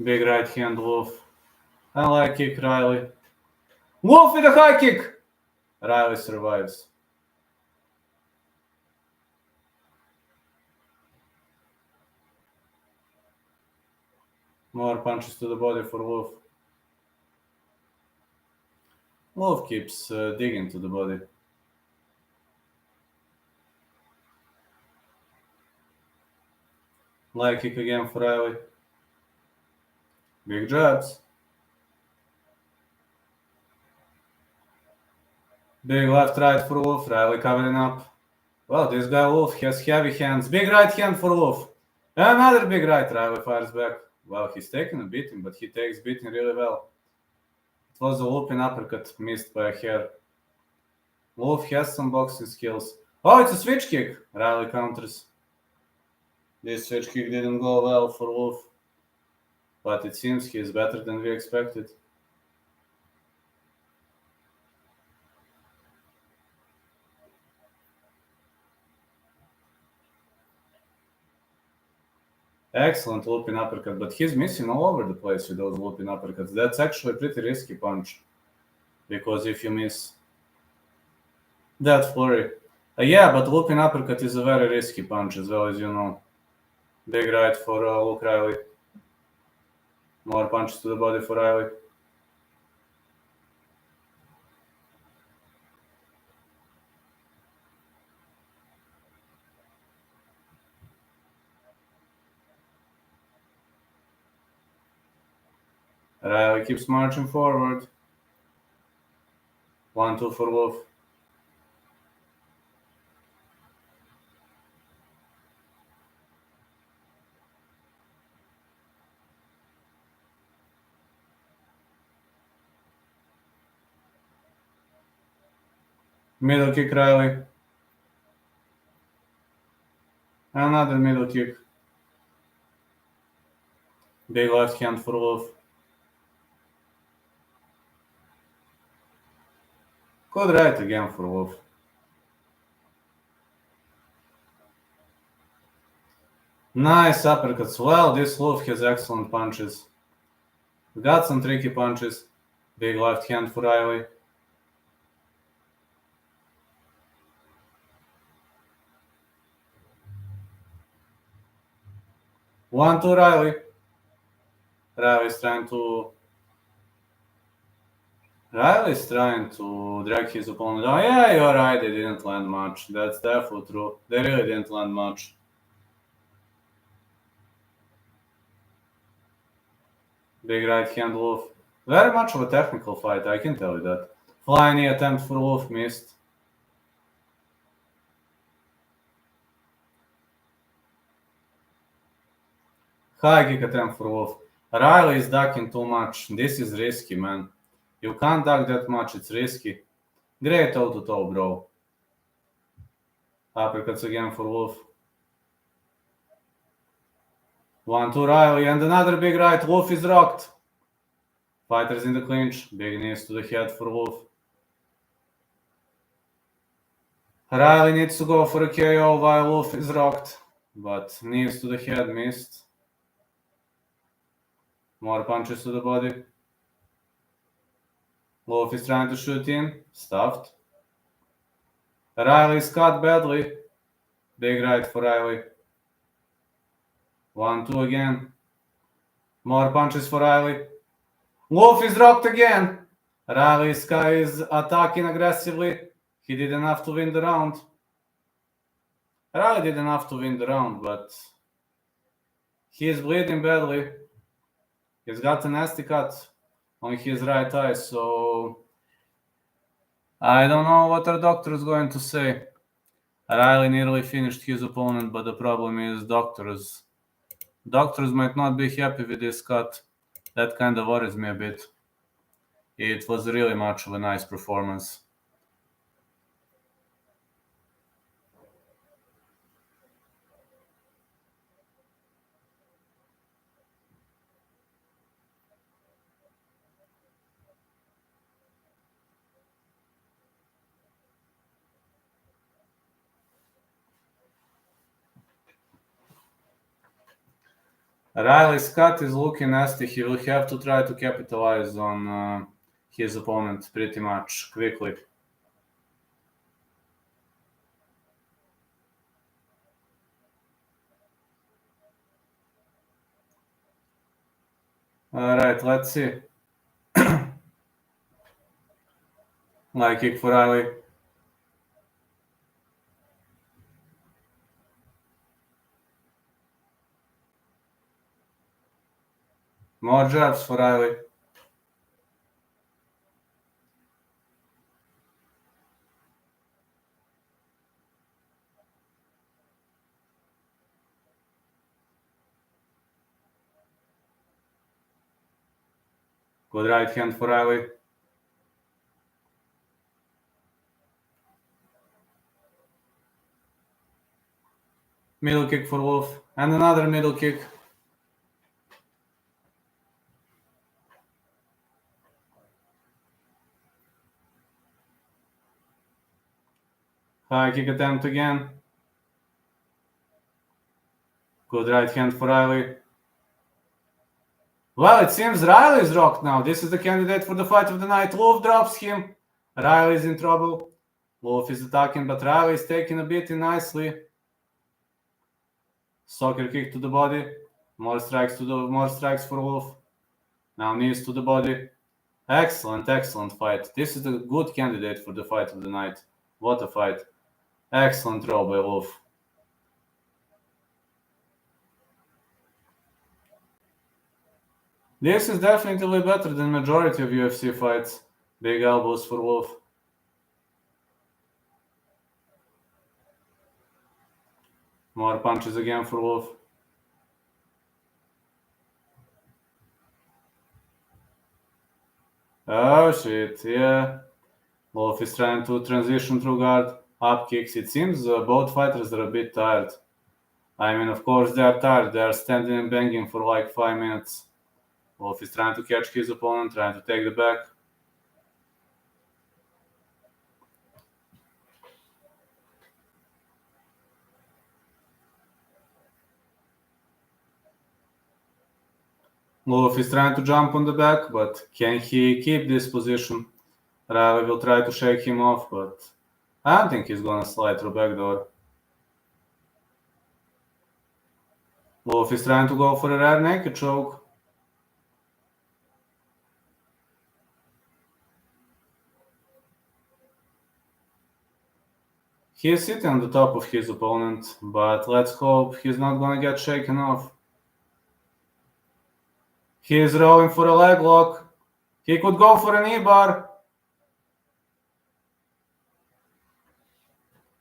Big right hand Wolf. And light kick Riley. Wolf with a high kick! Riley survives. More punches to the body for Wolf. Wolf keeps digging to the body. Light kick again for Riley. Big jabs. Big left right for Wolf. Riley covering up. Well, this guy Wolf has heavy hands. Big right hand for Wolf. Another big right. Riley fires back. Well, he's taking a beating, but he takes beating really well. It was a looping uppercut missed by a hair. Wolf has some boxing skills. Oh, it's a switch kick. Riley counters. This switch kick didn't go well for Wolf, but it seems he is better than we expected. Excellent looping uppercut, but he's missing all over the place with those looping uppercuts. That's actually a pretty risky punch, because if you miss that flurry... yeah, but looping uppercut is a very risky punch as well, as you know. Big right for Luke Riley. More punches to the body for Riley. Riley keeps marching forward. 1-2 for Wolf. Middle kick Riley. Another middle kick. Big left hand for Wolf. Good right again for Wolf. Nice uppercuts. Well, this Wolf has excellent punches. Got some tricky punches. Big left hand for Riley. One to Riley. Riley's trying to drag his opponent down. Yeah, you're right, they didn't land much. That's definitely true. They really didn't land much. Big right hand Wolf. Very much of a technical fight, I can tell you that. Flying knee attempt for Wolf missed. High kick attempt for Wolf. Riley is ducking too much. This is risky, man. You can't duck that much, it's risky. Great toe-to-toe, bro. Uppercuts again for Wolf. 1-2 Riley and another big right. Wolf is rocked. Fighters in the clinch. Big knees to the head for Wolf. Riley needs to go for a KO while Wolf is rocked, but knees to the head missed. More punches to the body. Wolf is trying to shoot in. Stuffed. Riley is cut badly. Big right for Riley. 1-2 again. More punches for Riley. Wolf is dropped again. Riley is attacking aggressively. He did enough to win the round. Riley did enough to win the round, but he is bleeding badly. He's got a nasty cut on his right eye, so I don't know what our doctor is going to say. Riley nearly finished his opponent, but the problem is doctors. Doctors might not be happy with this cut. That kind of worries me a bit. It was really much of a nice performance. Riley's cut is looking nasty. He will have to try to capitalize on his opponent pretty much quickly. Alright, let's see. Leg kick for Riley. More jabs for Riley. Good right hand for Riley. Middle kick for Wolf. And another middle kick. High kick attempt again. Good right hand for Riley. Well, it seems Riley is rocked now. This is the candidate for the fight of the night. Wolf drops him. Riley is in trouble. Wolf is attacking, but Riley is taking a beating nicely. Soccer kick to the body. More strikes for Wolf. Now knees to the body. Excellent fight. This is a good candidate for the fight of the night. What a fight. Excellent throw by Wolf. This is definitely better than majority of UFC fights. Big elbows for Wolf. More punches again for Wolf. Oh shit, yeah. Wolf is trying to transition through guard. Up kicks. It seems both fighters are a bit tired. I mean, of course they are tired. They are standing and banging for like 5 minutes. Wolf is trying to catch his opponent, trying to take the back. Wolf is trying to jump on the back, but can he keep this position? Riley will try to shake him off, but I don't think he's gonna slide through backdoor. Wolf is trying to go for a rear naked choke. He is sitting on the top of his opponent, but let's hope he's not gonna get shaken off. He is rolling for a leg lock. He could go for a knee bar.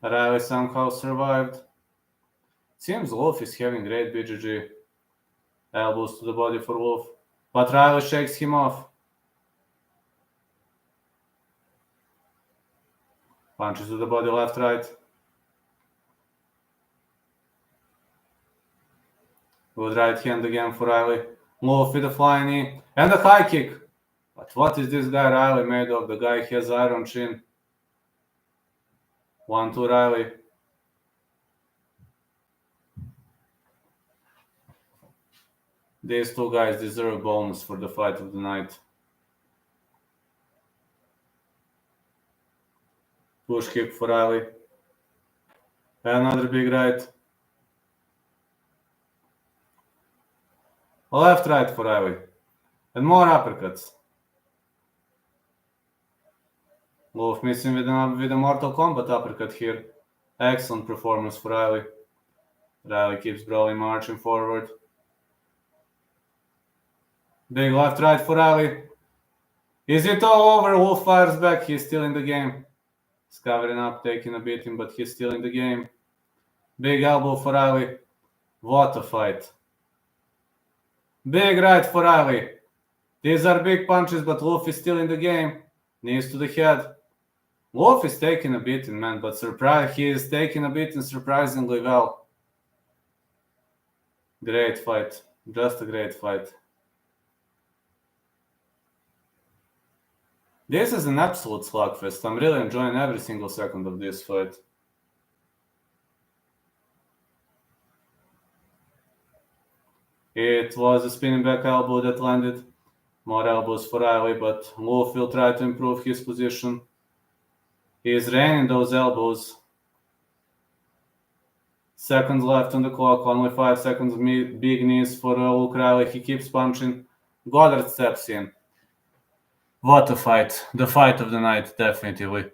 Riley somehow survived. Seems Wolf is having great BJJ. Elbows to the body for Wolf, but Riley shakes him off. Punches to the body, left, right. Good right hand again for Riley. Wolf with a flying knee and a high kick. But what is this guy Riley made of? The guy has iron chin. 1-2 Riley. These two guys deserve a bonus for the fight of the night. Push kick for Riley. Another big right. Left right for Riley. And more uppercuts. Wolf missing with a Mortal Kombat uppercut here. Excellent performance for Riley. Riley keeps Broly marching forward. Big left right for Riley. Is it all over? Wolf fires back. He's still in the game. He's covering up, taking a beating, but he's still in the game. Big elbow for Riley. What a fight. Big right for Riley. These are big punches, but Wolf is still in the game. Knees to the head. Wolf is taking a beating, man, but he is taking a beating surprisingly well. Great fight. Just a great fight. This is an absolute slugfest. I'm really enjoying every single second of this fight. It was a spinning back elbow that landed. More elbows for Riley, but Wolf will try to improve his position. He is raining those elbows. Seconds left on the clock, only 5 seconds. Big knees for Luke Riley. He keeps punching. Goddard steps in. What a fight. The fight of the night, definitely.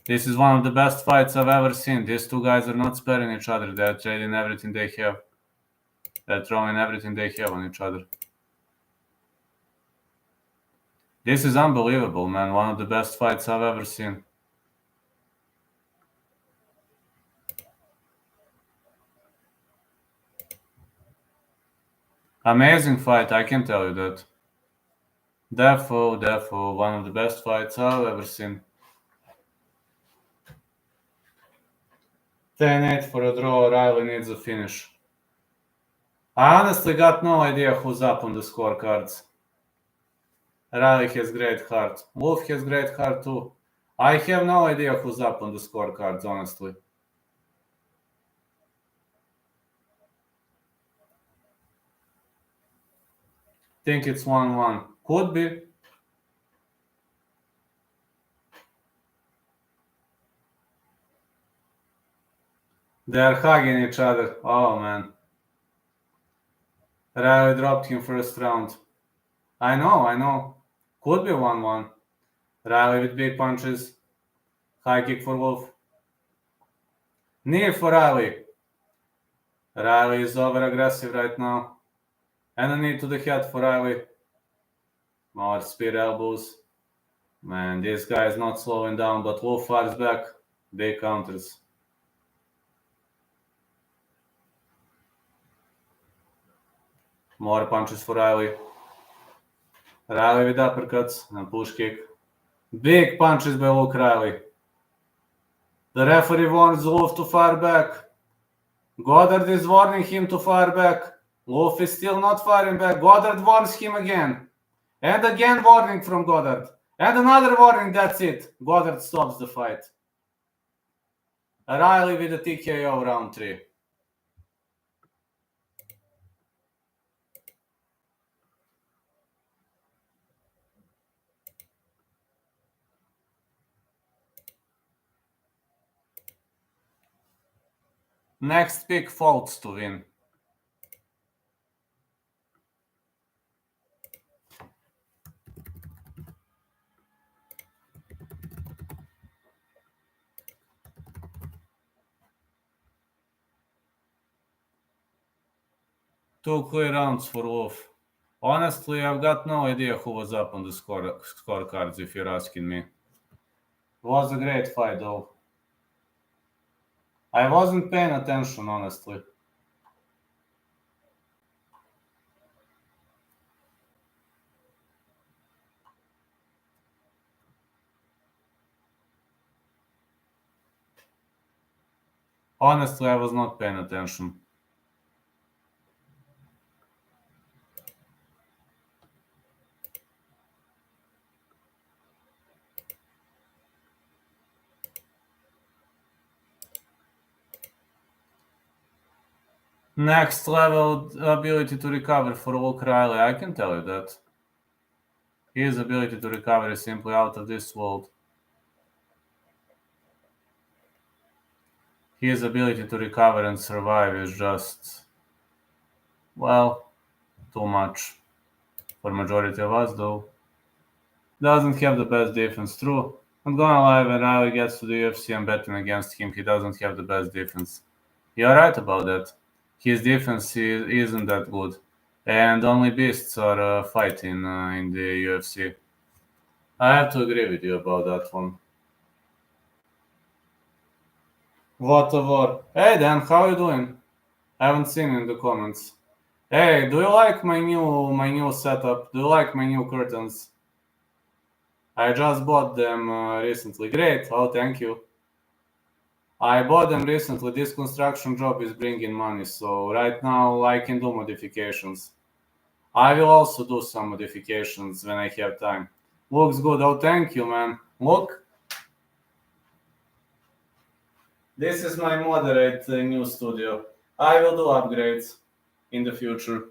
This is one of the best fights I've ever seen. These two guys are not sparing each other. They're trading everything they have. They're throwing everything they have on each other. This is unbelievable, man. One of the best fights I've ever seen. Amazing fight, I can tell you that. Defo, one of the best fights I've ever seen. 10-8 for a draw. Riley needs a finish. I honestly got no idea who's up on the scorecards. Riley has great heart. Wolf has great heart too. I have no idea who's up on the scorecards, honestly. Think it's 1-1. Could be. They're hugging each other. Oh, man. Riley dropped him first round. I know. Could be 1-1. Riley with big punches. High kick for Wolf. Knee for Riley. Riley is over aggressive right now. And a knee to the head for Riley. More spear elbows. Man, this guy is not slowing down, but Wolf fires back. Big counters. More punches for Riley. Riley with uppercuts and push kick. Big punches by Luke Riley. The referee warns Wolf to fire back. Goddard is warning him to fire back. Wolf is still not firing back. Goddard warns him again. And again warning from Goddard. And another warning, that's it. Goddard stops the fight. Riley with a TKO round 3. Next pick, Fults to win. Two clear rounds for Wolf. Honestly, I've got no idea who was up on the scorecards, if you're asking me. It was a great fight, though. I wasn't paying attention, honestly. Honestly, I was not paying attention. Next level ability to recover for Luke Riley, I can tell you that. His ability to recover is simply out of this world. his ability to recover and survive is just, well, too much for majority of us, though. Doesn't have the best defense, true. I'm gonna lie, when Riley gets to the UFC, I'm betting against him. He doesn't have the best defense. You're right about that. His defense isn't that good. And only beasts are fighting in the UFC. I have to agree with you about that one. What a war. Hey Dan, how you doing? I haven't seen you in the comments. Hey, do you like my new setup? Do you like my new curtains? I just bought them recently. Great. Oh, thank you. I bought them recently. This construction job is bringing money, so right now I can do modifications. I will also do some modifications when I have time. Looks good. Oh, thank you, man. Look. This is my moderate new studio. I will do upgrades in the future.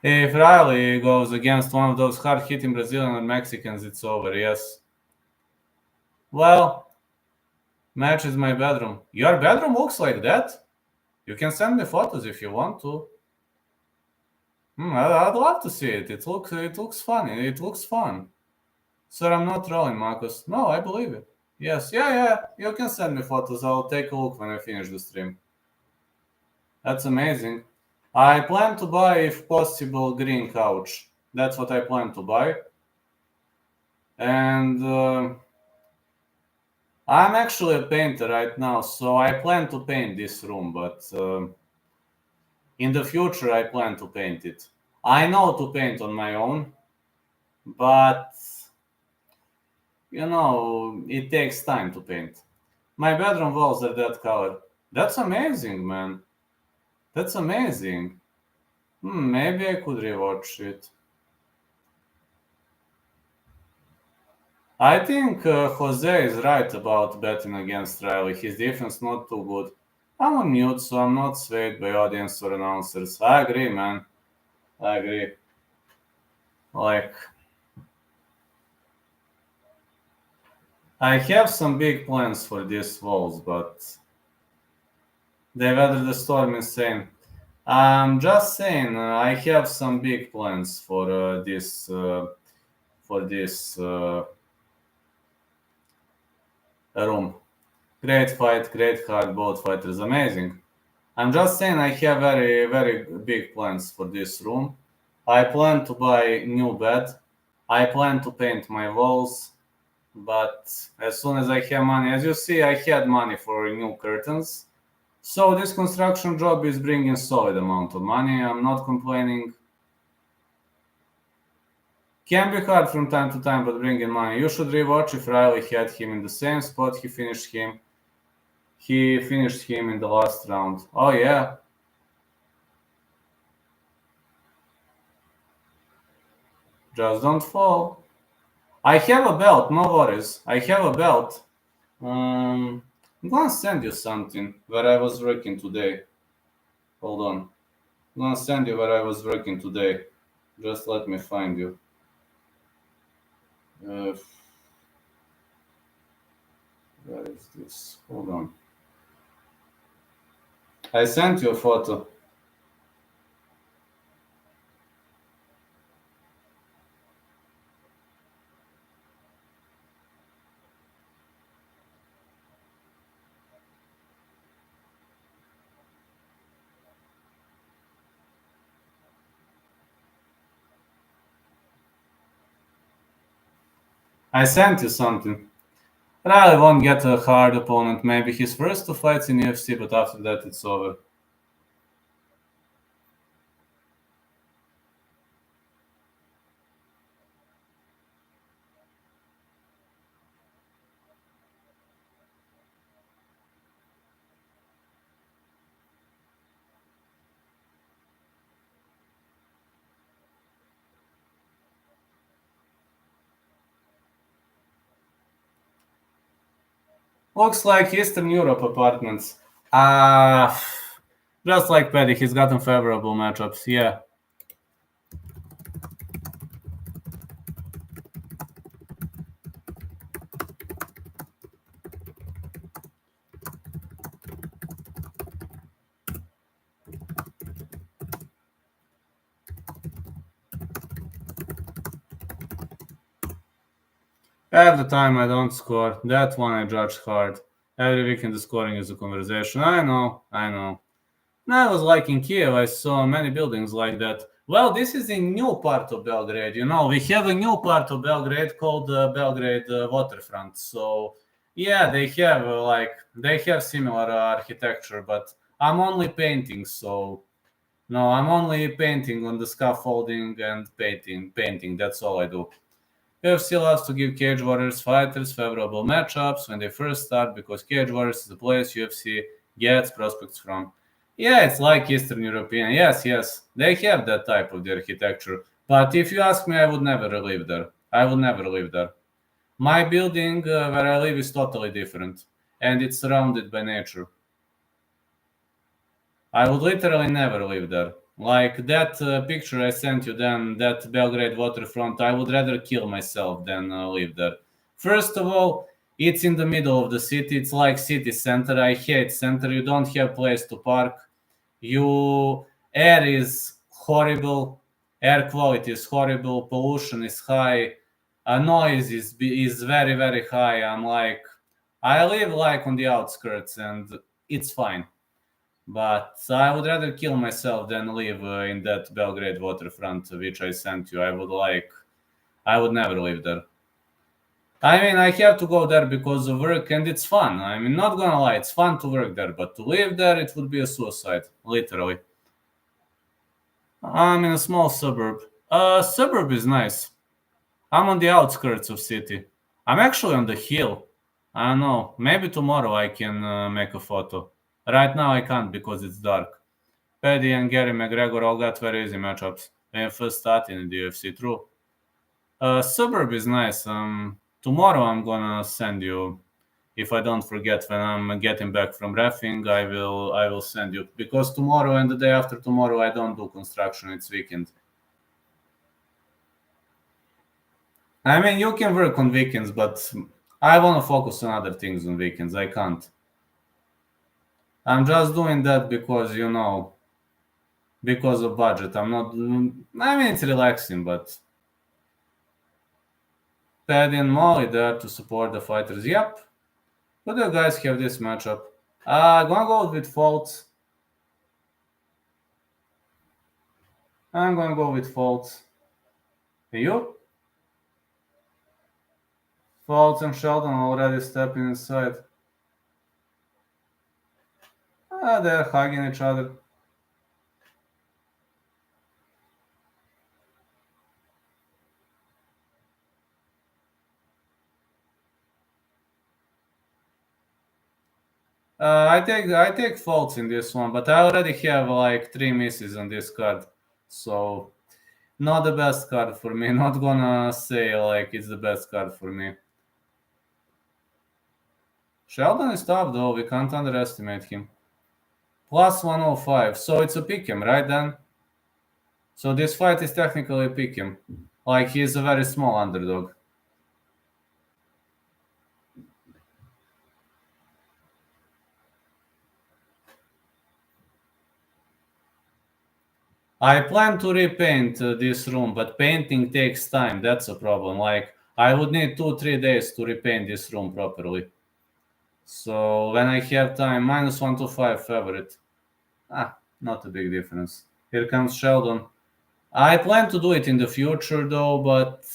If Riley goes against one of those hard-hitting Brazilian or Mexicans, it's over, yes. Well, match is my bedroom. Your bedroom looks like that? You can send me photos if you want to. I'd love to see it. It looks funny. It looks fun. Sir, I'm not trolling, Marcus. No, I believe it. Yes, yeah. You can send me photos. I'll take a look when I finish the stream. That's amazing. I plan to buy, if possible, green couch. That's what I plan to buy. And I'm actually a painter right now, so I plan to paint this room, but in the future I plan to paint it. I know to paint on my own, but it takes time to paint. My bedroom walls are that color. That's amazing, man. That's amazing. Maybe I could rewatch it. I think Jose is right about betting against Riley. His defense not too good. I'm on mute, so I'm not swayed by audience or announcers. I agree, man. I agree. Like, I have some big plans for these walls, but they weather the storm insane. I'm just saying, I have some big plans for this room. Great fight, great heart, both fighters, amazing. I'm just saying I have very, very big plans for this room. I plan to buy new bed. I plan to paint my walls. But as soon as I have money, as you see, I had money for new curtains. So this construction job is bringing solid amount of money. I'm not complaining. Can be hard from time to time, but bringing money. You should rewatch if Riley had him in the same spot he finished him. He finished him in the last round. Oh, yeah. Just don't fall. I have a belt, no worries. I have a belt. I'm gonna send you something where I was working today. Hold on. I'm gonna send you where I was working today. Just let me find you. Where is this? Hold on. I sent you a photo. I sent you something. Riley won't get a hard opponent. Maybe his first two fights in UFC, but after that it's over. Looks like Eastern Europe apartments. Just like Paddy, he's gotten favorable matchups. Yeah. At the time, I don't score. That one I judge hard. Every weekend, the scoring is a conversation. I know. And I was like in Kiev, I saw many buildings like that. Well, this is a new part of Belgrade. We have a new part of Belgrade called Belgrade Waterfront. So, yeah, they have similar architecture, but I'm only painting. So, no, I'm only painting on the scaffolding and painting. That's all I do. UFC loves to give Cage Warriors fighters favorable matchups when they first start because Cage Warriors is the place UFC gets prospects from. Yeah, it's like Eastern European. Yes, they have that type of the architecture. But if you ask me, I would never live there. I would never live there. My building where I live is totally different, and it's surrounded by nature. I would literally never live there. Like that picture I sent you, then that Belgrade waterfront, I would rather kill myself than live there. First of all, it's in the middle of the city. It's like city center. I hate center. You don't have place to park. You air is horrible. Air quality is horrible. Pollution is high. Noise is very very high. I live like on the outskirts, and it's fine. But I would rather kill myself than live in that Belgrade waterfront which I sent you. I would never live there. I mean, I have to go there because of work and it's fun. I mean, not gonna lie, it's fun to work there, but to live there, it would be a suicide, literally. I'm in a small suburb. Suburb is nice. I'm on the outskirts of city. I'm actually on the hill. I don't know. Maybe tomorrow I can make a photo. Right now I can't because it's dark. Paddy and Gary McGregor all got very easy matchups when first starting in the UFC. True. Suburb is nice. Tomorrow I'm gonna send you. If I don't forget when I'm getting back from reffing, I will send you because tomorrow and the day after tomorrow I don't do construction. It's weekend. I mean, you can work on weekends, but I want to focus on other things on weekends. I can't. I'm just doing that because of budget. I'm not. I mean, it's relaxing, but Paddy and Molly there to support the fighters. Yep. Who do you guys have this matchup? Gonna go with Fults. I'm gonna go with Fults. And you? Fults and Sheldon already stepping inside. They're hugging each other. I take Fults in this one, but I already have like 3 misses on this card, so not the best card for me. Not gonna say like it's the best card for me. Sheldon is tough though. We can't underestimate him. Plus 105, so it's a pick him, right then? So this fight is technically a pick him. Like he's a very small underdog. I plan to repaint this room, but painting takes time. That's a problem. Like I would need 2-3 days to repaint this room properly. So when I have time, -1 to 5 favorite. Not a big difference. Here comes Sheldon. I plan to do it in the future though, but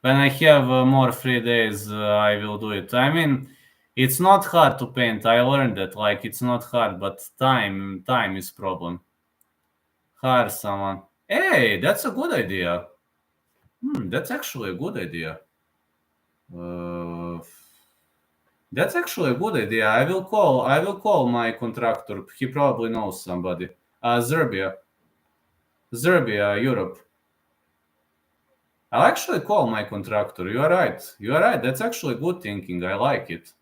when I have more free days, I will do it. I mean, it's not hard to paint. I learned that. Like it's not hard, but time is problem. Hire someone. Hey, that's a good idea. That's actually a good idea. Uh, that's actually a good idea. I will call my contractor. He probably knows somebody. Serbia, Europe. I'll actually call my contractor. You are right. That's actually good thinking. I like it.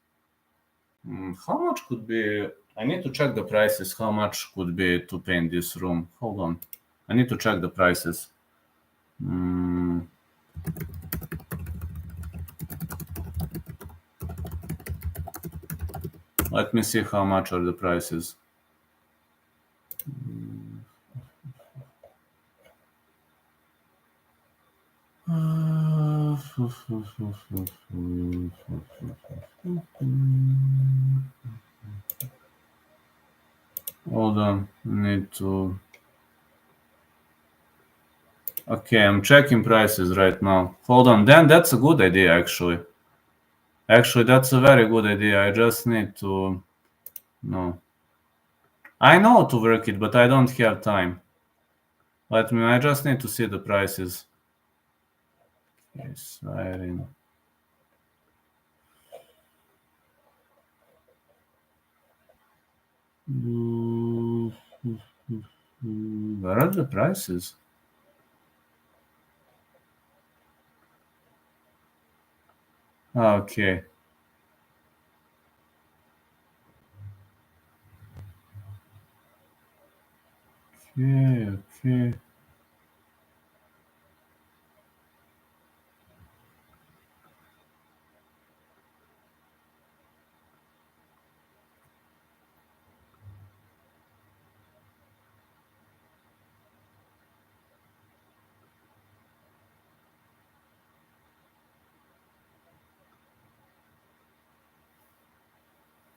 How much could be? I need to check the prices. How much could be to paint this room? Hold on. I need to check the prices. Let me see how much are the prices. Hold on, need to... Okay, I'm checking prices right now. Hold on, then that's a good idea, actually. Actually, that's a very good idea. I just need to... No. I know to work it, but I don't have time. I just need to see the prices. Yes, Irene. Where are the prices? Okay. Okay.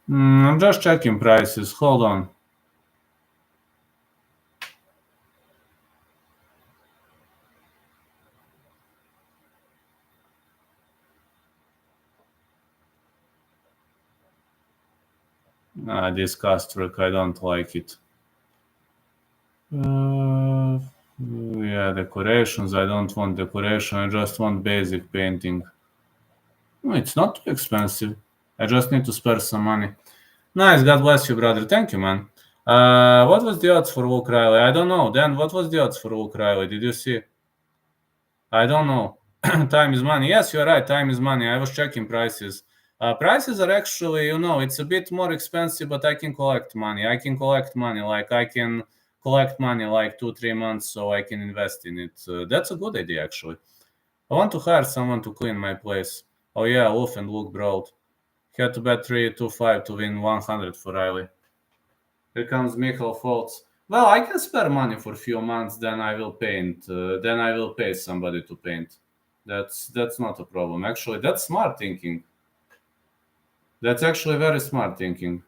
I'm just checking prices. Hold on. This cast work, I don't like it. Yeah, decorations. I don't want decoration. I just want basic painting. It's not too expensive. I just need to spare some money. Nice. God bless you, brother. Thank you, man. What was the odds for Luke Riley? I don't know. Dan, what was the odds for Luke Riley? Did you see? I don't know. Time is money. Yes, you're right. Time is money. I was checking prices. Prices are actually, it's a bit more expensive, but I can collect money. I can collect money. Like I can collect money like 2-3 months, so I can invest in it. That's a good idea, actually. I want to hire someone to clean my place. Oh yeah, Wolf and Luke brawled. Had to bet 3-2-5 to win 100 for Riley. Here comes Michael Fults. Well, I can spare money for a few months, then I will paint. Then I will pay somebody to paint. That's not a problem. Actually, that's smart thinking. That's actually very smart thinking.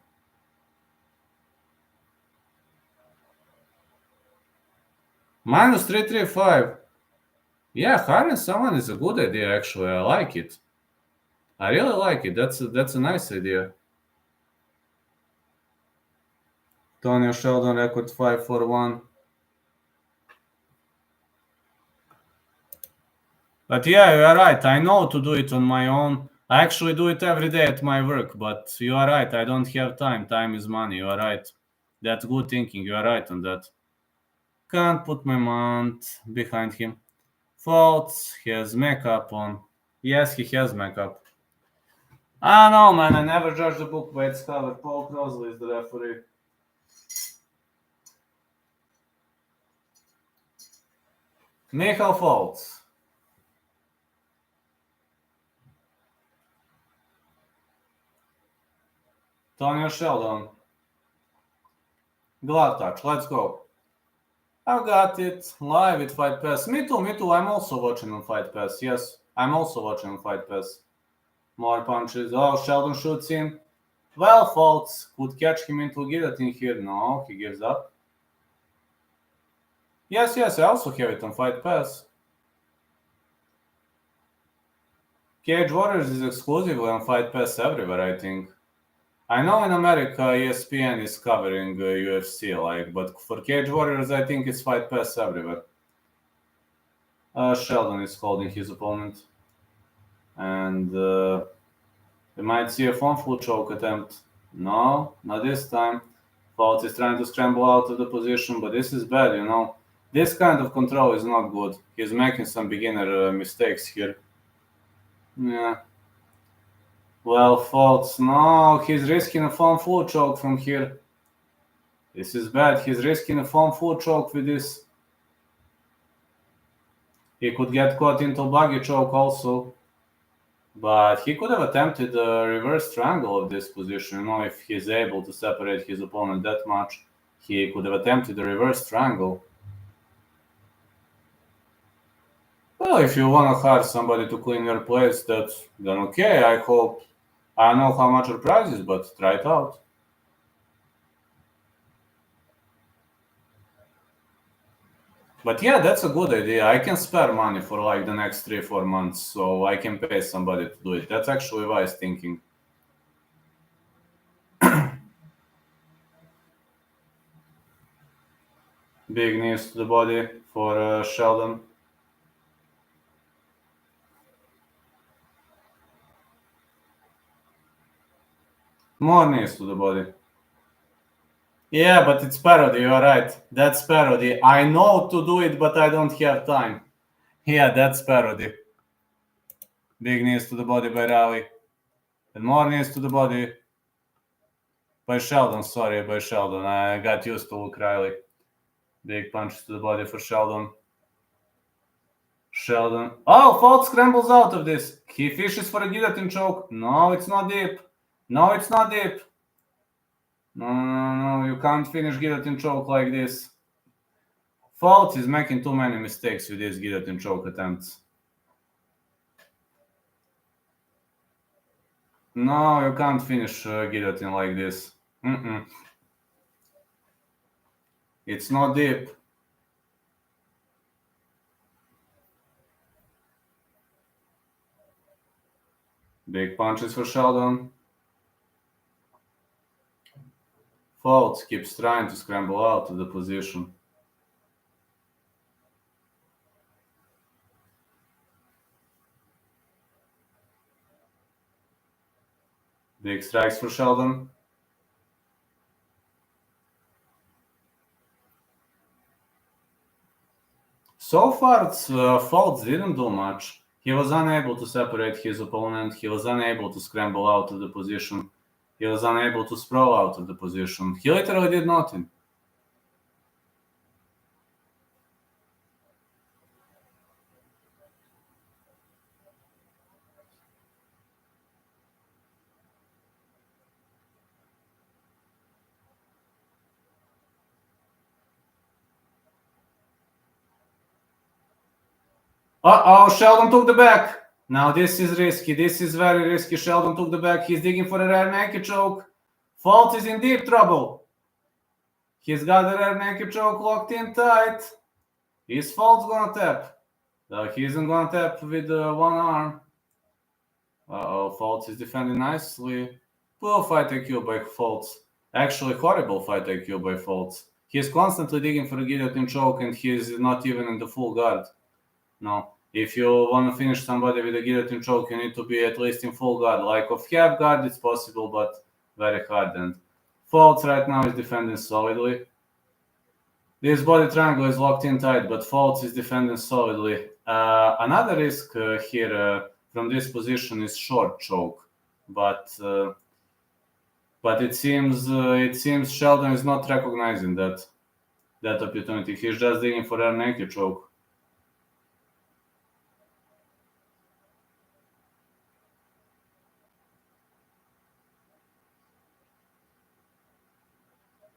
Minus 335. Yeah, hiring someone is a good idea, actually. I like it. I really like it. That's a nice idea. Tony Sheldon record 5-4-1. But yeah, you are right. I know to do it on my own. I actually do it every day at my work, but you are right. I don't have time. Time is money. You are right. That's good thinking. You are right on that. Can't put my mount behind him. Fults, he has makeup on. Yes, he has makeup. Ah, no, man. I never judge the book by its cover. Paul Crosley is the referee. Michael Fults. Tony Sheldon. Glove touch. Let's go. I got it live with Fight Pass. Me too. I'm also watching on Fight Pass. Yes, I'm also watching on Fight Pass. More punches. Oh, Sheldon shoots in. Well, Fults could catch him into guillotine here. No, he gives up. Yes, I also have it on Fight Pass. Cage Warriors is exclusively on Fight Pass everywhere, I think. I know in America ESPN is covering UFC, but for Cage Warriors, I think it's Fight Pass everywhere. Sheldon is holding his opponent. And we might see a phone full choke attempt. No, not this time. Fults is trying to scramble out of the position, but this is bad, This kind of control is not good. He's making some beginner mistakes here. Yeah. Well, Fults, no, he's risking a phone full choke from here. This is bad. He's risking a phone full choke with this. He could get caught into buggy choke also. But he could have attempted a reverse triangle of this position. If he's able to separate his opponent that much, he could have attempted a reverse triangle. Well, if you want to hire somebody to clean your place, then okay. I hope. I don't know how much your price is, but try it out. But yeah, that's a good idea. I can spare money for like the next 3-4 months, so I can pay somebody to do it. That's actually wise thinking. Big knees to the body for Sheldon. More knees to the body. Yeah, but it's parody, you're right. That's parody. I know to do it, but I don't have time. Yeah, that's parody. Big knees to the body by Rally. And more knees to the body by Sheldon. Sorry, by Sheldon. I got used to Luke Riley. Big punches to the body for Sheldon. Sheldon. Oh, Fults scrambles out of this. He fishes for a guillotine choke. No, it's not deep. No, it's not deep. No, no, no, you can't finish guillotine choke like this. Fults is making too many mistakes with these guillotine choke attempts. No, you can't finish guillotine like this. It's not deep. Big punches for Sheldon. Fults keeps trying to scramble out of the position. Big strikes for Sheldon. So far, Fults didn't do much. He was unable to separate his opponent. He was unable to scramble out of the position. He was unable to sprawl out of the position. He literally did nothing. Uh-oh, Sheldon took the back. Now this is risky. This is very risky. Sheldon took the back. He's digging for a rear naked choke. Fults is in deep trouble. He's got the rear naked choke locked in tight. Is Fults gonna tap? No, he isn't gonna tap with one arm. Uh-oh, Fults is defending nicely. Poor fight IQ by Fults. Actually, horrible fight IQ by Fults. He's constantly digging for a guillotine choke and he's not even in the full guard. No. If you want to finish somebody with a guillotine choke, you need to be at least in full guard. Like of half guard, it's possible, but very hard. And Fults right now is defending solidly. This body triangle is locked in tight, but Fults is defending solidly. Another risk here from this position is short choke, but it seems Sheldon is not recognizing that opportunity. He's just digging for a naked choke.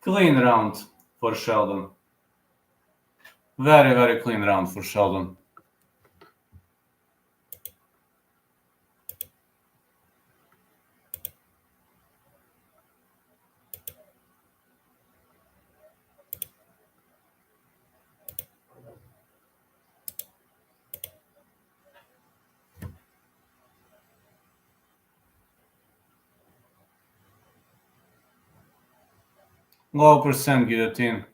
Clean round for Sheldon. Very, very clean round for Sheldon. Low percent guillotine.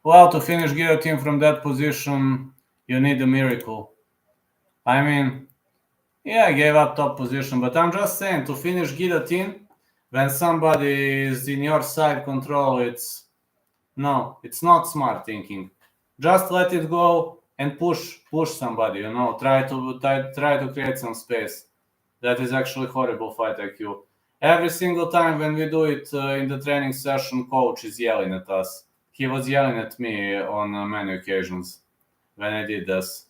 Well, to finish guillotine from that position, you need a miracle. I mean, yeah, I gave up top position, but I'm just saying, to finish guillotine, when somebody is in your side control, it's not smart thinking. Just let it go and push somebody, try to create some space. That is actually horrible fight IQ. Every single time when we do it in the training session, coach is yelling at us. He was yelling at me on many occasions when I did this.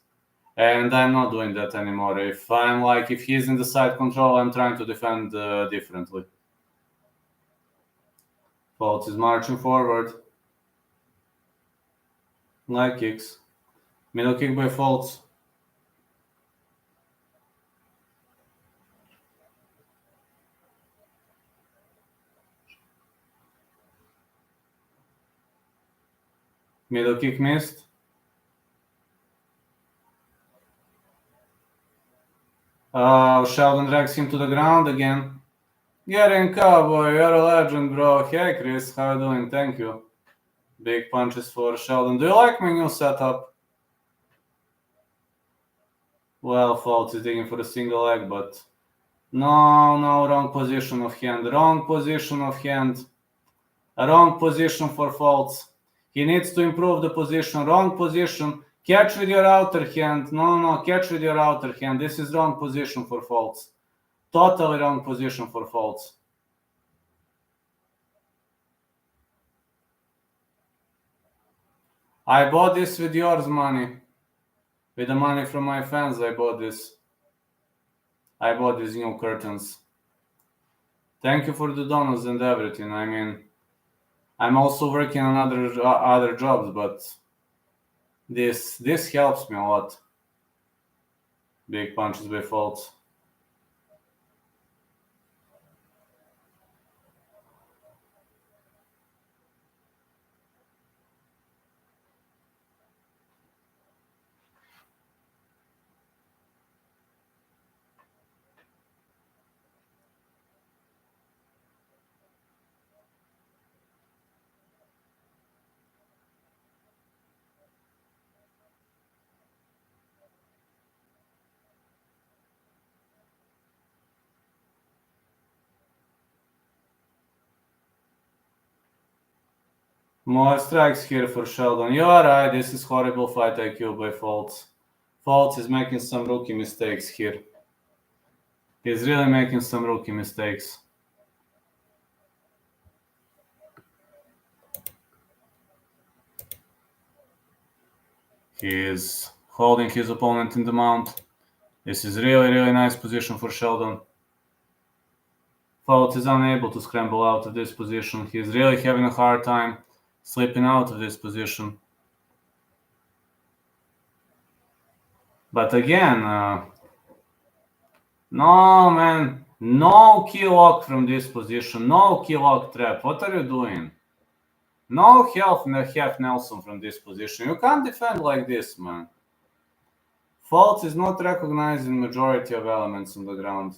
And I'm not doing that anymore. If he's in the side control, I'm trying to defend differently. Fults is marching forward. Leg kicks. Middle kick by Fults. Middle kick missed. Sheldon drags him to the ground again. Get in, cowboy. You're a legend, bro. Hey, Chris. How you doing? Thank you. Big punches for Sheldon. Do you like my new setup? Well, Fults is digging for a single leg, but... No, wrong position of hand. Wrong position of hand. Wrong position for Fults. He needs to improve the position. Wrong position. Catch with your outer hand. No. Catch with your outer hand. This is wrong position for Fults. Totally wrong position for Fults. I bought this with yours money. With the money from my fans, I bought this. I bought these new curtains. Thank you for the donuts and everything. I mean, I'm also working on other jobs, but this helps me a lot. Big punches by Fults. More strikes here for Sheldon. You are right, this is horrible fight IQ by Fults. Fults is making some rookie mistakes here. He's really making some rookie mistakes. He is holding his opponent in the mount. This is really nice position for Sheldon. Fults is unable to scramble out of this position. He's really having a hard time slipping out of this position. But again, no, man. No key lock from this position. No key lock trap. What are you doing? No half Nelson from this position. You can't defend like this, man. Fults is not recognizing majority of elements on the ground.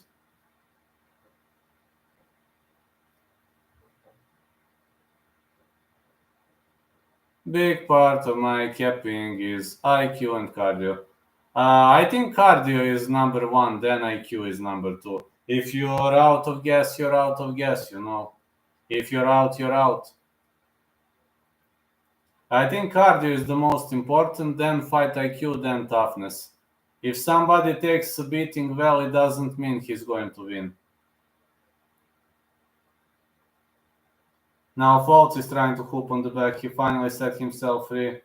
Big part of my capping is IQ and cardio. I think cardio is number one, then IQ is number two. If you're out of gas, you're out of gas, you know. If you're out, you're out. I think cardio is the most important, then fight IQ, then toughness. If somebody takes a beating well, it doesn't mean he's going to win. Now Fults is trying to hoop on the back. He finally set himself free.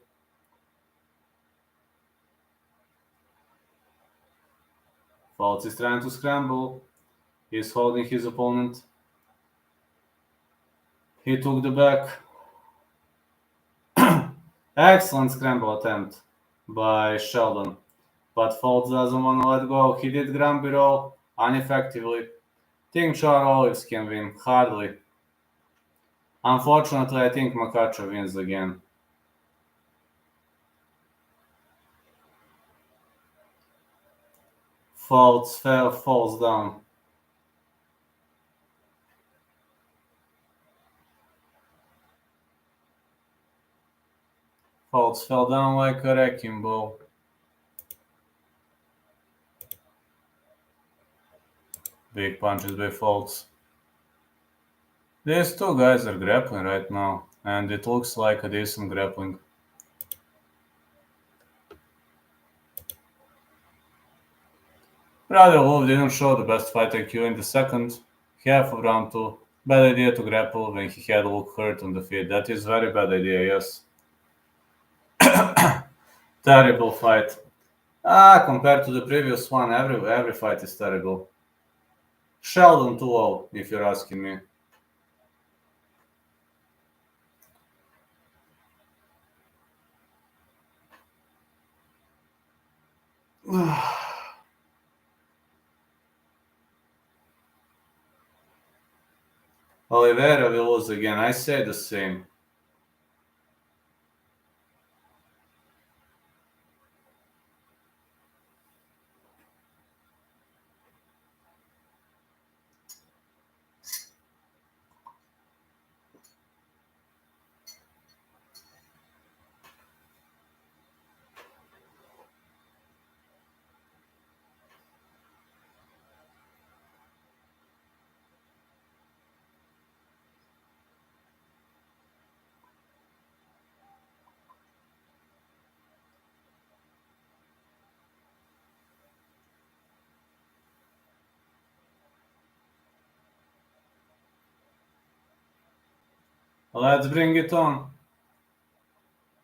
Fults is trying to scramble. He's holding his opponent. He took the back. Excellent scramble attempt by Sheldon. But Fults doesn't want to let go. He did Granby roll ineffectively. Think Char Olives can win. Hardly. Unfortunately, I think Makacha wins again. Fults falls down. Fults fell down like a wrecking ball. Big punches by Fults. These two guys are grappling right now, and it looks like a decent grappling. Brother Wolf didn't show the best fight IQ in the second half of round 2. Bad idea to grapple when he had Luke hurt on the feet. That is very bad idea, yes. Terrible fight. Compared to the previous one, every fight is terrible. Sheldon 2-0, if you're asking me. Oliveira will lose again. I say the same. Let's bring it on.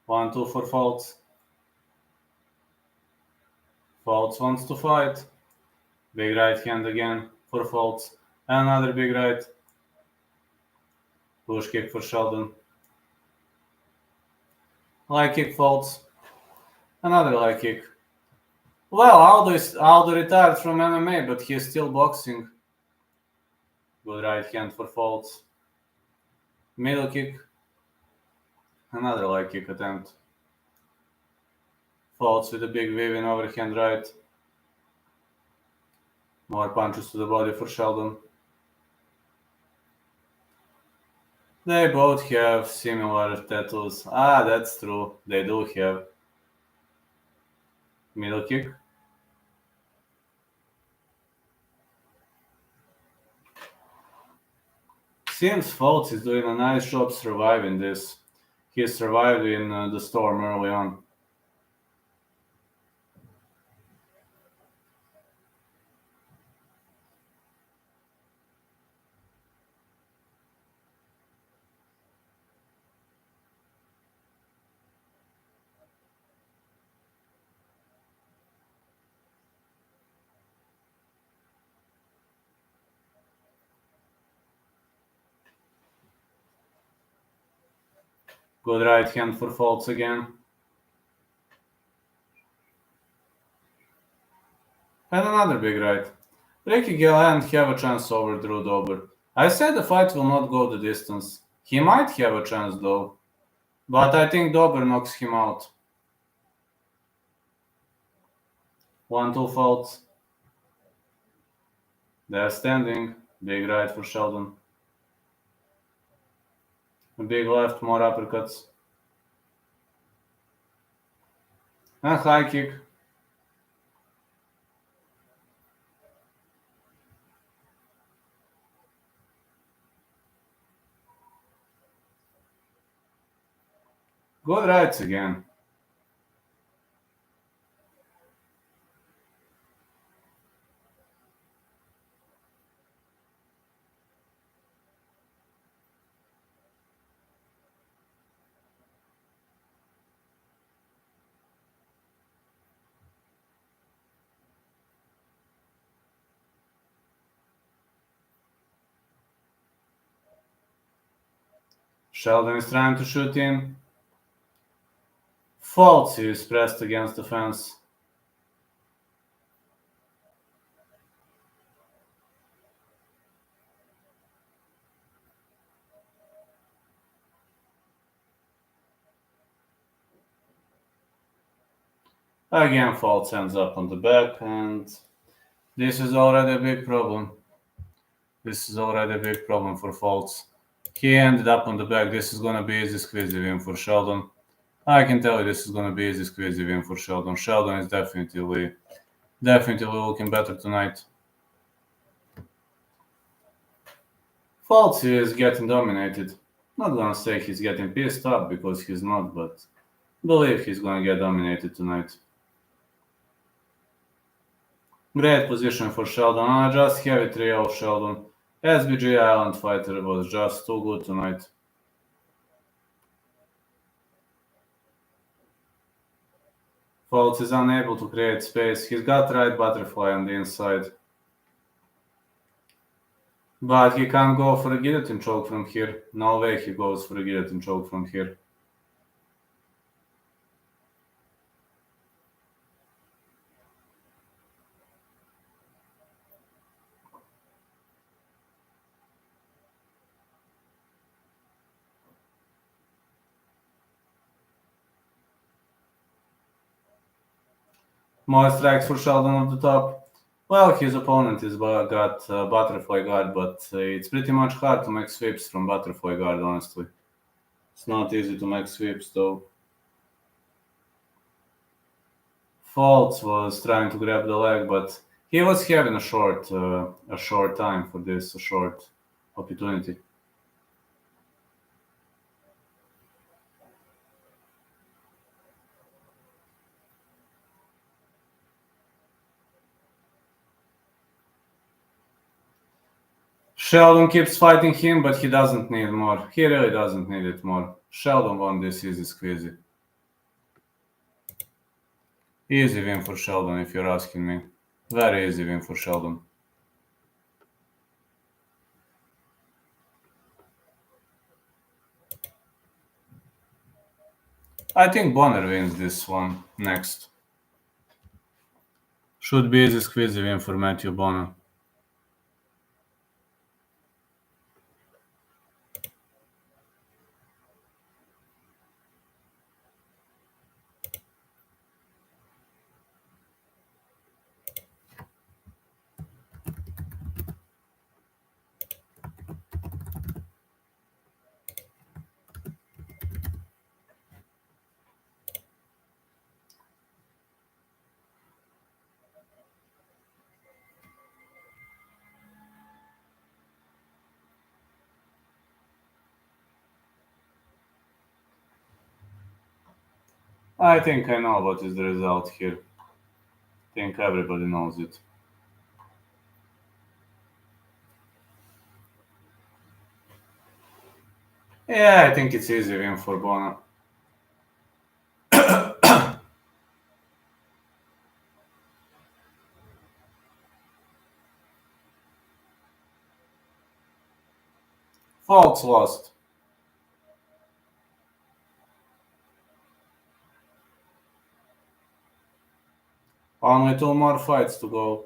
1-2 for Fults. Fults wants to fight. Big right hand again for Fults. Another big right. Push kick for Sheldon. Leg kick Fults. Another leg kick. Well, Aldo retired from MMA, but he's still boxing. Good right hand for Fults. Middle kick. Another leg kick attempt. Fults with a big weaving overhand right. More punches to the body for Sheldon. They both have similar tattoos. That's true. They do have. Middle kick. Seems Fults is doing a nice job surviving this. He survived in the storm early on. Good right hand for Fults again. And another big right. Ricky Gillen have a chance over Drew Dober. I said the fight will not go the distance. He might have a chance though. But I think Dober knocks him out. 1-2 Fults. They're standing. Big right for Sheldon. A big left, more uppercuts. And high kick. Good rights again. Sheldon is trying to shoot in. Fults is pressed against the fence. Again, Fults ends up on the back, and this is already a big problem. This is already a big problem for Fults. He ended up on the back. This is going to be easy squeezy win for Sheldon. I can tell you this is going to be easy squeezy win for Sheldon. Sheldon is definitely looking better tonight. Fults is getting dominated. Not gonna say he's getting pissed off because he's not, but believe he's gonna get dominated tonight. Great position for Sheldon. Just heavy trio of Sheldon. SBG Island fighter was just too good tonight. Fults is unable to create space. He's got right butterfly on the inside. But he can't go for a guillotine choke from here. No way he goes for a guillotine choke from here. More strikes for Sheldon at the top. Well, his opponent is got butterfly guard, but it's pretty much hard to make sweeps from butterfly guard, honestly. It's not easy to make sweeps, though. Fults was trying to grab the leg, but he was having a short time for this, a short opportunity. Sheldon keeps fighting him, but he doesn't need more. He really doesn't need it more. Sheldon won this easy squeezy. Easy win for Sheldon, if you're asking me. Very easy win for Sheldon. I think Bonner wins this one next. Should be easy squeezy win for Matthew Bonner. I think I know what is the result here. I think everybody knows it. Yeah, I think it's easy win for Bonner. Fults lost. Only 2 more fights to go.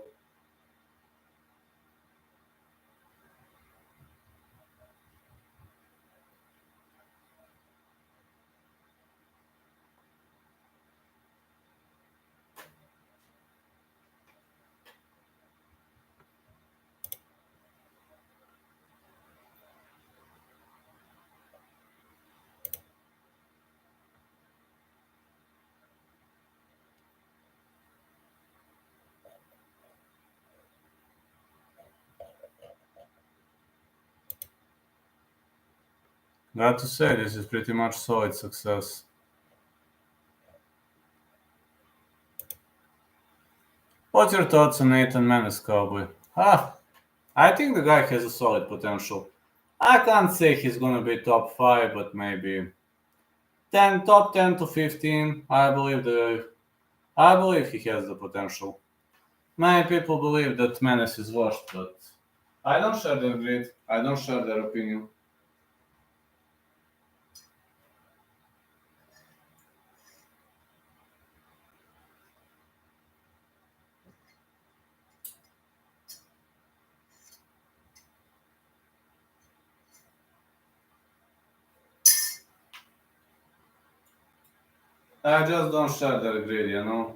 Got to say, this is pretty much solid success. What's your thoughts on Nathan Menace, Cowboy? I think the guy has a solid potential. I can't say he's gonna be top 5, but maybe top 10 to 15. I believe he has the potential. Many people believe that Menace is washed, but I don't share their greed. I don't share their opinion. I just don't share their greed, you know?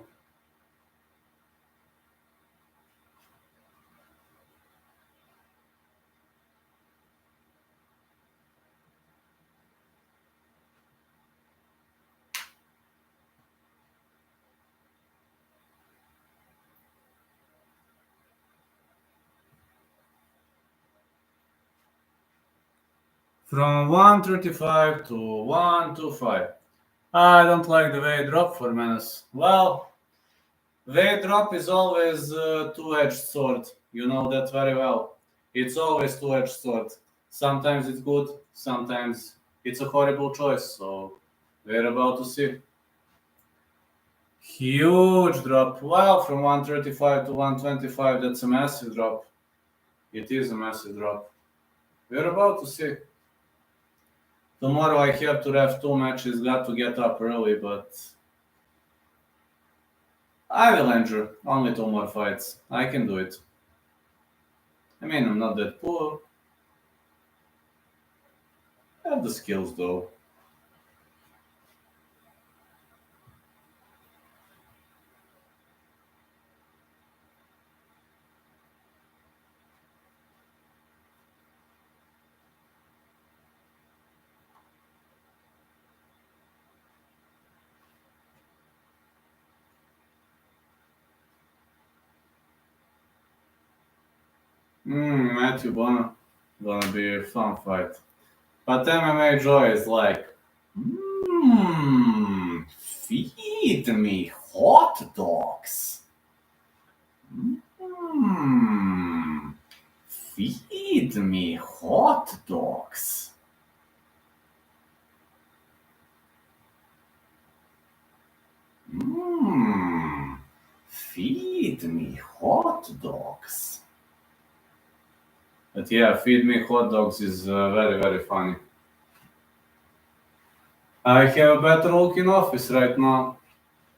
From 135 to 125. I don't like the weight drop for Menace. Well, weight drop is always a two-edged sword. You know that very well. It's always two-edged sword. Sometimes it's good, sometimes it's a horrible choice. So we're about to see. Huge drop. Wow, from 135 to 125, that's a massive drop. It is a massive drop. We're about to see. Tomorrow I have to ref 2 matches, got to get up early, but I will endure. Only 2 more fights. I can do it. I mean, I'm not that poor. I have the skills though. Matthew Bonner. Gonna be a fun fight. But MMA Joy is like, feed me hot dogs. Feed Feed me hot dogs. Feed me hot dogs. But yeah, feed me hot dogs is very, very funny. I have a better looking office right now.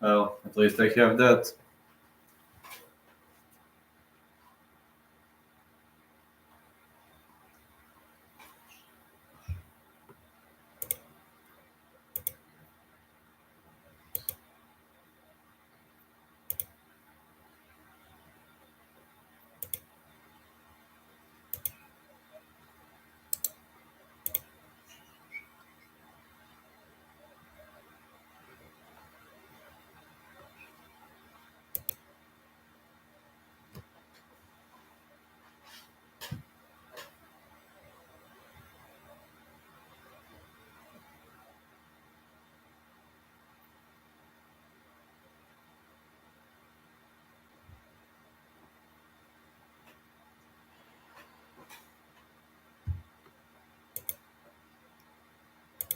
Well, at least I have that.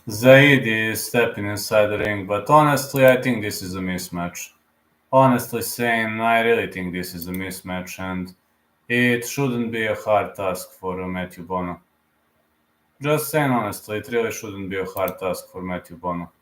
Zade is stepping inside the ring, but honestly, I think this is a mismatch. Honestly saying, I really think this is a mismatch, and it shouldn't be a hard task for Matthew Bono. Just saying honestly, it really shouldn't be a hard task for Matthew Bono.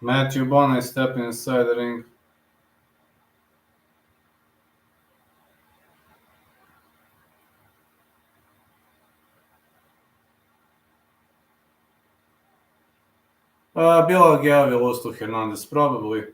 Matthew Bono is stepping inside the ring. Bill will lose to Hernandez probably.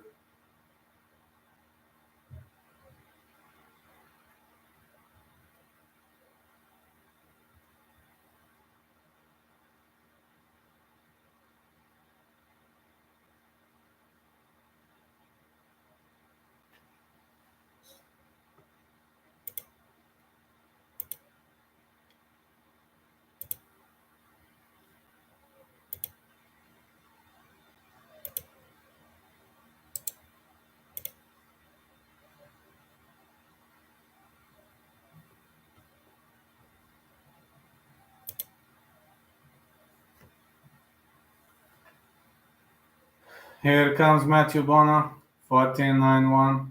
Here comes Matthew Bona, 14-9-1,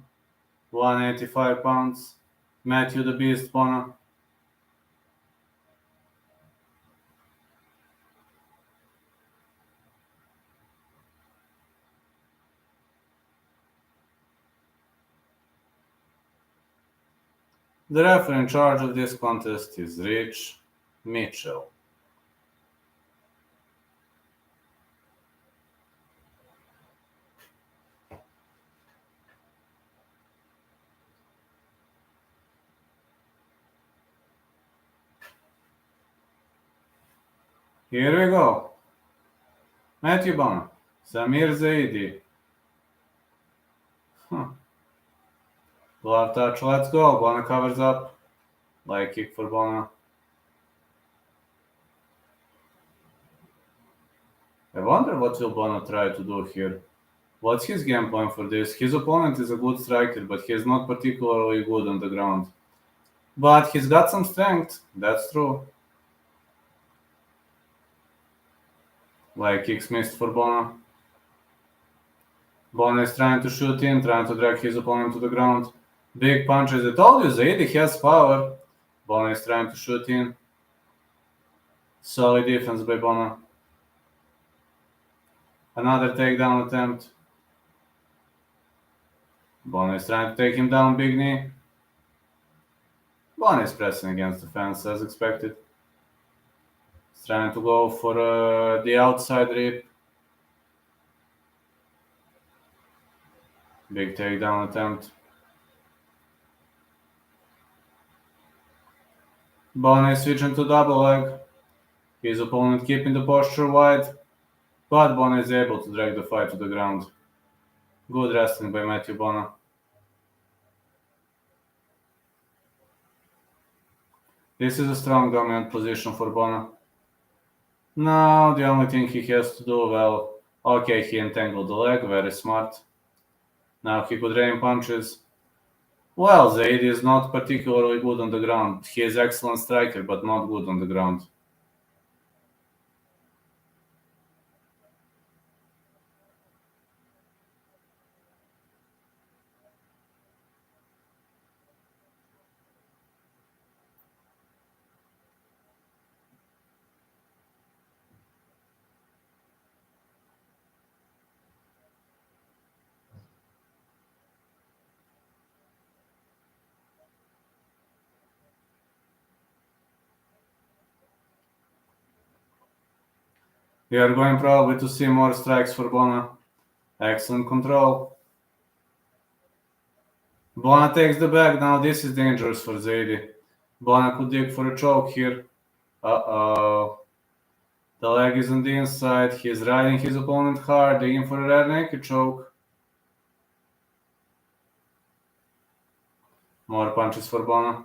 185 pounds. Matthew the Beast Bona. The referee in charge of this contest is Rich Mitchell. Here we go. Matthew Bona, Samir Zaidi. Glove touch, let's go. Bona covers up. Leg kick for Bona. I wonder what will Bona try to do here. What's his game plan for this? His opponent is a good striker, but he is not particularly good on the ground. But he's got some strength, that's true. Leg kicks missed for Bona. Bona is trying to shoot in, trying to drag his opponent to the ground. Big punches. I told you, Zade has power. Bona is trying to shoot in. Solid defense by Bona. Another takedown attempt. Bona is trying to take him down, big knee. Bona is pressing against the fence as expected. He's trying to go for the outside rip. Big takedown attempt. Bona is switching to double leg. His opponent keeping the posture wide, but Bona is able to drag the fight to the ground. Good wrestling by Matthew Bona. This is a strong dominant position for Bona. Now the only thing he has to do, well, okay, he entangled the leg, very smart. Now he could rain punches. Well, Zade is not particularly good on the ground. He is excellent striker, but not good on the ground. We are going probably to see more strikes for Bona. Excellent control. Bona takes the back. Now this is dangerous for Zade. Bona could dig for a choke here. Uh-oh. The leg is on the inside. He's riding his opponent hard, digging for a rear naked choke. More punches for Bona.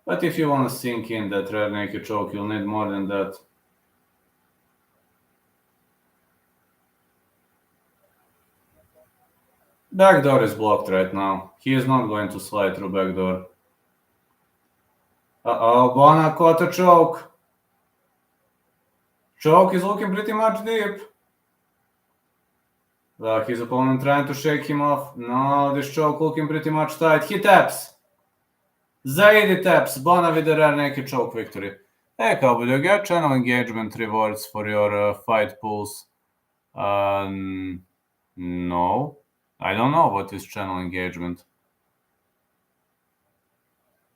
But if you want to sink in that rear naked choke, you'll need more than that. Backdoor is blocked right now. He is not going to slide through backdoor. Uh-oh, Bona caught a choke. Choke is looking pretty much deep. His opponent trying to shake him off. No, this choke looking pretty much tight. He taps. Zade taps. Bona with the rear naked choke victory. Hey, Cowboy, you get channel engagement rewards for your fight pools? No. I don't know what is channel engagement.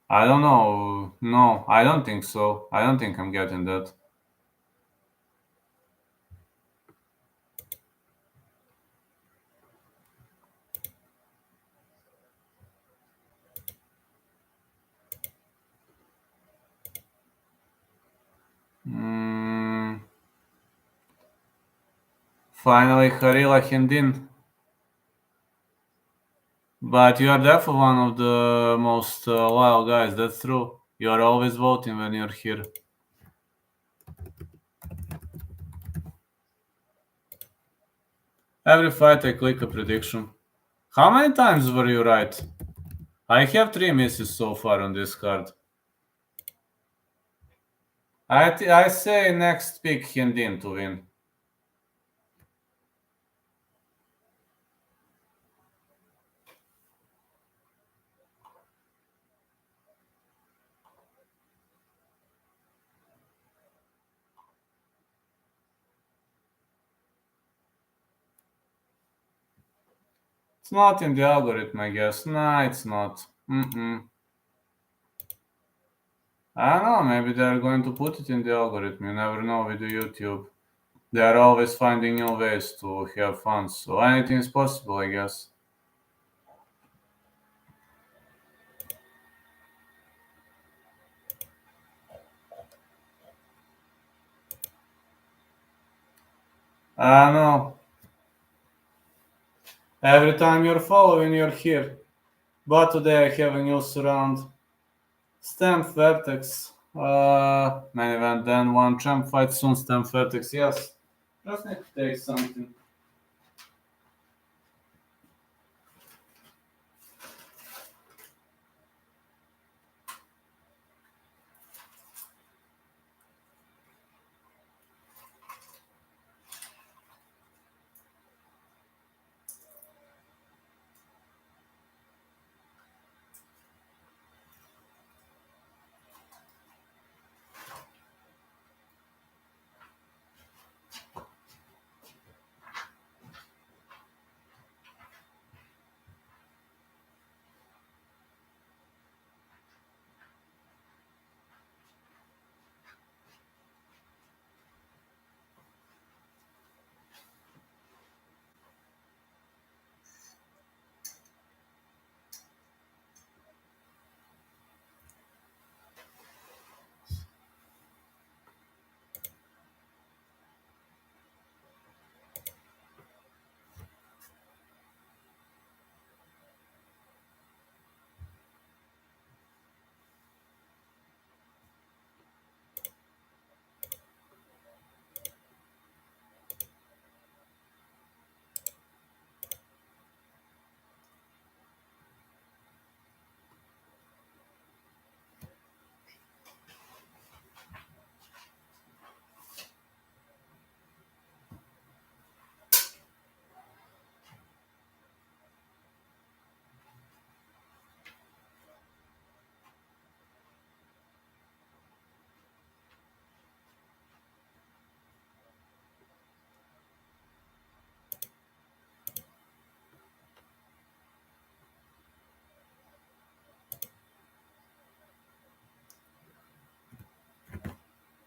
I don't know. No, I don't think so. I don't think I'm getting that. Finally, Harila Hendin. But you are definitely one of the most loyal guys, that's true. You are always voting when you're here. Every fight I click a prediction. How many times were you right? I have 3 misses so far on this card. I say next pick Hendin to win. It's not in the algorithm, I guess. Nah, it's not. I don't know, maybe they're going to put it in the algorithm. You never know with the YouTube. They are always finding new ways to have fun, so anything is possible, I guess. I don't know. Every time you're following, you're here. But today I have a news around Stamp Vertex. Main event, then one champ fight soon. Stamp Vertex, yes. Just need to take something.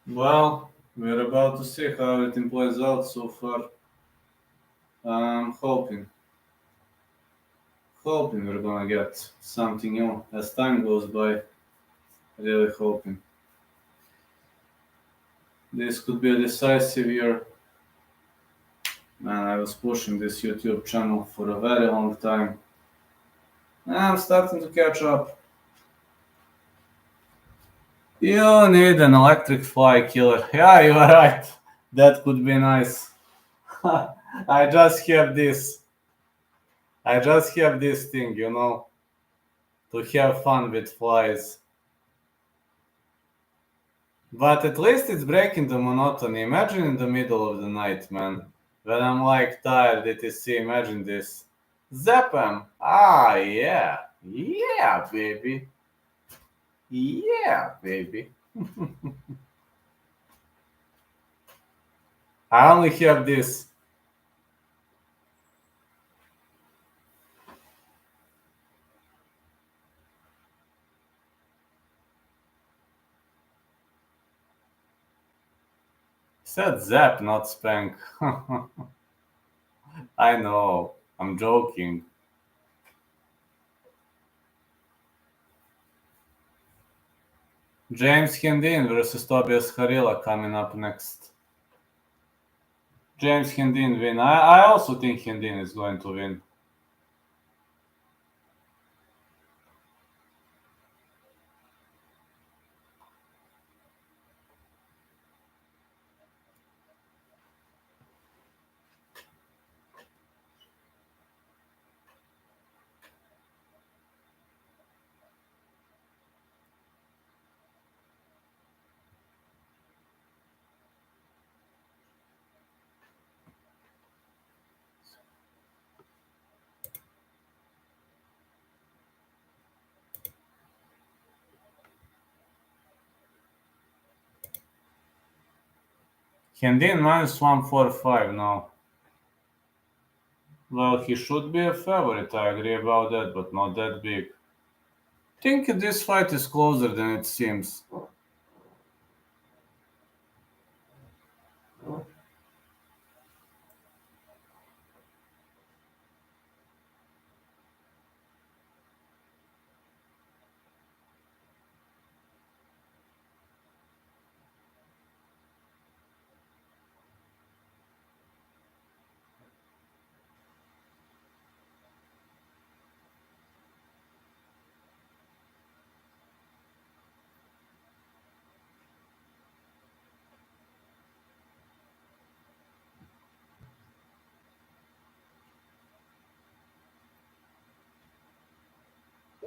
Well, we're about to see how everything plays out so far. I'm hoping we're gonna get something new as time goes by. Really hoping. This could be a decisive year. Man, I was pushing this YouTube channel for a very long time. I'm starting to catch up. You need an electric fly killer. Yeah, you are right. That could be nice. I just have this. I just have this thing, to have fun with flies. But at least it's breaking the monotony. Imagine in the middle of the night, man. When I'm like tired, etc. Imagine this. Zap 'em. Ah, yeah. Yeah, baby. Yeah, baby. I only have this. Said zap, not spank. I know. I'm joking. James Hendin versus Tobias Harila coming up next. James Hendin win. I also think Hendin is going to win. Hendin minus 145 now. Well, he should be a favorite, I agree about that, but not that big. I think this fight is closer than it seems.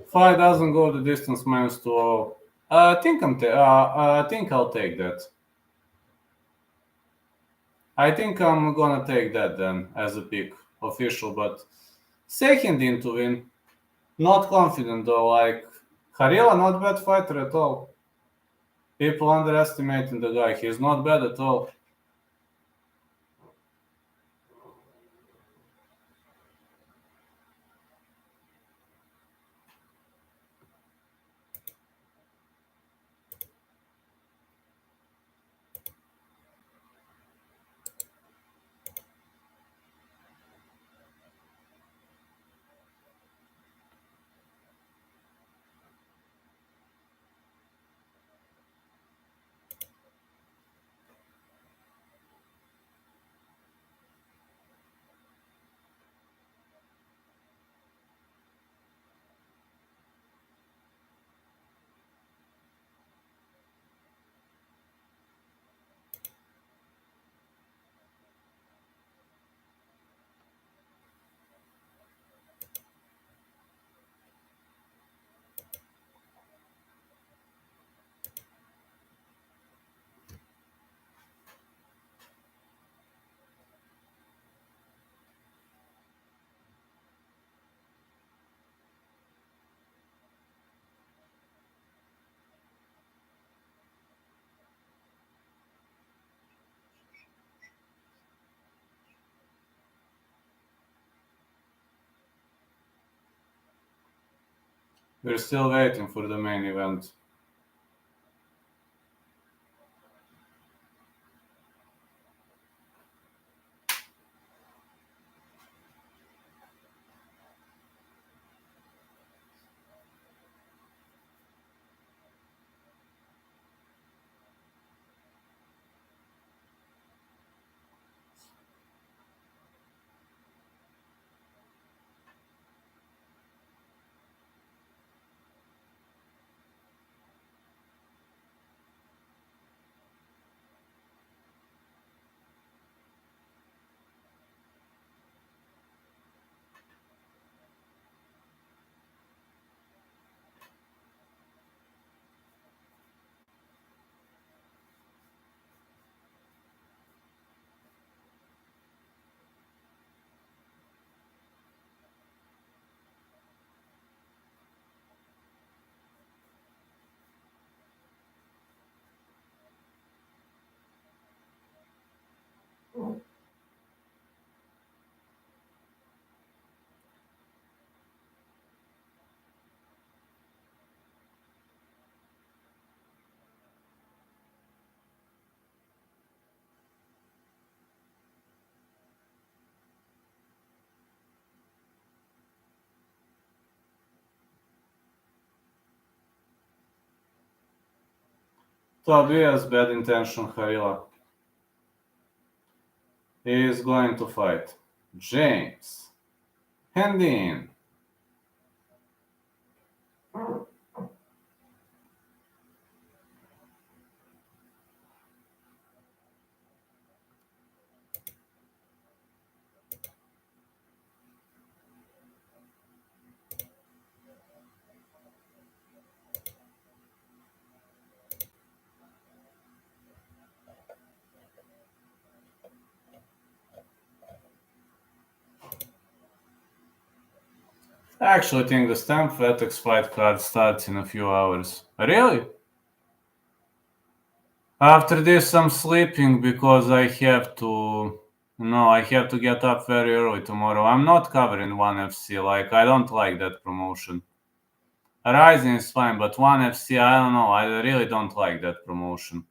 Fight doesn't go the distance -2. I think I'll take that. I think I'm gonna take that then as a pick official, but second in to win. Not confident though. Like Harila, not bad fighter at all. People underestimating the guy. He's not bad at all. We're still waiting for the main event. Tobias bad intention Harila. He is going to fight. James. Hendin. I actually think the Stamp Vetex fight card starts in a few hours. Really? After this, I'm sleeping because I have to No, I have to get up very early tomorrow. I'm not covering ONE FC. Like, I don't like that promotion. Rising is fine, but ONE FC, I don't know. I really don't like that promotion.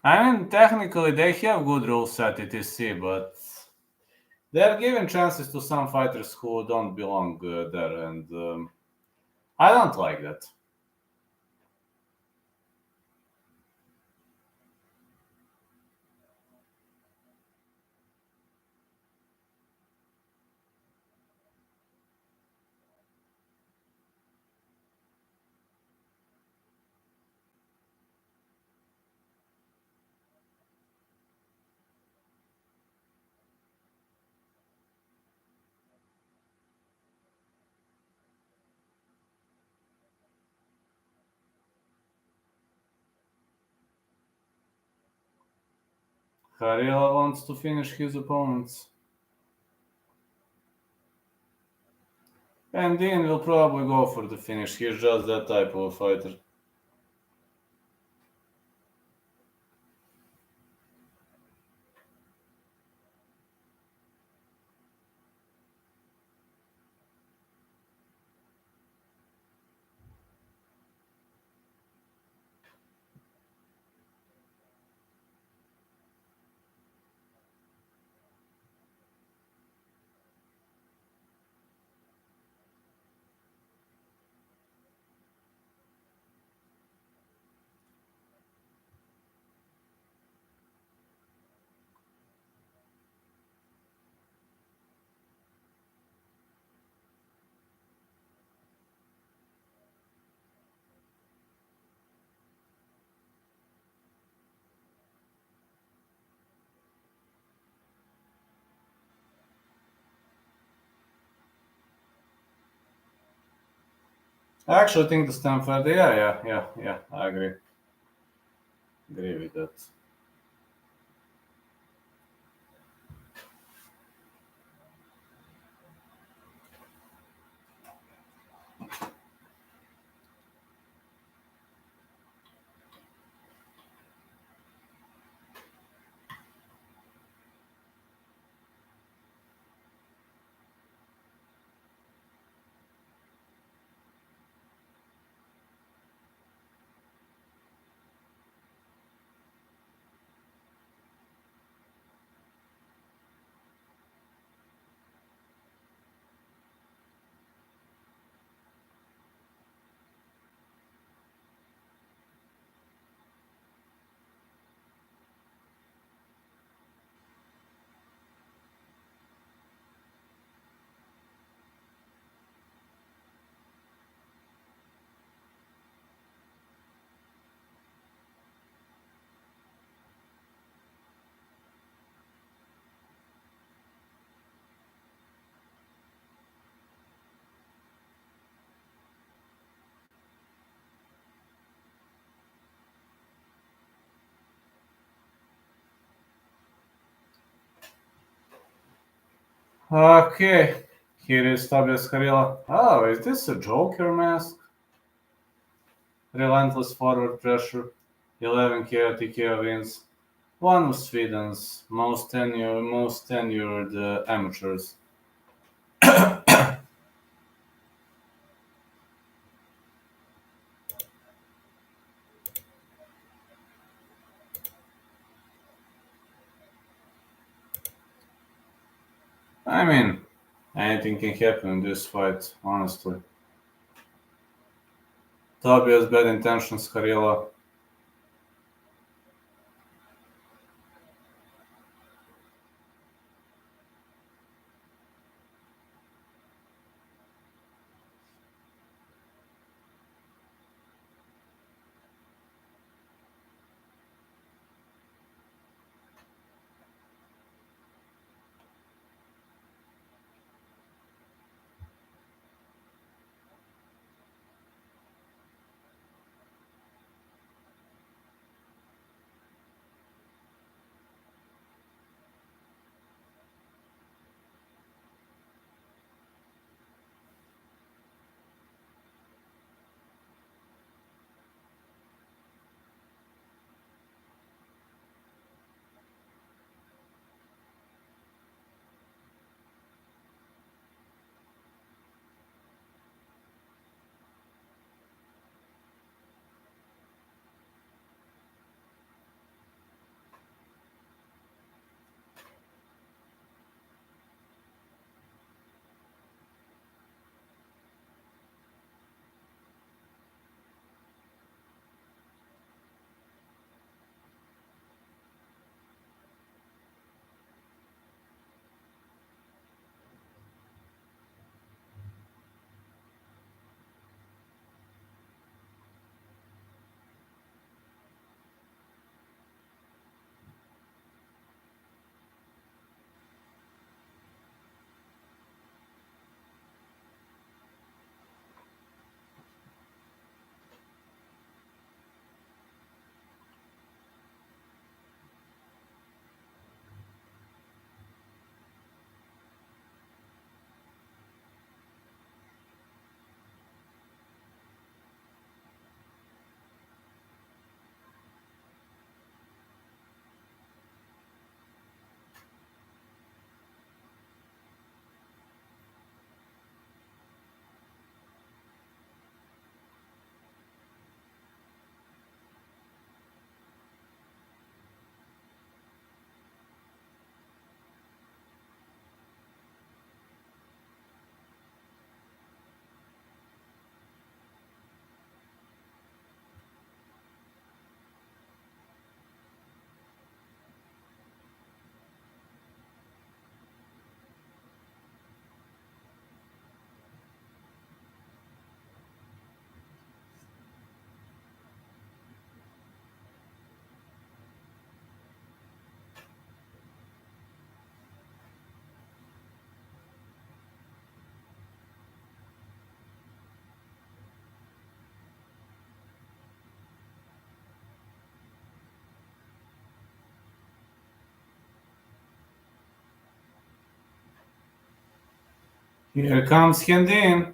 I mean, technically, they have good rules at ETC, but they're giving chances to some fighters who don't belong there, and I don't like that. Harila wants to finish his opponents. And Dean will probably go for the finish. He's just that type of a fighter. I actually think the Stanford, yeah, I agree. Agree with that. Okay, here is Tobias Harila. Oh, is this a Joker mask? Relentless forward pressure, 11 KO TKO wins, one of Sweden's most tenured amateurs. I mean, anything can happen in this fight, honestly. Tobias bad intentions, Harila. Here comes Hendin.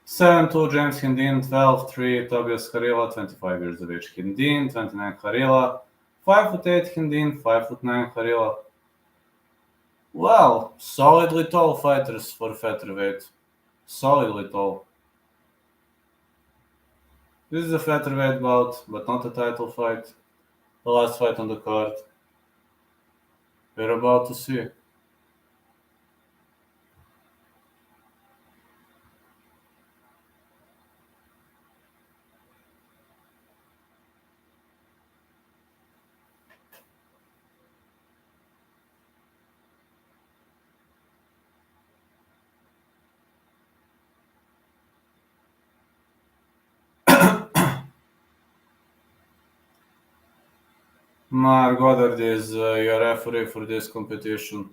Seven two James Hendin, 12-3 Tobias Harila, 25 years of age Hendin, 29 Harila, 5'8" Hendin, 5'9" Harila. Well, solidly tall fighters for featherweight. Solidly tall. This is a featherweight bout, but not a title fight. The last fight on the card. We're about to see. Mark Goddard is your referee for this competition.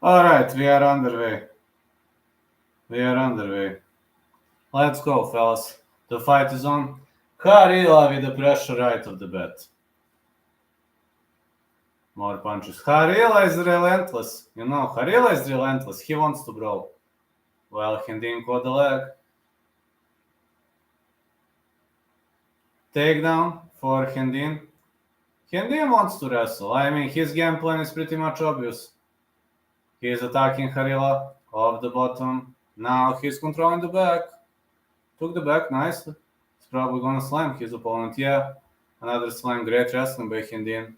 Alright, we are underway. Let's go, fellas. The fight is on. Harila with the pressure right of the bat. More punches. Harila is relentless. Harila is relentless. He wants to brawl. Well, Hendin caught the leg. Takedown for Hendin. Hendin wants to wrestle. I mean, his game plan is pretty much obvious. He is attacking Harila off the bottom. Now he's controlling the back. Took the back nicely. He's probably gonna slam his opponent. Yeah, another slam. Great wrestling by Hendin.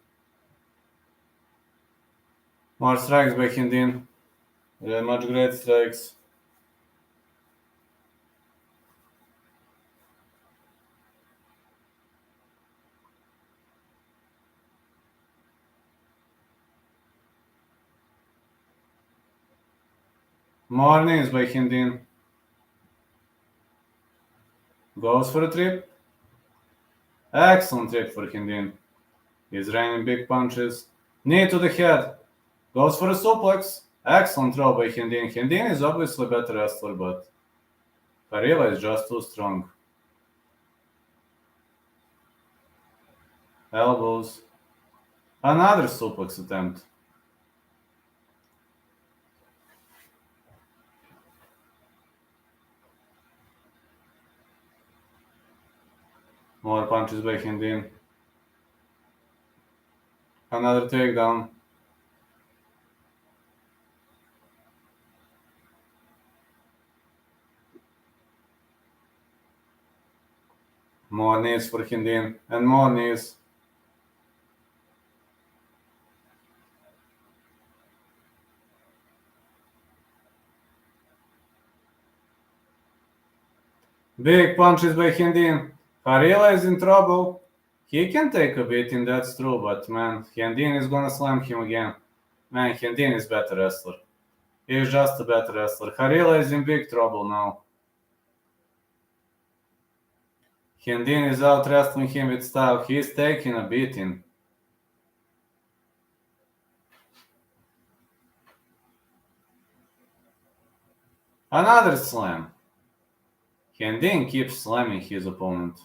More strikes by Hendin. Very much great strikes. More knees by Hendin. Goes for a trip. Excellent trip for Hendin. He's raining big punches. Knee to the head. Goes for a suplex. Excellent throw by Hendin. Hendin is obviously a better wrestler, but Harila is just too strong. Elbows. Another suplex attempt. More punches by Hendin. Another takedown. More knees for Hendin. And more knees. Big punches by Hendin. Harila is in trouble. He can take a beating, that's true, but man, Hendin is gonna slam him again. Man, Hendin is better wrestler. He is just a better wrestler. Harila is in big trouble now. Hendin is out wrestling him with style. He is taking a beating. Another slam. Hendin keeps slamming his opponent.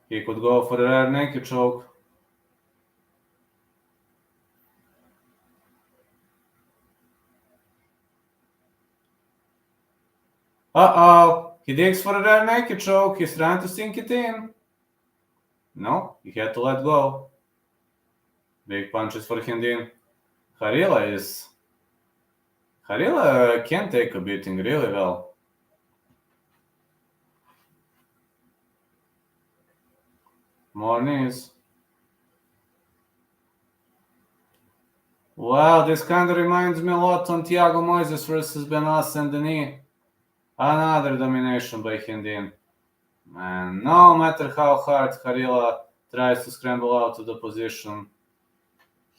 He could go for a rare naked choke. Uh-oh. He digs for a rare naked choke. He's trying to sink it in. No, he had to let go. Big punches for Hendin. Harila can take a beating really well. More knees. Wow, this kind of reminds me a lot on Thiago Moises versus Benoit Saint-Denis. Another domination by Hendin. Man, no matter how hard Harila tries to scramble out of the position,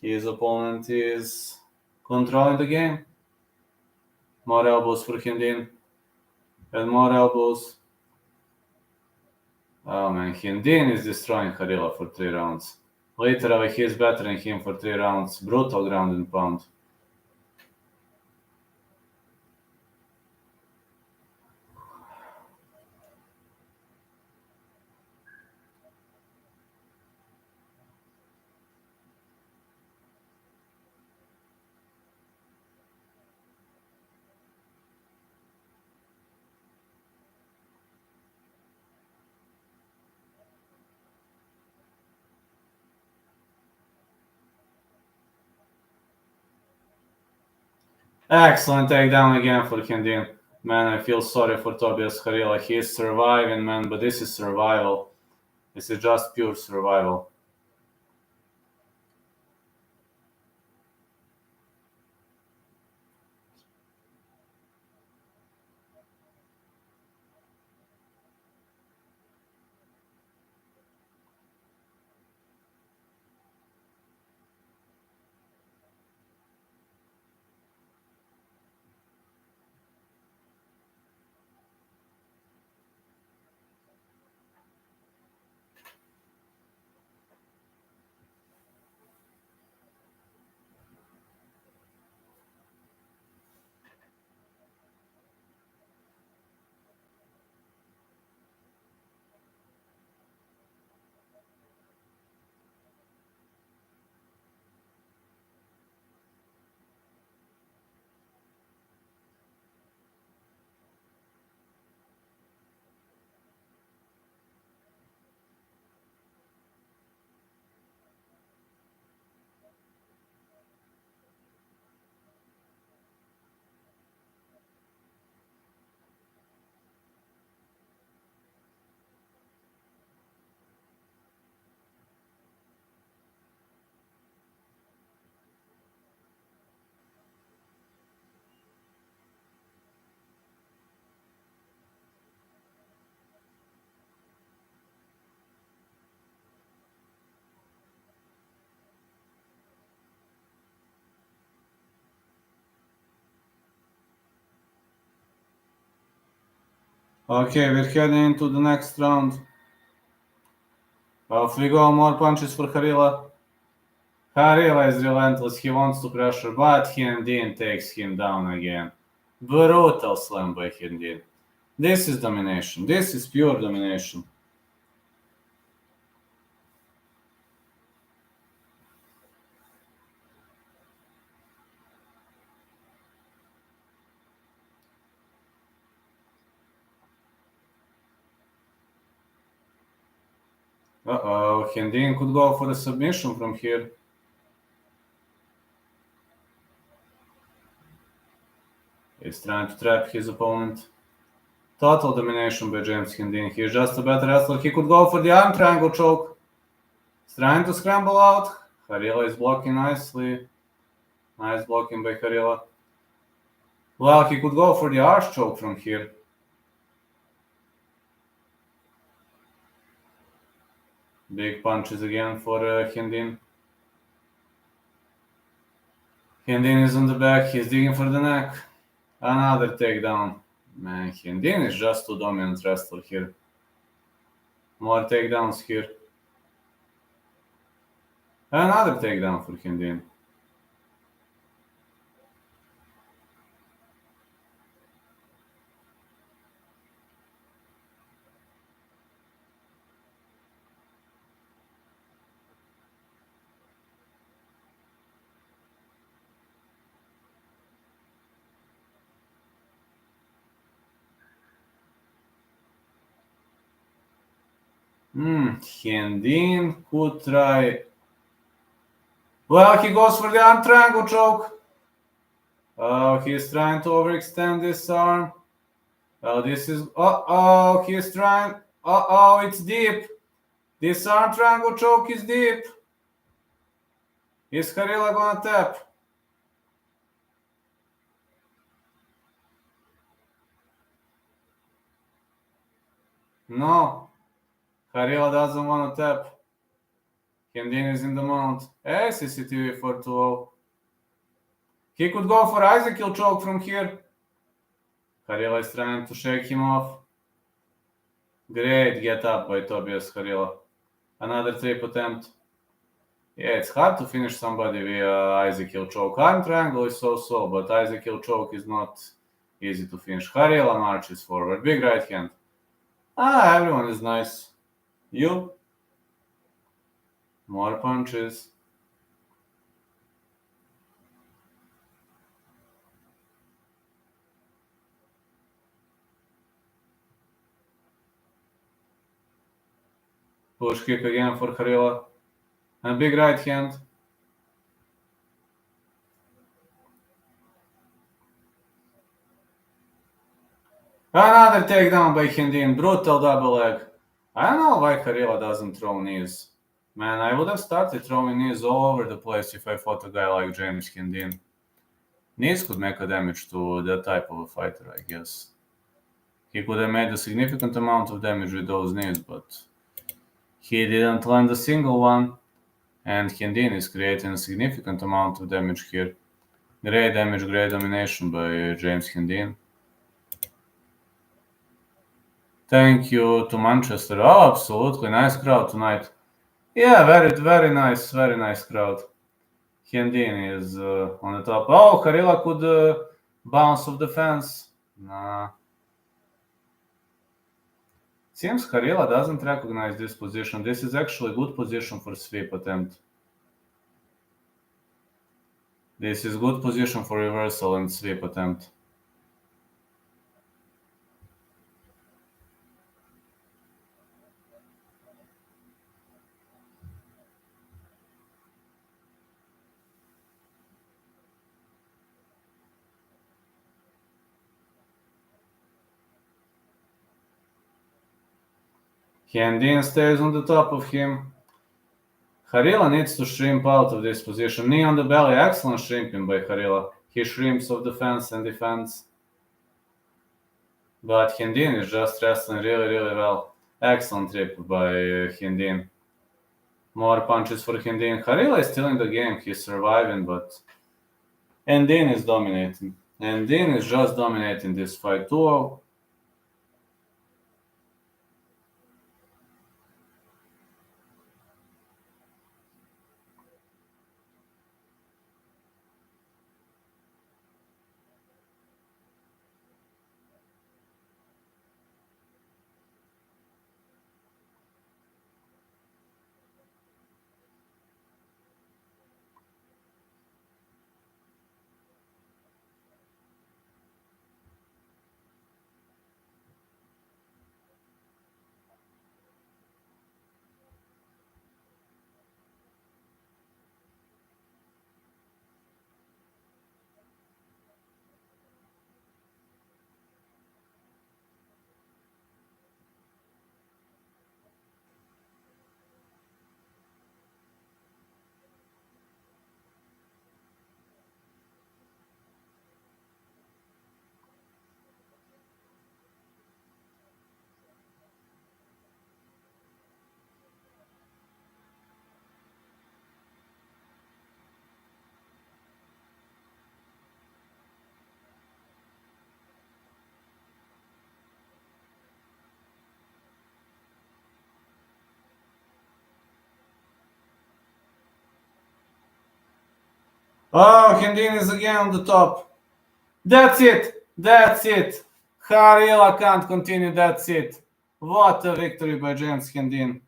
his opponent is controlling the game. More elbows for Hendin. And more elbows. Oh man, Hendin is destroying Harila for 3 rounds. Literally, he's battering him for 3 rounds. Brutal ground and pound. Excellent takedown again for Hendin. Man, I feel sorry for Tobias Harila. He is surviving, man, but this is survival. This is just pure survival. Okay, we're heading into the next round. Off we go, more punches for Harila. Harila is relentless, he wants to pressure, but Hendin takes him down again. Brutal slam by Hendin. This is domination, this is pure domination. Uh-oh, Hendin could go for a submission from here. He's trying to trap his opponent. Total domination by James Hendin. He's just a better wrestler. He could go for the arm triangle choke. He's trying to scramble out. Harila is blocking nicely. Nice blocking by Harila. Well, he could go for the arch choke from here. Big punches again for Hendin. Hendin is on the back. He's digging for the neck. Another takedown. Man, Hendin is just too dominant wrestler here. More takedowns here. Another takedown for Hendin. Hendin could try. Well, he goes for the arm triangle choke. Oh, he's trying to overextend this arm. Oh, this is. Oh, he's trying. Oh, it's deep. This arm triangle choke is deep. Is Harila gonna tap? No. Harila doesn't want to tap. Hendin is in the mount. Hey, CCTV 420. He could go for Ezekiel choke from here. Harila is trying to shake him off. Great get up by Tobias Harila. Another trip attempt. Yeah, it's hard to finish somebody via Ezekiel choke. Arm triangle is so, but Ezekiel choke is not easy to finish. Harila marches forward. Big right hand. Everyone is nice. You? More punches. Push kick again for Harila. And big right hand. Another takedown by Hendin. Brutal double leg. I don't know why Harila doesn't throw knees. Man, I would have started throwing knees all over the place if I fought a guy like James Hendin. Knees could make a damage to that type of a fighter, I guess. He could have made a significant amount of damage with those knees, but he didn't land a single one. And Hendin is creating a significant amount of damage here. Great damage, great domination by James Hendin. Thank you to Manchester. Oh, absolutely. Nice crowd tonight. Yeah, very nice crowd. Hendin is on the top. Oh, Harila could bounce off the fence. Nah. Seems Harila doesn't recognize this position. This is actually a good position for sweep attempt. This is good position for reversal and sweep attempt. Hendin stays on the top of him. Harila needs to shrimp out of this position. Knee on the belly. Excellent shrimping by Harila. He shrimps off the fence and defends. But Hendin is just wrestling really well. Excellent trip by Hendin. More punches for Hendin. Harila is still in the game. He's surviving, but Hendin is dominating. Hendin is just dominating this fight 2-0. Oh, Hendin is again on the top. That's it. That's it. Harila can't continue. That's it. What a victory by James Hendin.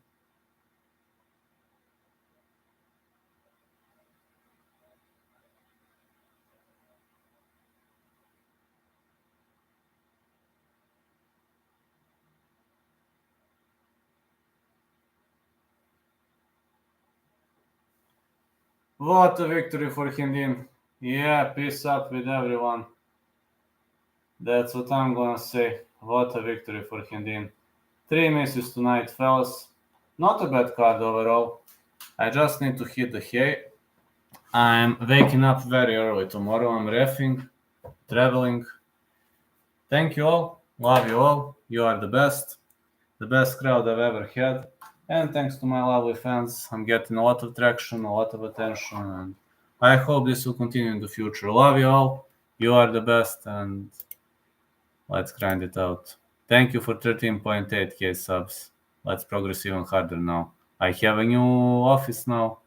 What a victory for Hendin. Yeah, peace up with everyone. That's what I'm gonna say. What a victory for Hendin. 3 misses tonight, fellas. Not a bad card overall. I just need to hit the hay. I'm waking up very early tomorrow. I'm reffing, traveling. Thank you all. Love you all. You are the best. The best crowd I've ever had. And thanks to my lovely fans, I'm getting a lot of traction, a lot of attention, and I hope this will continue in the future. Love you all. You are the best, and let's grind it out. Thank you for 13.8k subs. Let's progress even harder now. I have a new office now.